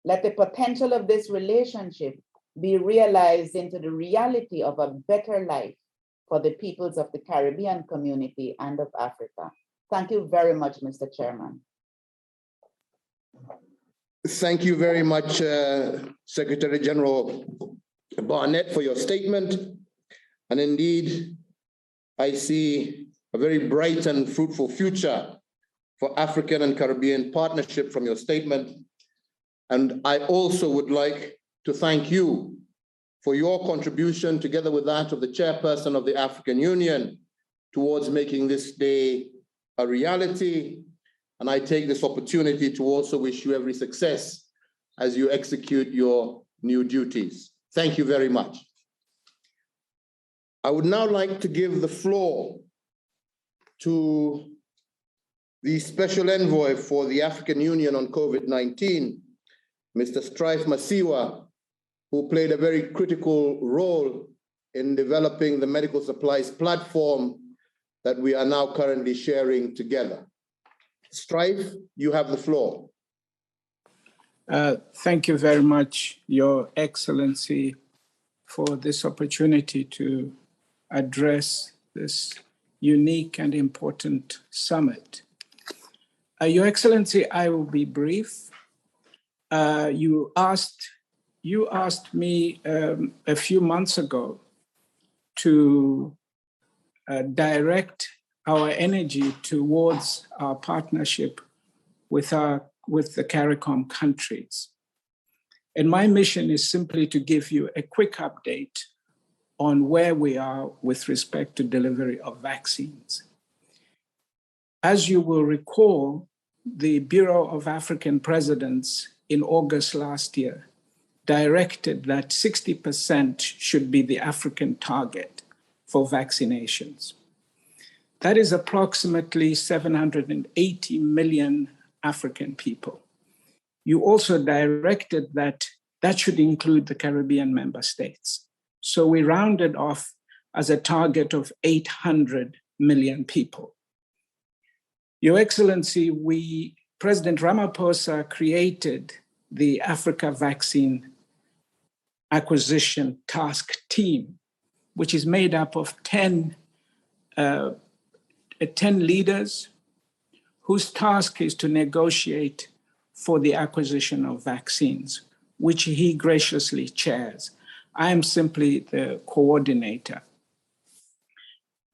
Let the potential of this relationship be realized into the reality of a better life for the peoples of the Caribbean community and of Africa. Thank you very much, Mr. Chairman. Thank you very much, Secretary General Barnett, for your statement. And indeed, I see a very bright and fruitful future for African and Caribbean partnership from your statement. And I also would like to thank you for your contribution, together with that of the chairperson of the African Union, towards making this day a reality. And I take this opportunity to also wish you every success as you execute your new duties. Thank you very much. I would now like to give the floor to the Special Envoy for the African Union on COVID-19, Mr. Strife Masiwa, who played a very critical role in developing the medical supplies platform that we are now currently sharing together. Strife, you have the floor. Thank you very much, Your Excellency, for this opportunity to address this unique and important summit. Your Excellency, I will be brief. You asked me a few months ago to direct our energy towards our partnership with the CARICOM countries. And my mission is simply to give you a quick update on where we are with respect to delivery of vaccines. As you will recall, the Bureau of African Presidents in August last year directed that 60% should be the African target for vaccinations. That is approximately 780 million African people. You also directed that that should include the Caribbean member states. So we rounded off as a target of 800 million people. Your Excellency, President Ramaphosa created the Africa Vaccine Acquisition Task Team, which is made up of 10 leaders whose task is to negotiate for the acquisition of vaccines, which he graciously chairs. I am simply the coordinator.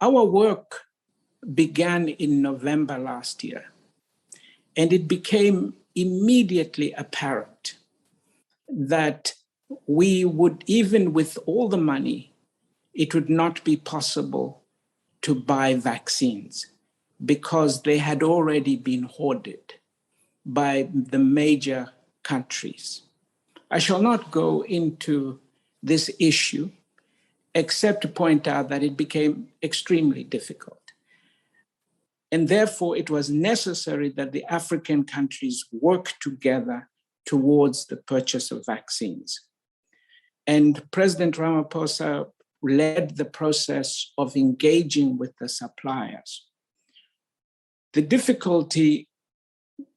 Our work began in November last year, and it became immediately apparent that we would, even with all the money, it would not be possible to buy vaccines because they had already been hoarded by the major countries. I shall not go into this issue except to point out that it became extremely difficult. And therefore, it was necessary that the African countries work together towards the purchase of vaccines. And President Ramaphosa led the process of engaging with the suppliers. The difficulty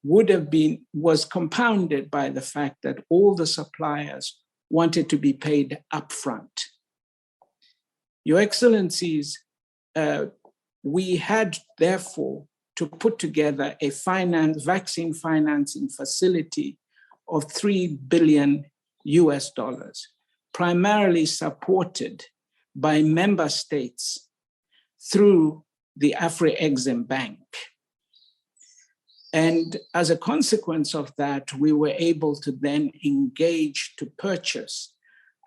was compounded by the fact that all the suppliers wanted to be paid upfront. Your Excellencies, we had therefore to put together a vaccine financing facility of $3 billion, primarily supported by member states through the Afri-Exim Bank. And as a consequence of that, we were able to then engage to purchase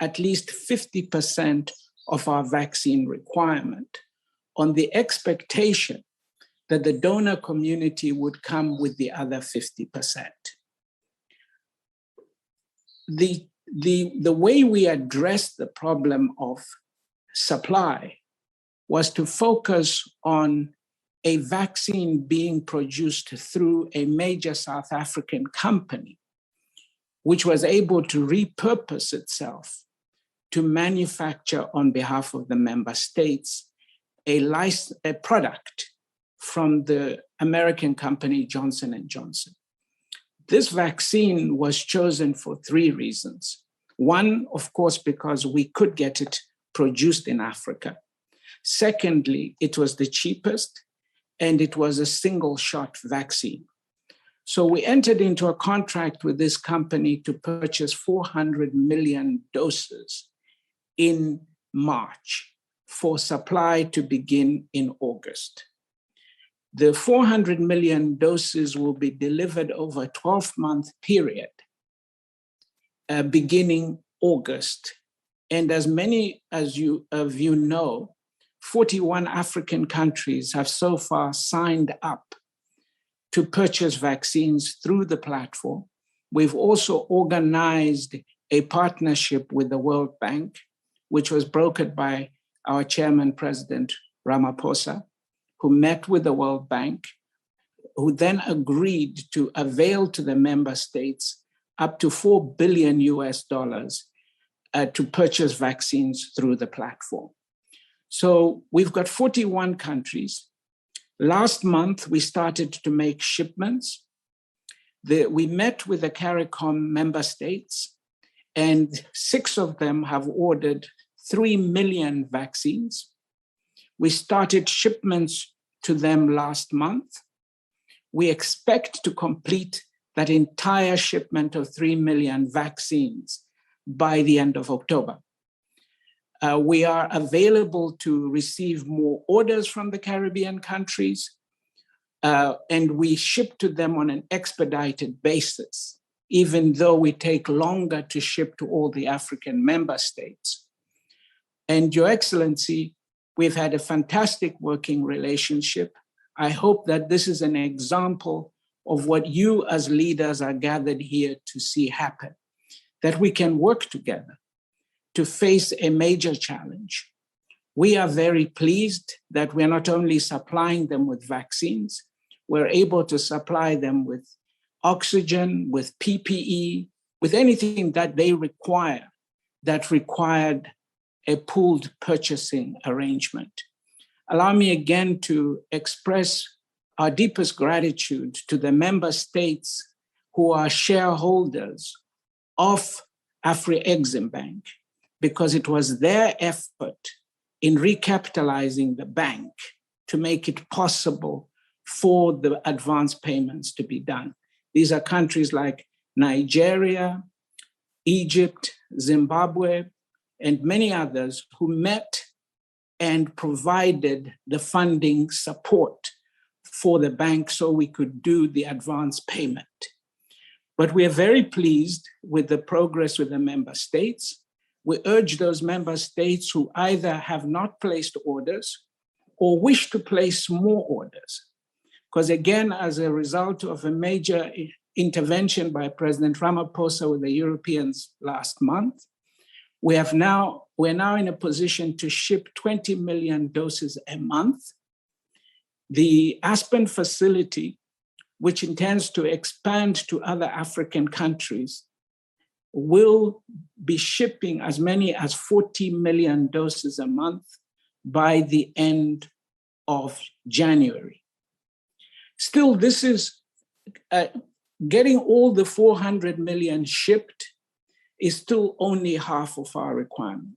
at least 50% of our vaccine requirement on the expectation that the donor community would come with the other 50%. The way we addressed the problem of supply was to focus on a vaccine being produced through a major South African company, which was able to repurpose itself to manufacture on behalf of the member states a product from the American company Johnson & Johnson. This vaccine was chosen for 3 reasons. One, of course, because we could get it produced in Africa. Secondly, it was the cheapest, and it was a single-shot vaccine. So we entered into a contract with this company to purchase 400 million doses in March for supply to begin in August. The 400 million doses will be delivered over a 12-month period, beginning August. And as many as you know, 41 African countries have so far signed up to purchase vaccines through the platform. We've also organized a partnership with the World Bank, which was brokered by our chairman, President Ramaphosa, who met with the World Bank who then agreed to avail to the member states up to $4 billion to purchase vaccines through the platform. So we've got 41 countries. Last month, we started to make shipments. We met with the CARICOM member states, and 6 of them have ordered 3 million vaccines. We started shipments to them last month. We expect to complete that entire shipment of 3 million vaccines by the end of October. We are available to receive more orders from the Caribbean countries, and we ship to them on an expedited basis, even though we take longer to ship to all the African member states. And Your Excellency, we've had a fantastic working relationship. I hope that this is an example of what you as leaders are gathered here to see happen, that we can work together to face a major challenge. We are very pleased that we're not only supplying them with vaccines, we're able to supply them with oxygen, with PPE, with anything that they require that required a pooled purchasing arrangement. Allow me again to express our deepest gratitude to the member states who are shareholders of Afri-Exim Bank, because it was their effort in recapitalizing the bank to make it possible for the advance payments to be done. These are countries like Nigeria, Egypt, Zimbabwe, and many others who met and provided the funding support for the bank so we could do the advance payment. But we are very pleased with the progress with the member states. We urge those member states who either have not placed orders or wish to place more orders. Because again, as a result of a major intervention by President Ramaphosa with the Europeans last month, we're now in a position to ship 20 million doses a month. The Aspen facility, which intends to expand to other African countries, will be shipping as many as 40 million doses a month by the end of January. Still, this is getting all the 400 million shipped is still only half of our requirement.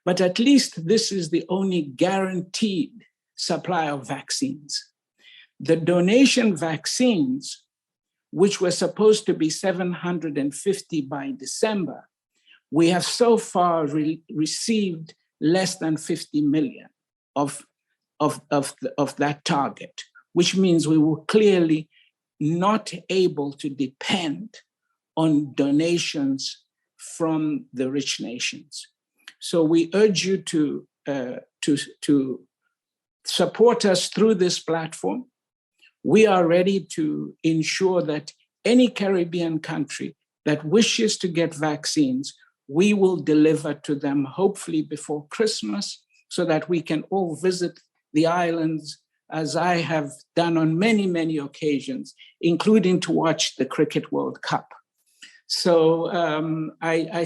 But at least this is the only guaranteed supply of vaccines. The donation vaccines, which were supposed to be 750 by December, we have so far received less than 50 million of that target, which means we were clearly not able to depend on donations from the rich nations. So we urge you to support us through this platform. We are ready to ensure that any Caribbean country that wishes to get vaccines, we will deliver to them hopefully before Christmas so that we can all visit the islands, as I have done on many, many occasions, including to watch the Cricket World Cup. So I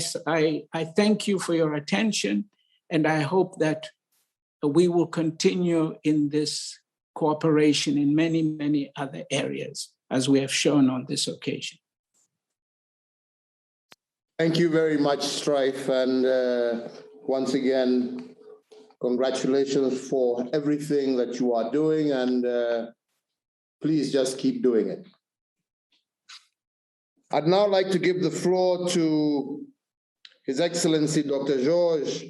thank you for your attention, and I hope that we will continue in this cooperation in many, many other areas, as we have shown on this occasion. Thank you very much, Strife, and once again, congratulations for everything that you are doing, and please just keep doing it. I'd now like to give the floor to His Excellency Dr. George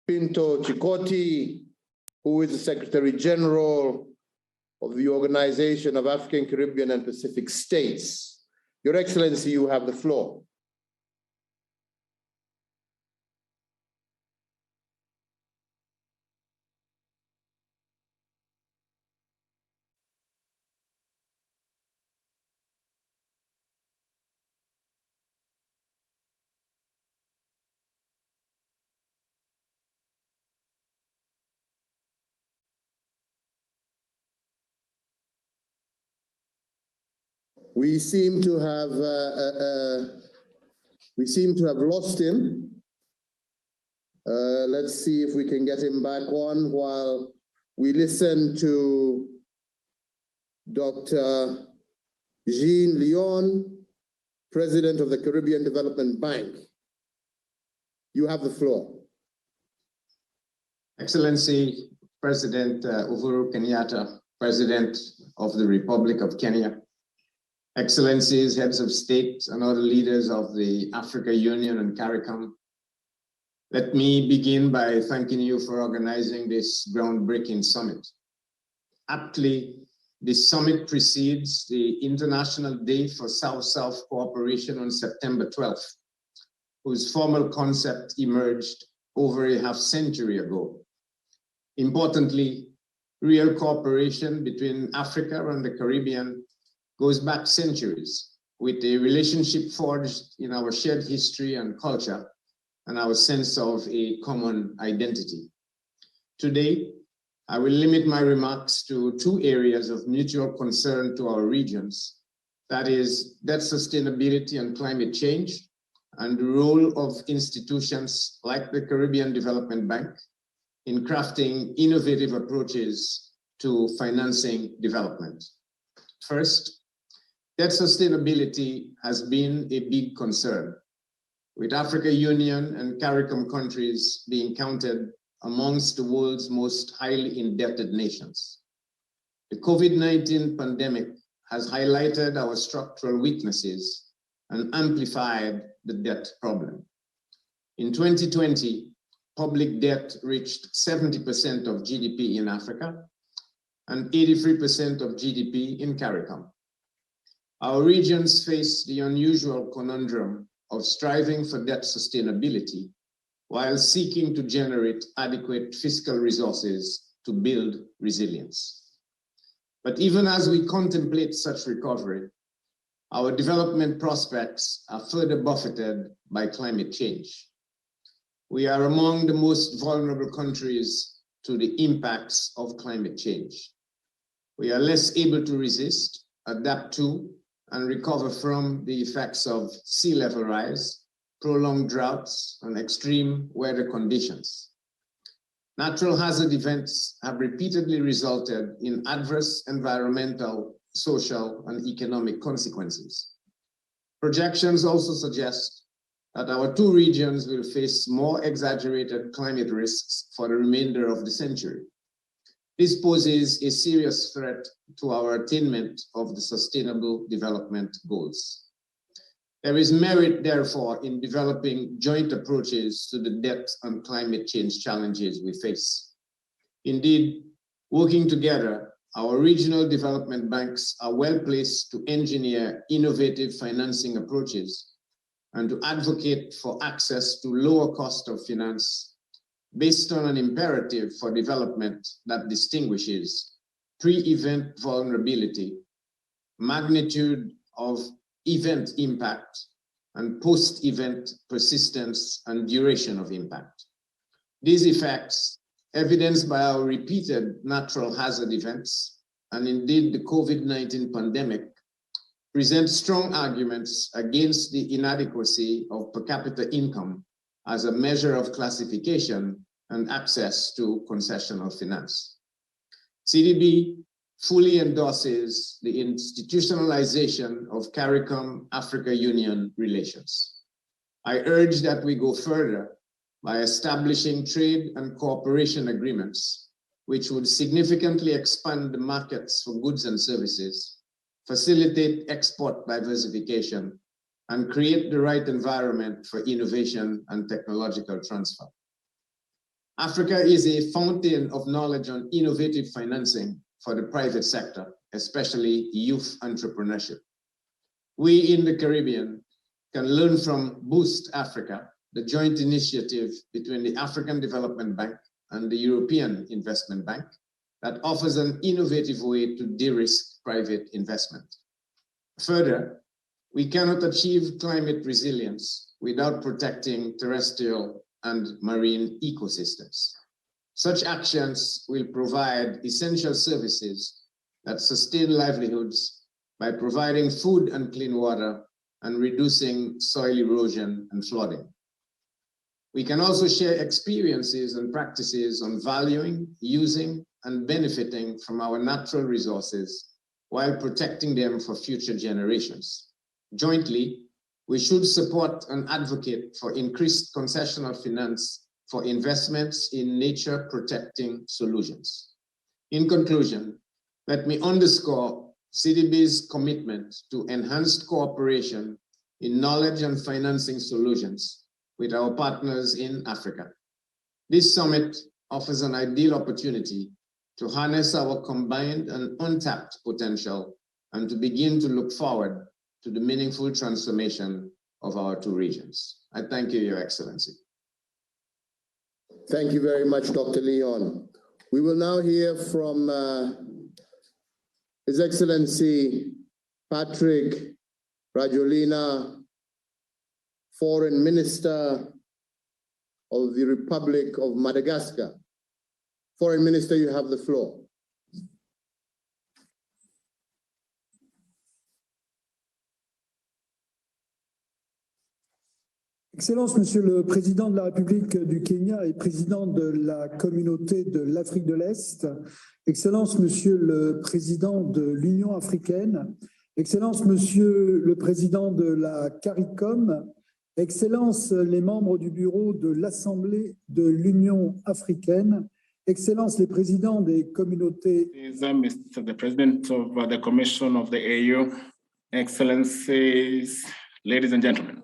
Pinto Chikoti, who is the Secretary General of the Organization of African, Caribbean, and Pacific States. Your Excellency, you have the floor. We seem to have lost him. Let's see if we can get him back on while we listen to Dr. Jean Leon, President of the Caribbean Development Bank. You have the floor. Excellency President Uhuru Kenyatta, President of the Republic of Kenya, Excellencies, heads of state and other leaders of the Africa Union and CARICOM, let me begin by thanking you for organizing this groundbreaking summit. Aptly, this summit precedes the International Day for South-South Cooperation on September 12th, whose formal concept emerged over a half-century ago. Importantly, real cooperation between Africa and the Caribbean goes back centuries, with a relationship forged in our shared history and culture and our sense of a common identity. Today, I will limit my remarks to two areas of mutual concern to our regions, that is, debt sustainability and climate change, and the role of institutions like the Caribbean Development Bank in crafting innovative approaches to financing development. First, debt sustainability has been a big concern, with Africa Union and CARICOM countries being counted amongst the world's most highly indebted nations. The COVID-19 pandemic has highlighted our structural weaknesses and amplified the debt problem. In 2020, public debt reached 70% of GDP in Africa and 83% of GDP in CARICOM. Our regions face the unusual conundrum of striving for debt sustainability while seeking to generate adequate fiscal resources to build resilience. But even as we contemplate such recovery, our development prospects are further buffeted by climate change. We are among the most vulnerable countries to the impacts of climate change. We are less able to resist, adapt to, and recover from the effects of sea level rise, prolonged droughts, and extreme weather conditions. Natural hazard events have repeatedly resulted in adverse environmental, social, and economic consequences. Projections also suggest that our two regions will face more exaggerated climate risks for the remainder of the century. This poses a serious threat to our attainment of the Sustainable Development Goals. There is merit, therefore, in developing joint approaches to the debt and climate change challenges we face. Indeed, working together, our regional development banks are well placed to engineer innovative financing approaches and to advocate for access to lower cost of finance based on an imperative for development that distinguishes pre-event vulnerability, magnitude of event impact, and post-event persistence and duration of impact. These effects, evidenced by our repeated natural hazard events, and indeed the COVID-19 pandemic, present strong arguments against the inadequacy of per capita income as a measure of classification and access to concessional finance. CDB fully endorses the institutionalization of CARICOM-Africa Union relations. I urge that we go further by establishing trade and cooperation agreements, which would significantly expand the markets for goods and services, facilitate export diversification, and create the right environment for innovation and technological transfer. Africa is a fountain of knowledge on innovative financing for the private sector, especially youth entrepreneurship. We in the Caribbean can learn from Boost Africa, the joint initiative between the African Development Bank and the European Investment Bank that offers an innovative way to de-risk private investment. Further, we cannot achieve climate resilience without protecting terrestrial and marine ecosystems. Such actions will provide essential services that sustain livelihoods, by providing food and clean water and reducing soil erosion and flooding. We can also share experiences and practices on valuing, using, and benefiting from our natural resources while protecting them for future generations. Jointly, we should support and advocate for increased concessional finance for investments in nature protecting solutions. In conclusion, let me underscore CDB's commitment to enhanced cooperation in knowledge and financing solutions with our partners in Africa. This summit offers an ideal opportunity to harness our combined and untapped potential and to begin to look forward to the meaningful transformation of our two regions. I thank you, Your Excellency. Thank you very much, Dr. Leon. We will now hear from His Excellency Patrick Rajolina, Foreign Minister of the Republic of Madagascar. Foreign Minister, you have the floor. Excellence, Monsieur le Président de la République du Kenya et Président de la Communauté de l'Afrique de l'Est, Excellence, Monsieur le Président de l'Union africaine, Excellence, Monsieur le Président de la CARICOM, Excellence, les membres du bureau de l'Assemblée de l'Union africaine, Excellence, les présidents des communautés. Mr. the President of the Commission of the AU, Excellencies, ladies and gentlemen.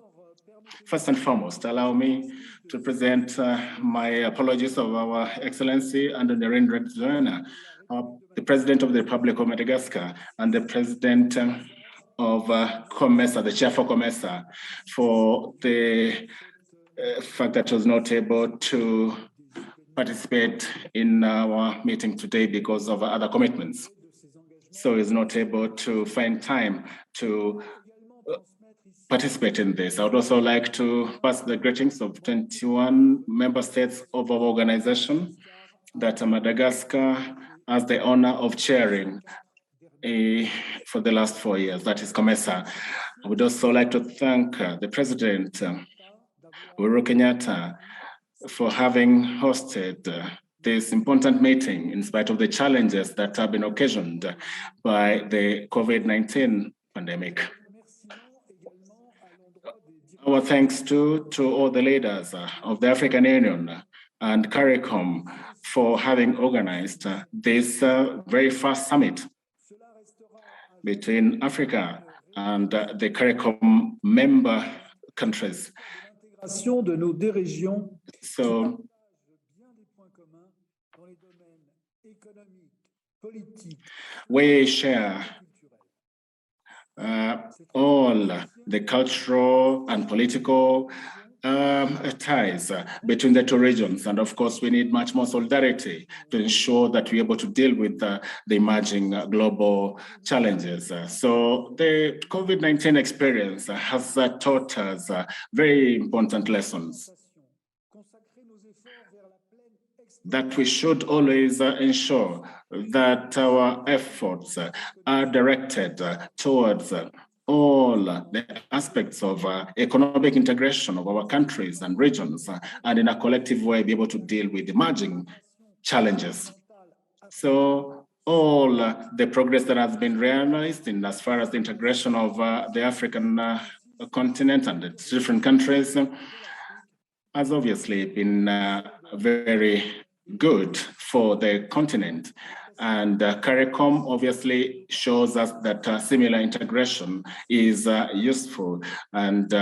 First and foremost, allow me to present my apologies of our Excellency Andrew Holness, the President of the Republic of Madagascar, and the President of COMESA, the Chair for COMESA, for the fact that he was not able to participate in our meeting today because of other commitments. So he's not able to find time to participate in this. I would also like to pass the greetings of 21 member states of our organization that Madagascar has the honor of chairing for the last 4 years, that is COMESA. I would also like to thank the President, Uhuru Kenyatta, for having hosted this important meeting in spite of the challenges that have been occasioned by the COVID-19 pandemic. Our thanks to all the leaders of the African Union and CARICOM for having organized this very first summit between Africa and the CARICOM member countries. So, we share all the cultural and political ties between the two regions. And of course, we need much more solidarity to ensure that we're able to deal with the emerging global challenges. So the COVID-19 experience has taught us very important lessons that we should always ensure that our efforts are directed towards all the aspects of economic integration of our countries and regions, and in a collective way be able to deal with emerging challenges. So all the progress that has been realized in as far as the integration of the African continent and its different countries has obviously been very good for the continent. And CARICOM obviously shows us that similar integration is useful. And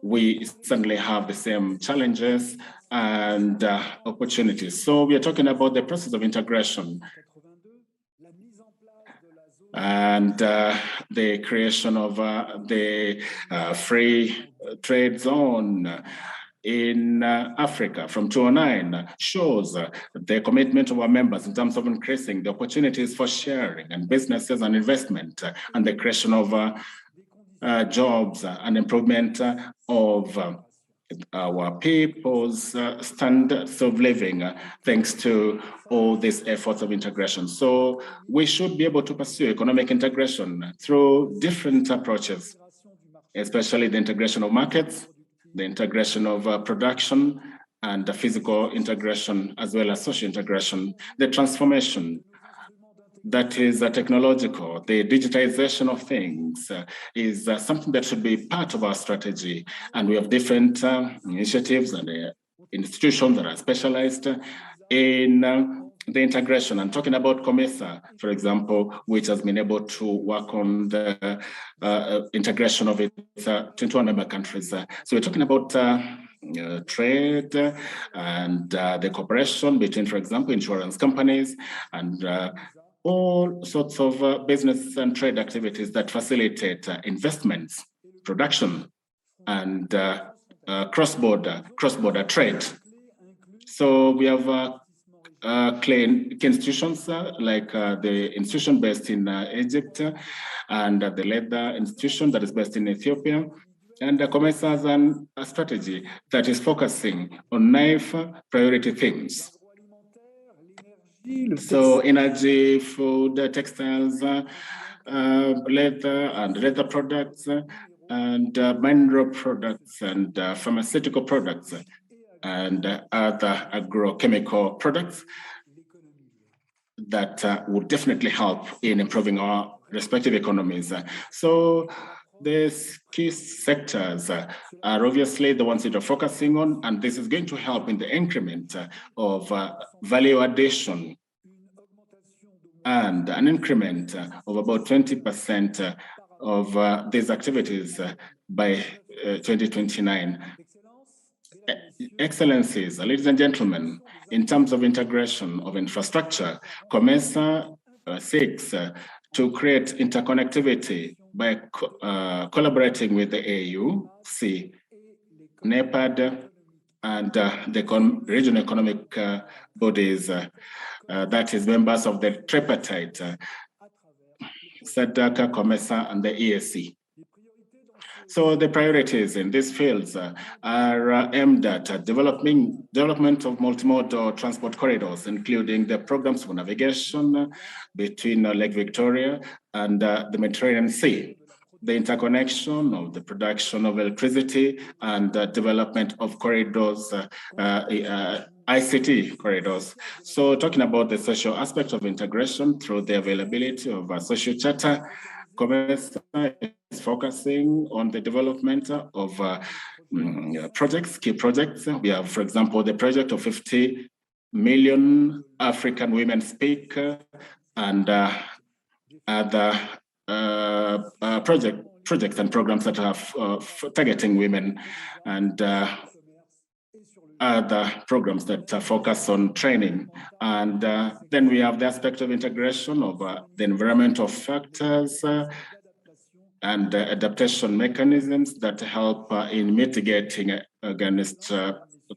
we certainly have the same challenges and opportunities. So we are talking about the process of integration and the creation of the free trade zone in Africa from 2009 shows the commitment of our members in terms of increasing the opportunities for sharing and businesses and investment and the creation of jobs and improvement of our people's standards of living thanks to all these efforts of integration. So we should be able to pursue economic integration through different approaches, especially the integration of markets, the integration of production, and the physical integration, as well as social integration, the transformation that is technological, the digitization of things is something that should be part of our strategy. And we have different initiatives and institutions that are specialized in the integration. I'm talking about COMESA, for example, which has been able to work on the integration of its 21 member countries. So we're talking about trade and the cooperation between, for example, insurance companies and all sorts of business and trade activities that facilitate investments, production, and cross-border trade. So we have key institutions like the institution based in Egypt and the leather institution that is based in Ethiopia. And the COMESA has a strategy that is focusing on 9 priority themes. So energy, food, textiles, leather and leather products, and mineral products and pharmaceutical products, and other agrochemical products that would definitely help in improving our respective economies. So these key sectors are obviously the ones that are focusing on, and this is going to help in the increment of value addition and an increment of about 20% of these activities by 2029. Excellencies, ladies and gentlemen, in terms of integration of infrastructure, COMESA seeks to create interconnectivity by collaborating with the AU, NEPAD, and the regional economic bodies, that is members of the tripartite, SADC, COMESA, and the EAC. So the priorities in these fields are aimed at development of multimodal transport corridors, including the programs for navigation between Lake Victoria and the Mediterranean Sea, the interconnection of the production of electricity, and the development of corridors, ICT corridors. So talking about the social aspect of integration through the availability of a social charter, COMESA is focusing on the development of key projects. We have, for example, the project of 50 million African women speak, and other projects and programs that are targeting women, and other programs that focus on training. And then we have the aspect of integration of the environmental factors and adaptation mechanisms that help in mitigating against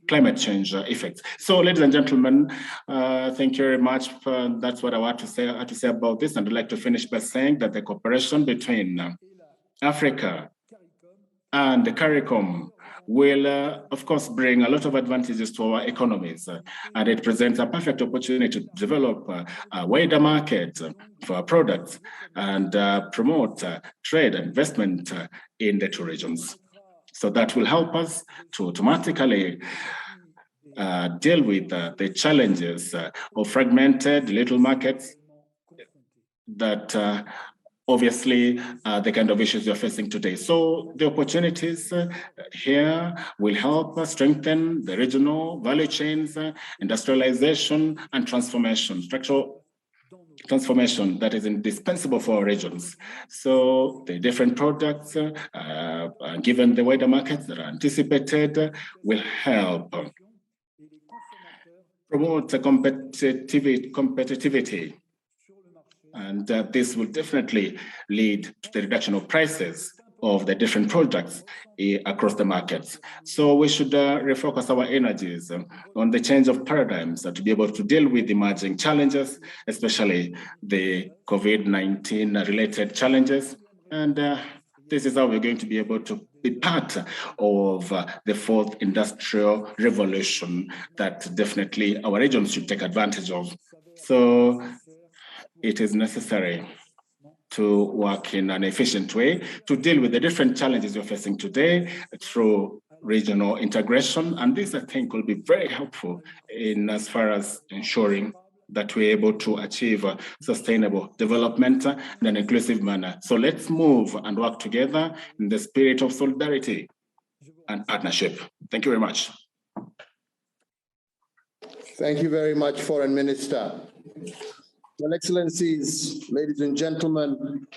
climate change effects. So, ladies and gentlemen, thank you very much. That's what I had to say about this. And I'd like to finish by saying that the cooperation between Africa and the CARICOM will, of course, bring a lot of advantages to our economies. And it presents a perfect opportunity to develop a wider market for our products and promote trade and investment in the 2 regions. So that will help us to automatically deal with the challenges of fragmented little markets that obviously the kind of issues you're facing today. So the opportunities here will help us strengthen the regional value chains, industrialization and transformation, structural transformation that is indispensable for our regions. So the different products, given the wider markets that are anticipated, will help promote competitivity. And this will definitely lead to the reduction of prices of the different products across the markets. So we should refocus our energies on the change of paradigms to be able to deal with emerging challenges, especially the COVID-19 related challenges. And this is how we're going to be able to be part of the fourth industrial revolution that definitely our regions should take advantage of. So it is necessary to work in an efficient way to deal with the different challenges we're facing today through regional integration. And this, I think, will be very helpful in as far as ensuring that we're able to achieve sustainable development in an inclusive manner. So let's move and work together in the spirit of solidarity and partnership. Thank you very much. Thank you very much, Foreign Minister. Your Excellencies, ladies and gentlemen,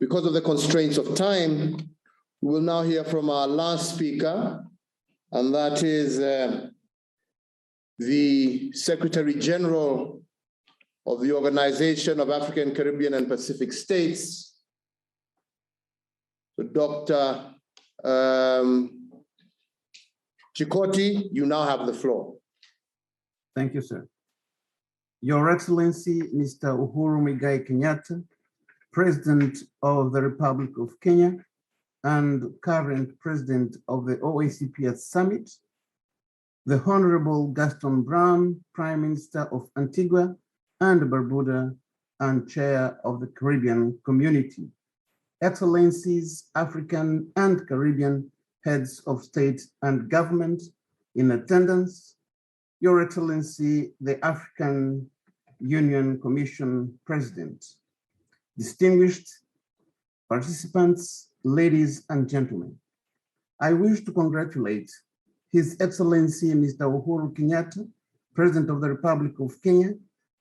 because of the constraints of time, we will now hear from our last speaker, and that is the Secretary General of the Organization of African, Caribbean, and Pacific States, Dr. Chikoti. You now have the floor. Thank you, sir. Your Excellency, Mr. Uhuru Kenyatta, President of the Republic of Kenya and current President of the OACPS Summit, the Honorable Gaston Brown, Prime Minister of Antigua and Barbuda and Chair of the Caribbean Community, Excellencies, African and Caribbean Heads of State and Government in attendance, Your Excellency, the African Union Commission President, distinguished participants, ladies and gentlemen, I wish to congratulate His Excellency Mr. Uhuru Kenyatta, President of the Republic of Kenya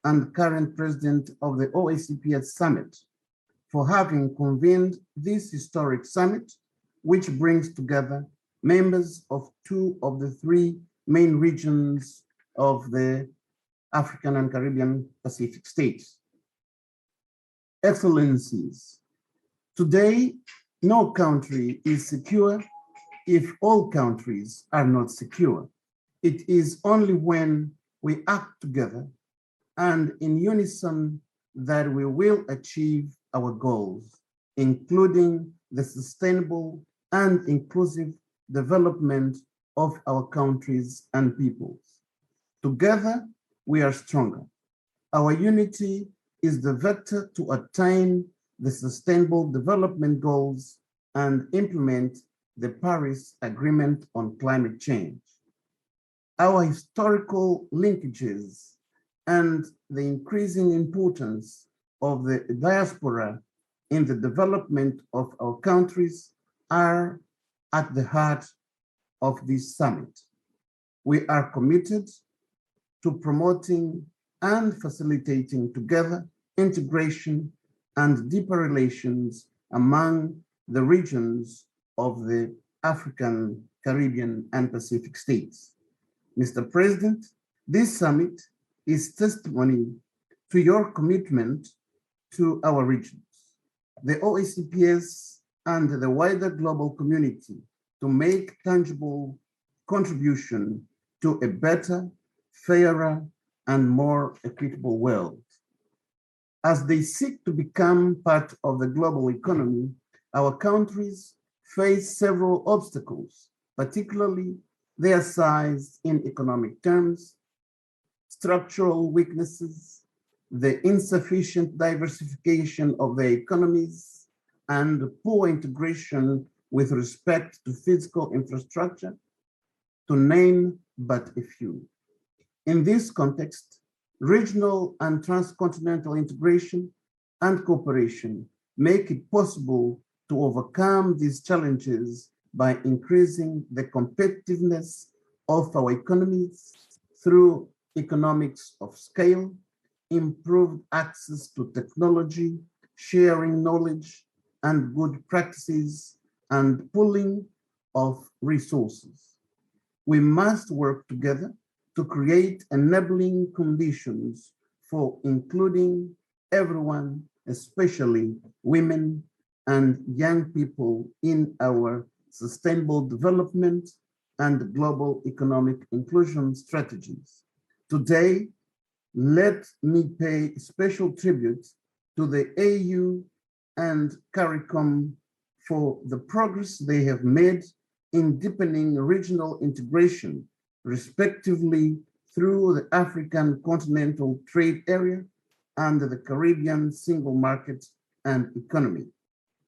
and current President of the OACPS Summit, for having convened this historic summit, which brings together members of two of the three main regions of the African and Caribbean Pacific states. Excellencies, today, no country is secure if all countries are not secure. It is only when we act together and in unison that we will achieve our goals, including the sustainable and inclusive development of our countries and peoples. Together, we are stronger. Our unity is the vector to attain the sustainable development goals and implement the Paris Agreement on climate change. Our historical linkages and the increasing importance of the diaspora in the development of our countries are at the heart of this summit. We are committed to promoting and facilitating together integration and deeper relations among the regions of the African, Caribbean, and Pacific states. Mr. President, this summit is testimony to your commitment to our regions, the OACPS, and the wider global community to make tangible contribution to a better, fairer, and more equitable world. As they seek to become part of the global economy, our countries face several obstacles, particularly their size in economic terms, structural weaknesses, the insufficient diversification of their economies, and poor integration with respect to physical infrastructure, to name but a few. In this context, regional and transcontinental integration and cooperation make it possible to overcome these challenges by increasing the competitiveness of our economies through economics of scale, improved access to technology, sharing knowledge and good practices, and pooling of resources. We must work together to create enabling conditions for including everyone, especially women and young people, in our sustainable development and global economic inclusion strategies. Today, let me pay special tribute to the AU and CARICOM for the progress they have made in deepening regional integration, respectively through the African Continental Trade Area and the Caribbean Single Market and Economy,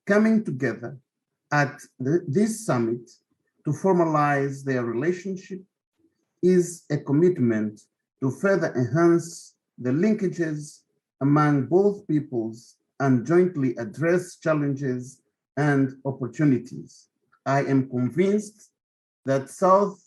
coming together at this summit to formalize their relationship is a commitment to further enhance the linkages among both peoples and jointly address challenges and opportunities. I am convinced that South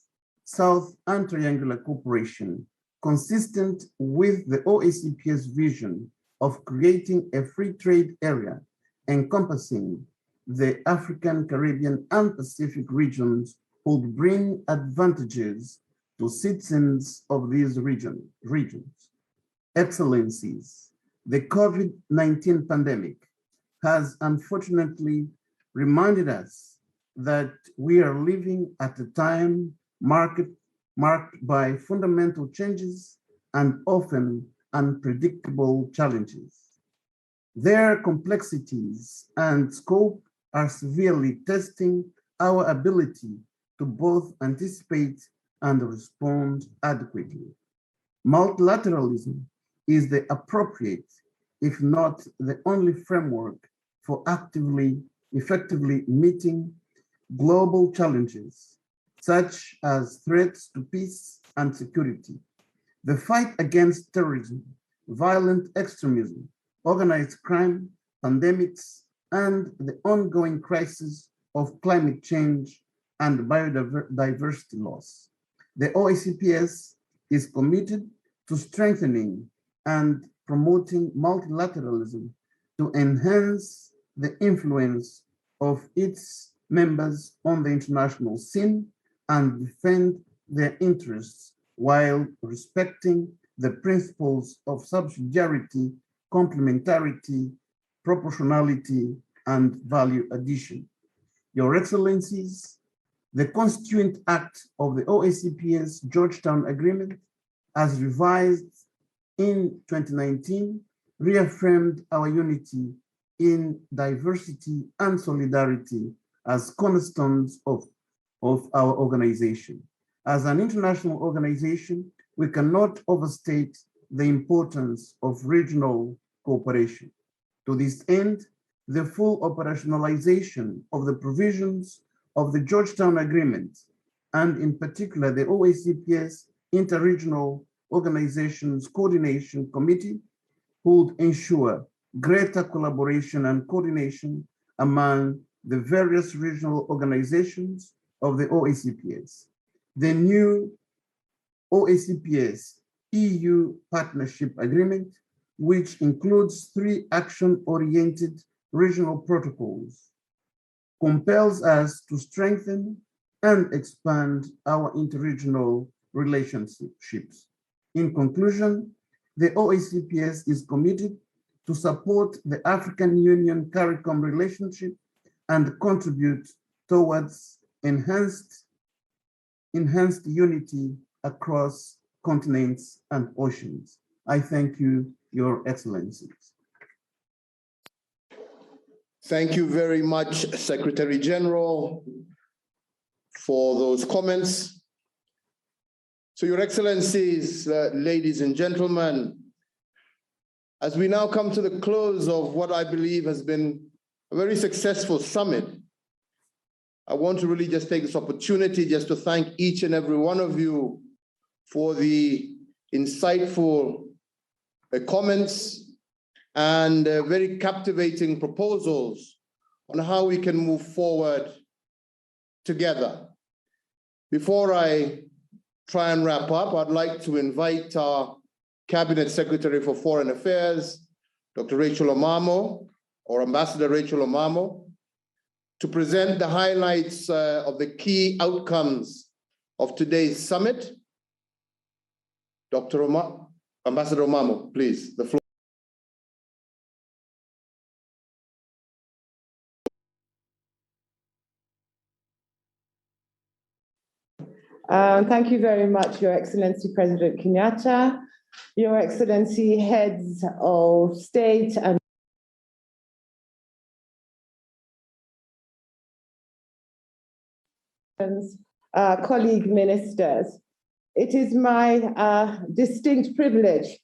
and Triangular Cooperation, consistent with the OACP's vision of creating a free trade area encompassing the African, Caribbean, and Pacific regions, would bring advantages to citizens of these regions. Excellencies, the COVID-19 pandemic has unfortunately reminded us that we are living at a time marked by fundamental changes and often unpredictable challenges. Their complexities and scope are severely testing our ability to both anticipate and respond adequately. Multilateralism is the appropriate, if not the only framework for effectively meeting global challenges, such as threats to peace and security, the fight against terrorism, violent extremism, organized crime, pandemics, and the ongoing crisis of climate change and biodiversity loss. The OACPS is committed to strengthening and promoting multilateralism to enhance the influence of its members on the international scene and defend their interests while respecting the principles of subsidiarity, complementarity, proportionality, and value addition. Your Excellencies, the Constituent Act of the OACP's Georgetown Agreement, as revised in 2019, reaffirmed our unity in diversity and solidarity as cornerstones of our organization. As an international organization, we cannot overstate the importance of regional cooperation. To this end, the full operationalization of the provisions of the Georgetown Agreement, and in particular the OACPS Interregional Organizations Coordination Committee, would ensure greater collaboration and coordination among the various regional organizations of the OACPS. The new OACPS EU Partnership Agreement, which includes 3 action-oriented regional protocols, compels us to strengthen and expand our interregional relationships. In conclusion, the OACPS is committed to support the African Union CARICOM relationship and contribute towards enhanced unity across continents and oceans. I thank you, Your Excellencies. Thank you very much, Secretary General, for those comments. So, Your Excellencies, ladies and gentlemen, as we now come to the close of what I believe has been a very successful summit, I want to really just take this opportunity just to thank each and every one of you for the insightful comments and very captivating proposals on how we can move forward together. Before I try and wrap up, I'd like to invite our Cabinet Secretary for Foreign Affairs, Dr. Rachel Omamo, or Ambassador Rachel Omamo, to present the highlights of the key outcomes of today's summit. Ambassador Omamo, please, the floor. Thank you very much, Your Excellency President Kenyatta, Your Excellency Heads of State and colleague ministers. It is my distinct privilege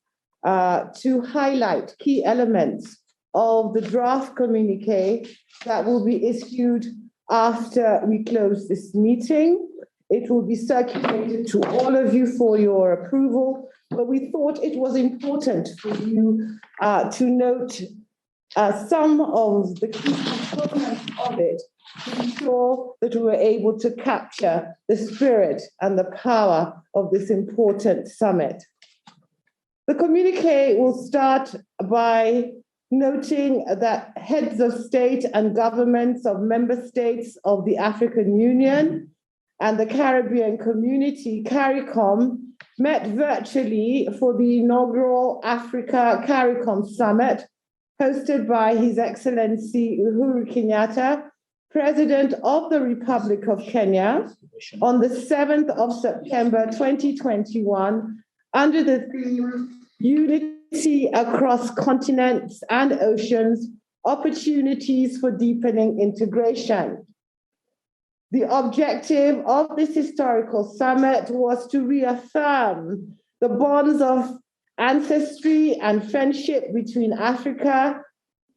to highlight key elements of the draft communiqué that will be issued after we close this meeting. It will be circulated to all of you for your approval, but we thought it was important for you to note some of the key components of it to ensure that we were able to capture the spirit and the power of this important summit. The communiqué will start by noting that heads of state and governments of member states of the African Union and the Caribbean Community, CARICOM, met virtually for the inaugural Africa CARICOM Summit, hosted by His Excellency Uhuru Kenyatta, President of the Republic of Kenya, on the 7th of September 2021, under the theme Unity Across Continents and Oceans, Opportunities for Deepening Integration. The objective of this historical summit was to reaffirm the bonds of ancestry and friendship between Africa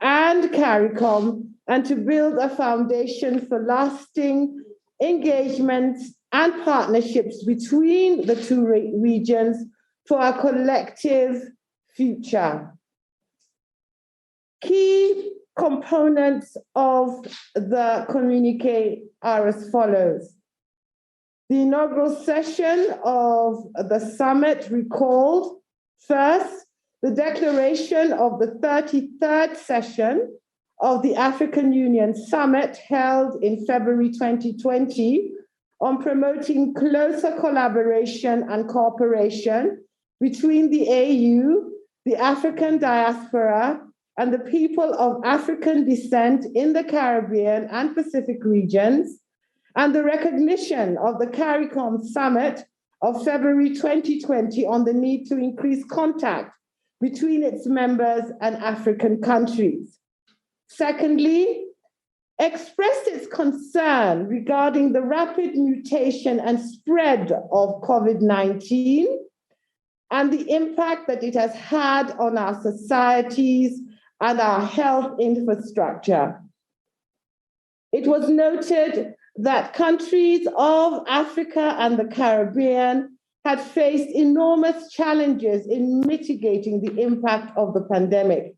and CARICOM, and to build a foundation for lasting engagements and partnerships between the two regions for a collective future. Key components of the communiqué are as follows. The inaugural session of the summit recalled, first, the declaration of the 33rd session of the African Union Summit held in February 2020 on promoting closer collaboration and cooperation between the AU, the African diaspora, and the people of African descent in the Caribbean and Pacific regions, and the recognition of the CARICOM Summit of February 2020 on the need to increase contact between its members and African countries. Secondly, expressed its concern regarding the rapid mutation and spread of COVID-19 and the impact that it has had on our societies and our health infrastructure. It was noted that countries of Africa and the Caribbean had faced enormous challenges in mitigating the impact of the pandemic.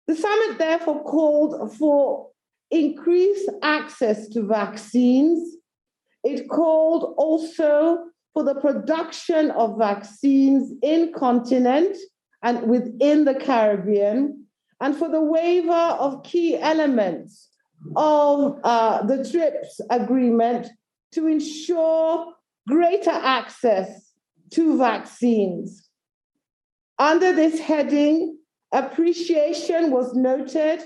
The summit therefore called for increased access to vaccines. It called also for the production of vaccines in continent and within the Caribbean, and for the waiver of key elements of the TRIPS agreement to ensure greater access to vaccines. Under this heading, appreciation was noted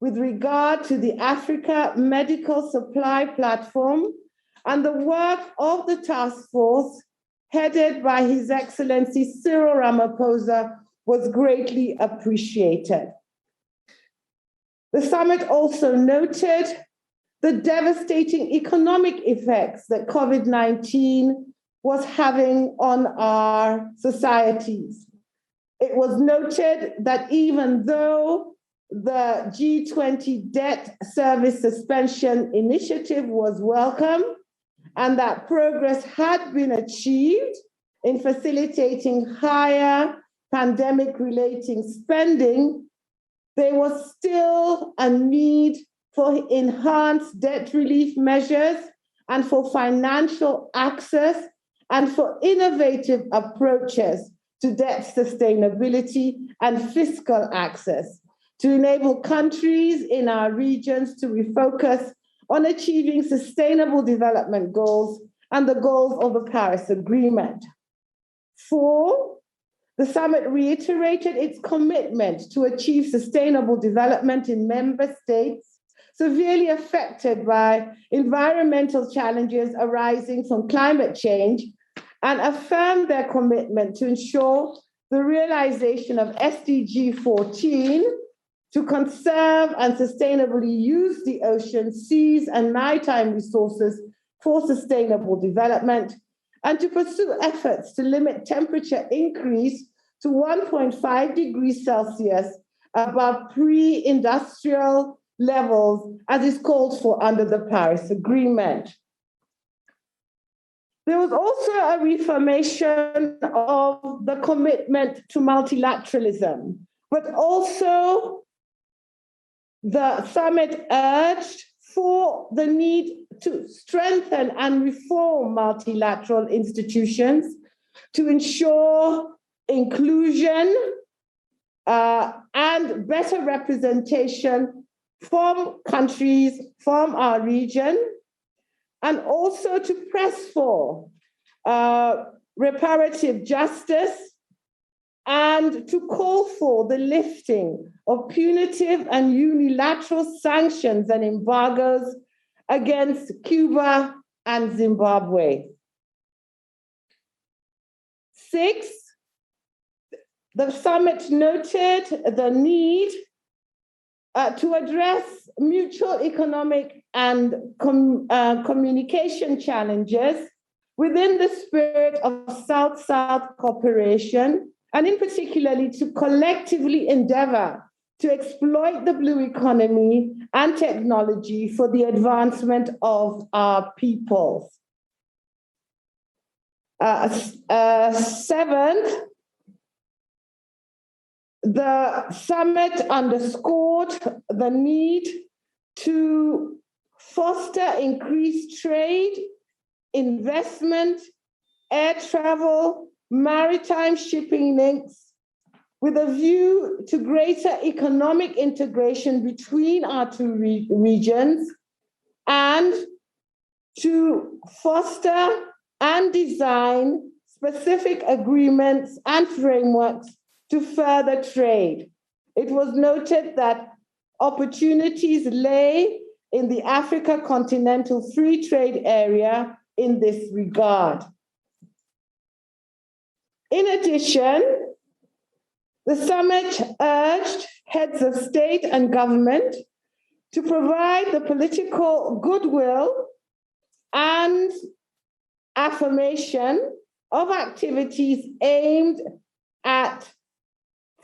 with regard to the Africa Medical Supply Platform and the work of the task force headed by His Excellency Cyril Ramaphosa was greatly appreciated. The summit also noted the devastating economic effects that COVID-19 was having on our societies. It was noted that even though the G20 debt service suspension initiative was welcome and that progress had been achieved in facilitating higher pandemic-related spending, there was still a need for enhanced debt relief measures and for financial access and for innovative approaches to debt sustainability and fiscal access to enable countries in our regions to refocus on achieving sustainable development goals and the goals of the Paris Agreement. 4, the summit reiterated its commitment to achieve sustainable development in member states severely affected by environmental challenges arising from climate change and affirmed their commitment to ensure the realization of SDG 14 to conserve and sustainably use the ocean, seas, and maritime resources for sustainable development, and to pursue efforts to limit temperature increase to 1.5 degrees Celsius above pre-industrial levels, as is called for under the Paris Agreement. There was also a reaffirmation of the commitment to multilateralism, but also the summit urged for the need to strengthen and reform multilateral institutions to ensure inclusion and better representation from countries from our region, and also to press for reparative justice and to call for the lifting of punitive and unilateral sanctions and embargoes against Cuba and Zimbabwe. 6, the summit noted the need to address mutual economic and communication challenges within the spirit of South-South cooperation, and in particularly to collectively endeavor to exploit the blue economy and technology for the advancement of our peoples. 7th, the summit underscored the need to foster increased trade, investment, air travel, maritime shipping links, with a view to greater economic integration between our two regions, and to foster and design specific agreements and frameworks to further trade. It was noted that opportunities lay in the Africa Continental Free Trade Area in this regard. In addition, the summit urged heads of state and government to provide the political goodwill and affirmation of activities aimed at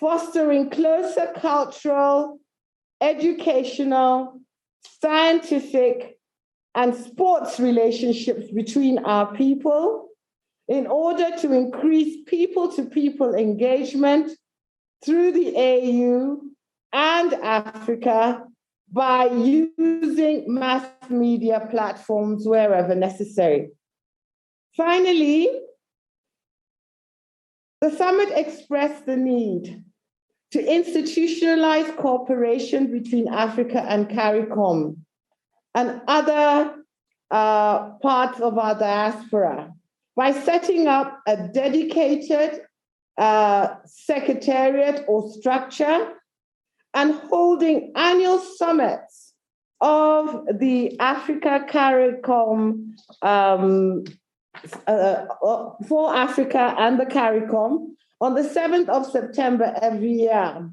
fostering closer cultural, educational, scientific, and sports relationships between our people in order to increase people-to-people engagement through the AU and Africa by using mass media platforms wherever necessary. Finally, the summit expressed the need to institutionalize cooperation between Africa and CARICOM and other parts of our diaspora by setting up a dedicated secretariat or structure and holding annual summits of the Africa CARICOM for Africa and the CARICOM on the 7th of September every year,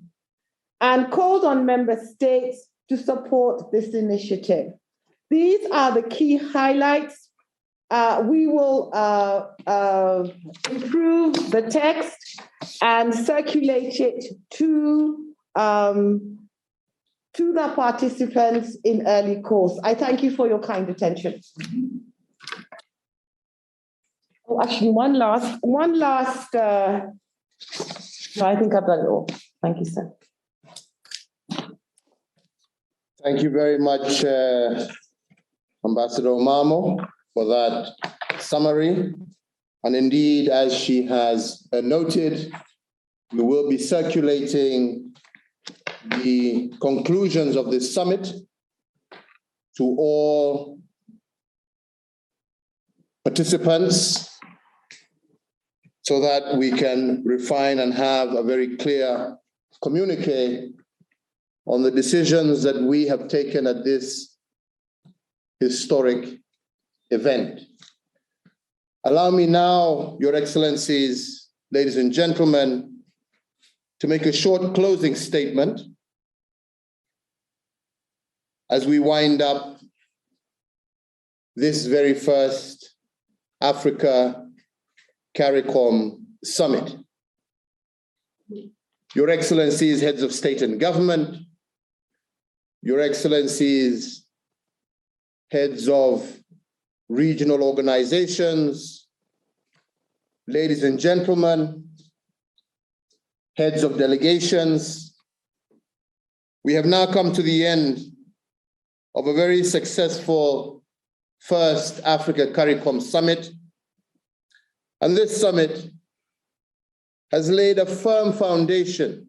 and called on member states to support this initiative. These are the key highlights. We will improve the text and circulate it to the participants in early course. I thank you for your kind attention. Oh, actually, one last. No, I think I've done it all. Thank you, sir. Thank you very much, Ambassador Omamo, for that summary. And indeed, as she has noted, we will be circulating the conclusions of this summit to all participants so that we can refine and have a very clear communique on the decisions that we have taken at this historic event. Allow me now, Your Excellencies, ladies and gentlemen, to make a short closing statement as we wind up this very first Africa CARICOM Summit. Your Excellencies, heads of state and government, Your Excellencies, heads of regional organizations, ladies and gentlemen, heads of delegations, we have now come to the end of a very successful first Africa CARICOM Summit. And this summit has laid a firm foundation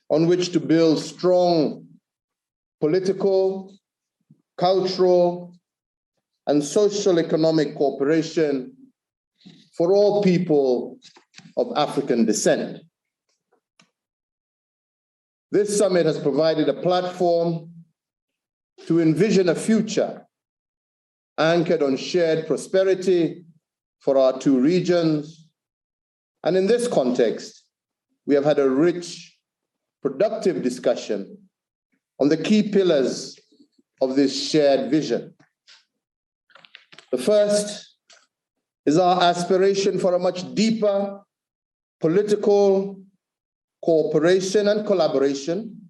on which to build strong political, cultural, and social economic cooperation for all people of African descent. This summit has provided a platform to envision a future anchored on shared prosperity for our two regions. And in this context, we have had a rich, productive discussion on the key pillars of this shared vision. The first is our aspiration for a much deeper political cooperation and collaboration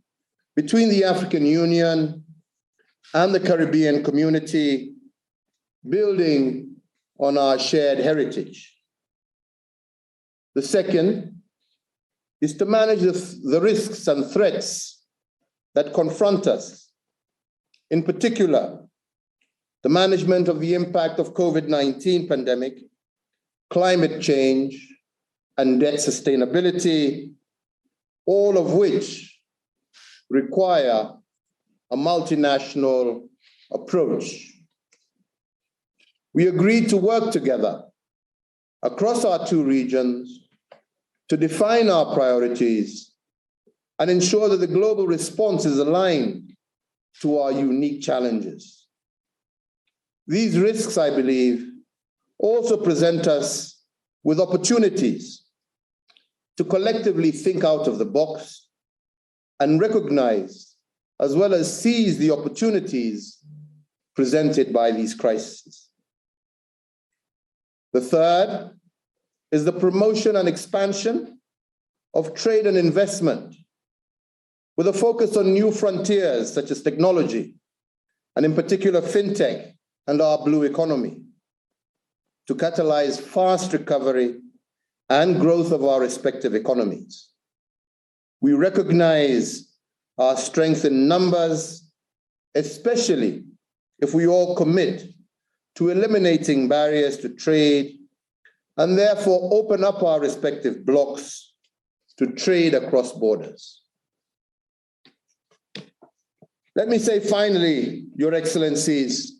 between the African Union and the Caribbean community, building on our shared heritage. The second is to manage the risks and threats that confront us. In particular, the management of the impact of COVID-19 pandemic, climate change, and debt sustainability, all of which require a multinational approach. We agreed to work together across our two regions to define our priorities and ensure that the global response is aligned to our unique challenges. These risks, I believe, also present us with opportunities to collectively think out of the box and recognize, as well as seize, the opportunities presented by these crises. The third is the promotion and expansion of trade and investment, with a focus on new frontiers such as technology, and in particular fintech and our blue economy, to catalyze fast recovery and growth of our respective economies. We recognize our strength in numbers, especially if we all commit to eliminating barriers to trade and therefore open up our respective blocks to trade across borders. Let me say finally, Your Excellencies,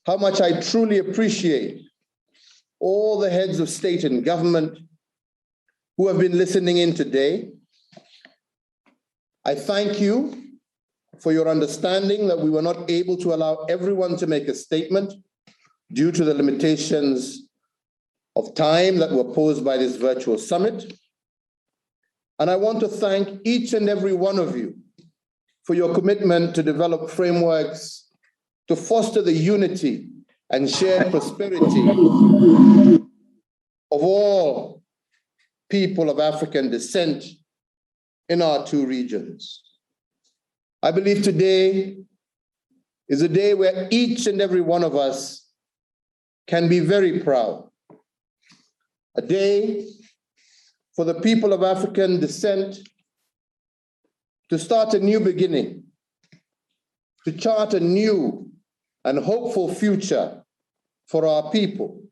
how much I truly appreciate all the heads of state and government who have been listening in today. I thank you for your understanding that we were not able to allow everyone to make a statement due to the limitations of time that were posed by this virtual summit. And I want to thank each and every one of you for your commitment to develop frameworks to foster the unity and shared prosperity of all people of African descent in our two regions. I believe today is a day where each and every one of us can be very proud. A day for the people of African descent to start a new beginning, to chart a new and hopeful future for our people.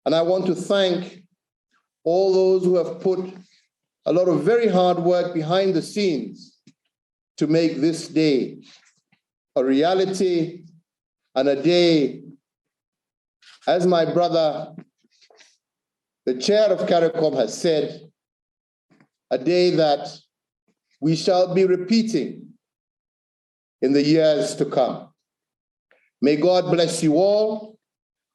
And I want to thank all those who have put a lot of very hard work behind the scenes to make this day a reality, and a day, as my brother, the chair of CARICOM, has said, a day that we shall be repeating in the years to come. May God bless you all.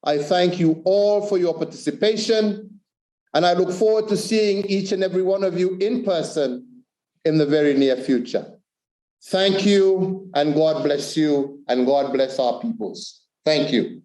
I thank you all for your participation, and I look forward to seeing each and every one of you in person in the very near future. Thank you, and God bless you, and God bless our peoples. Thank you.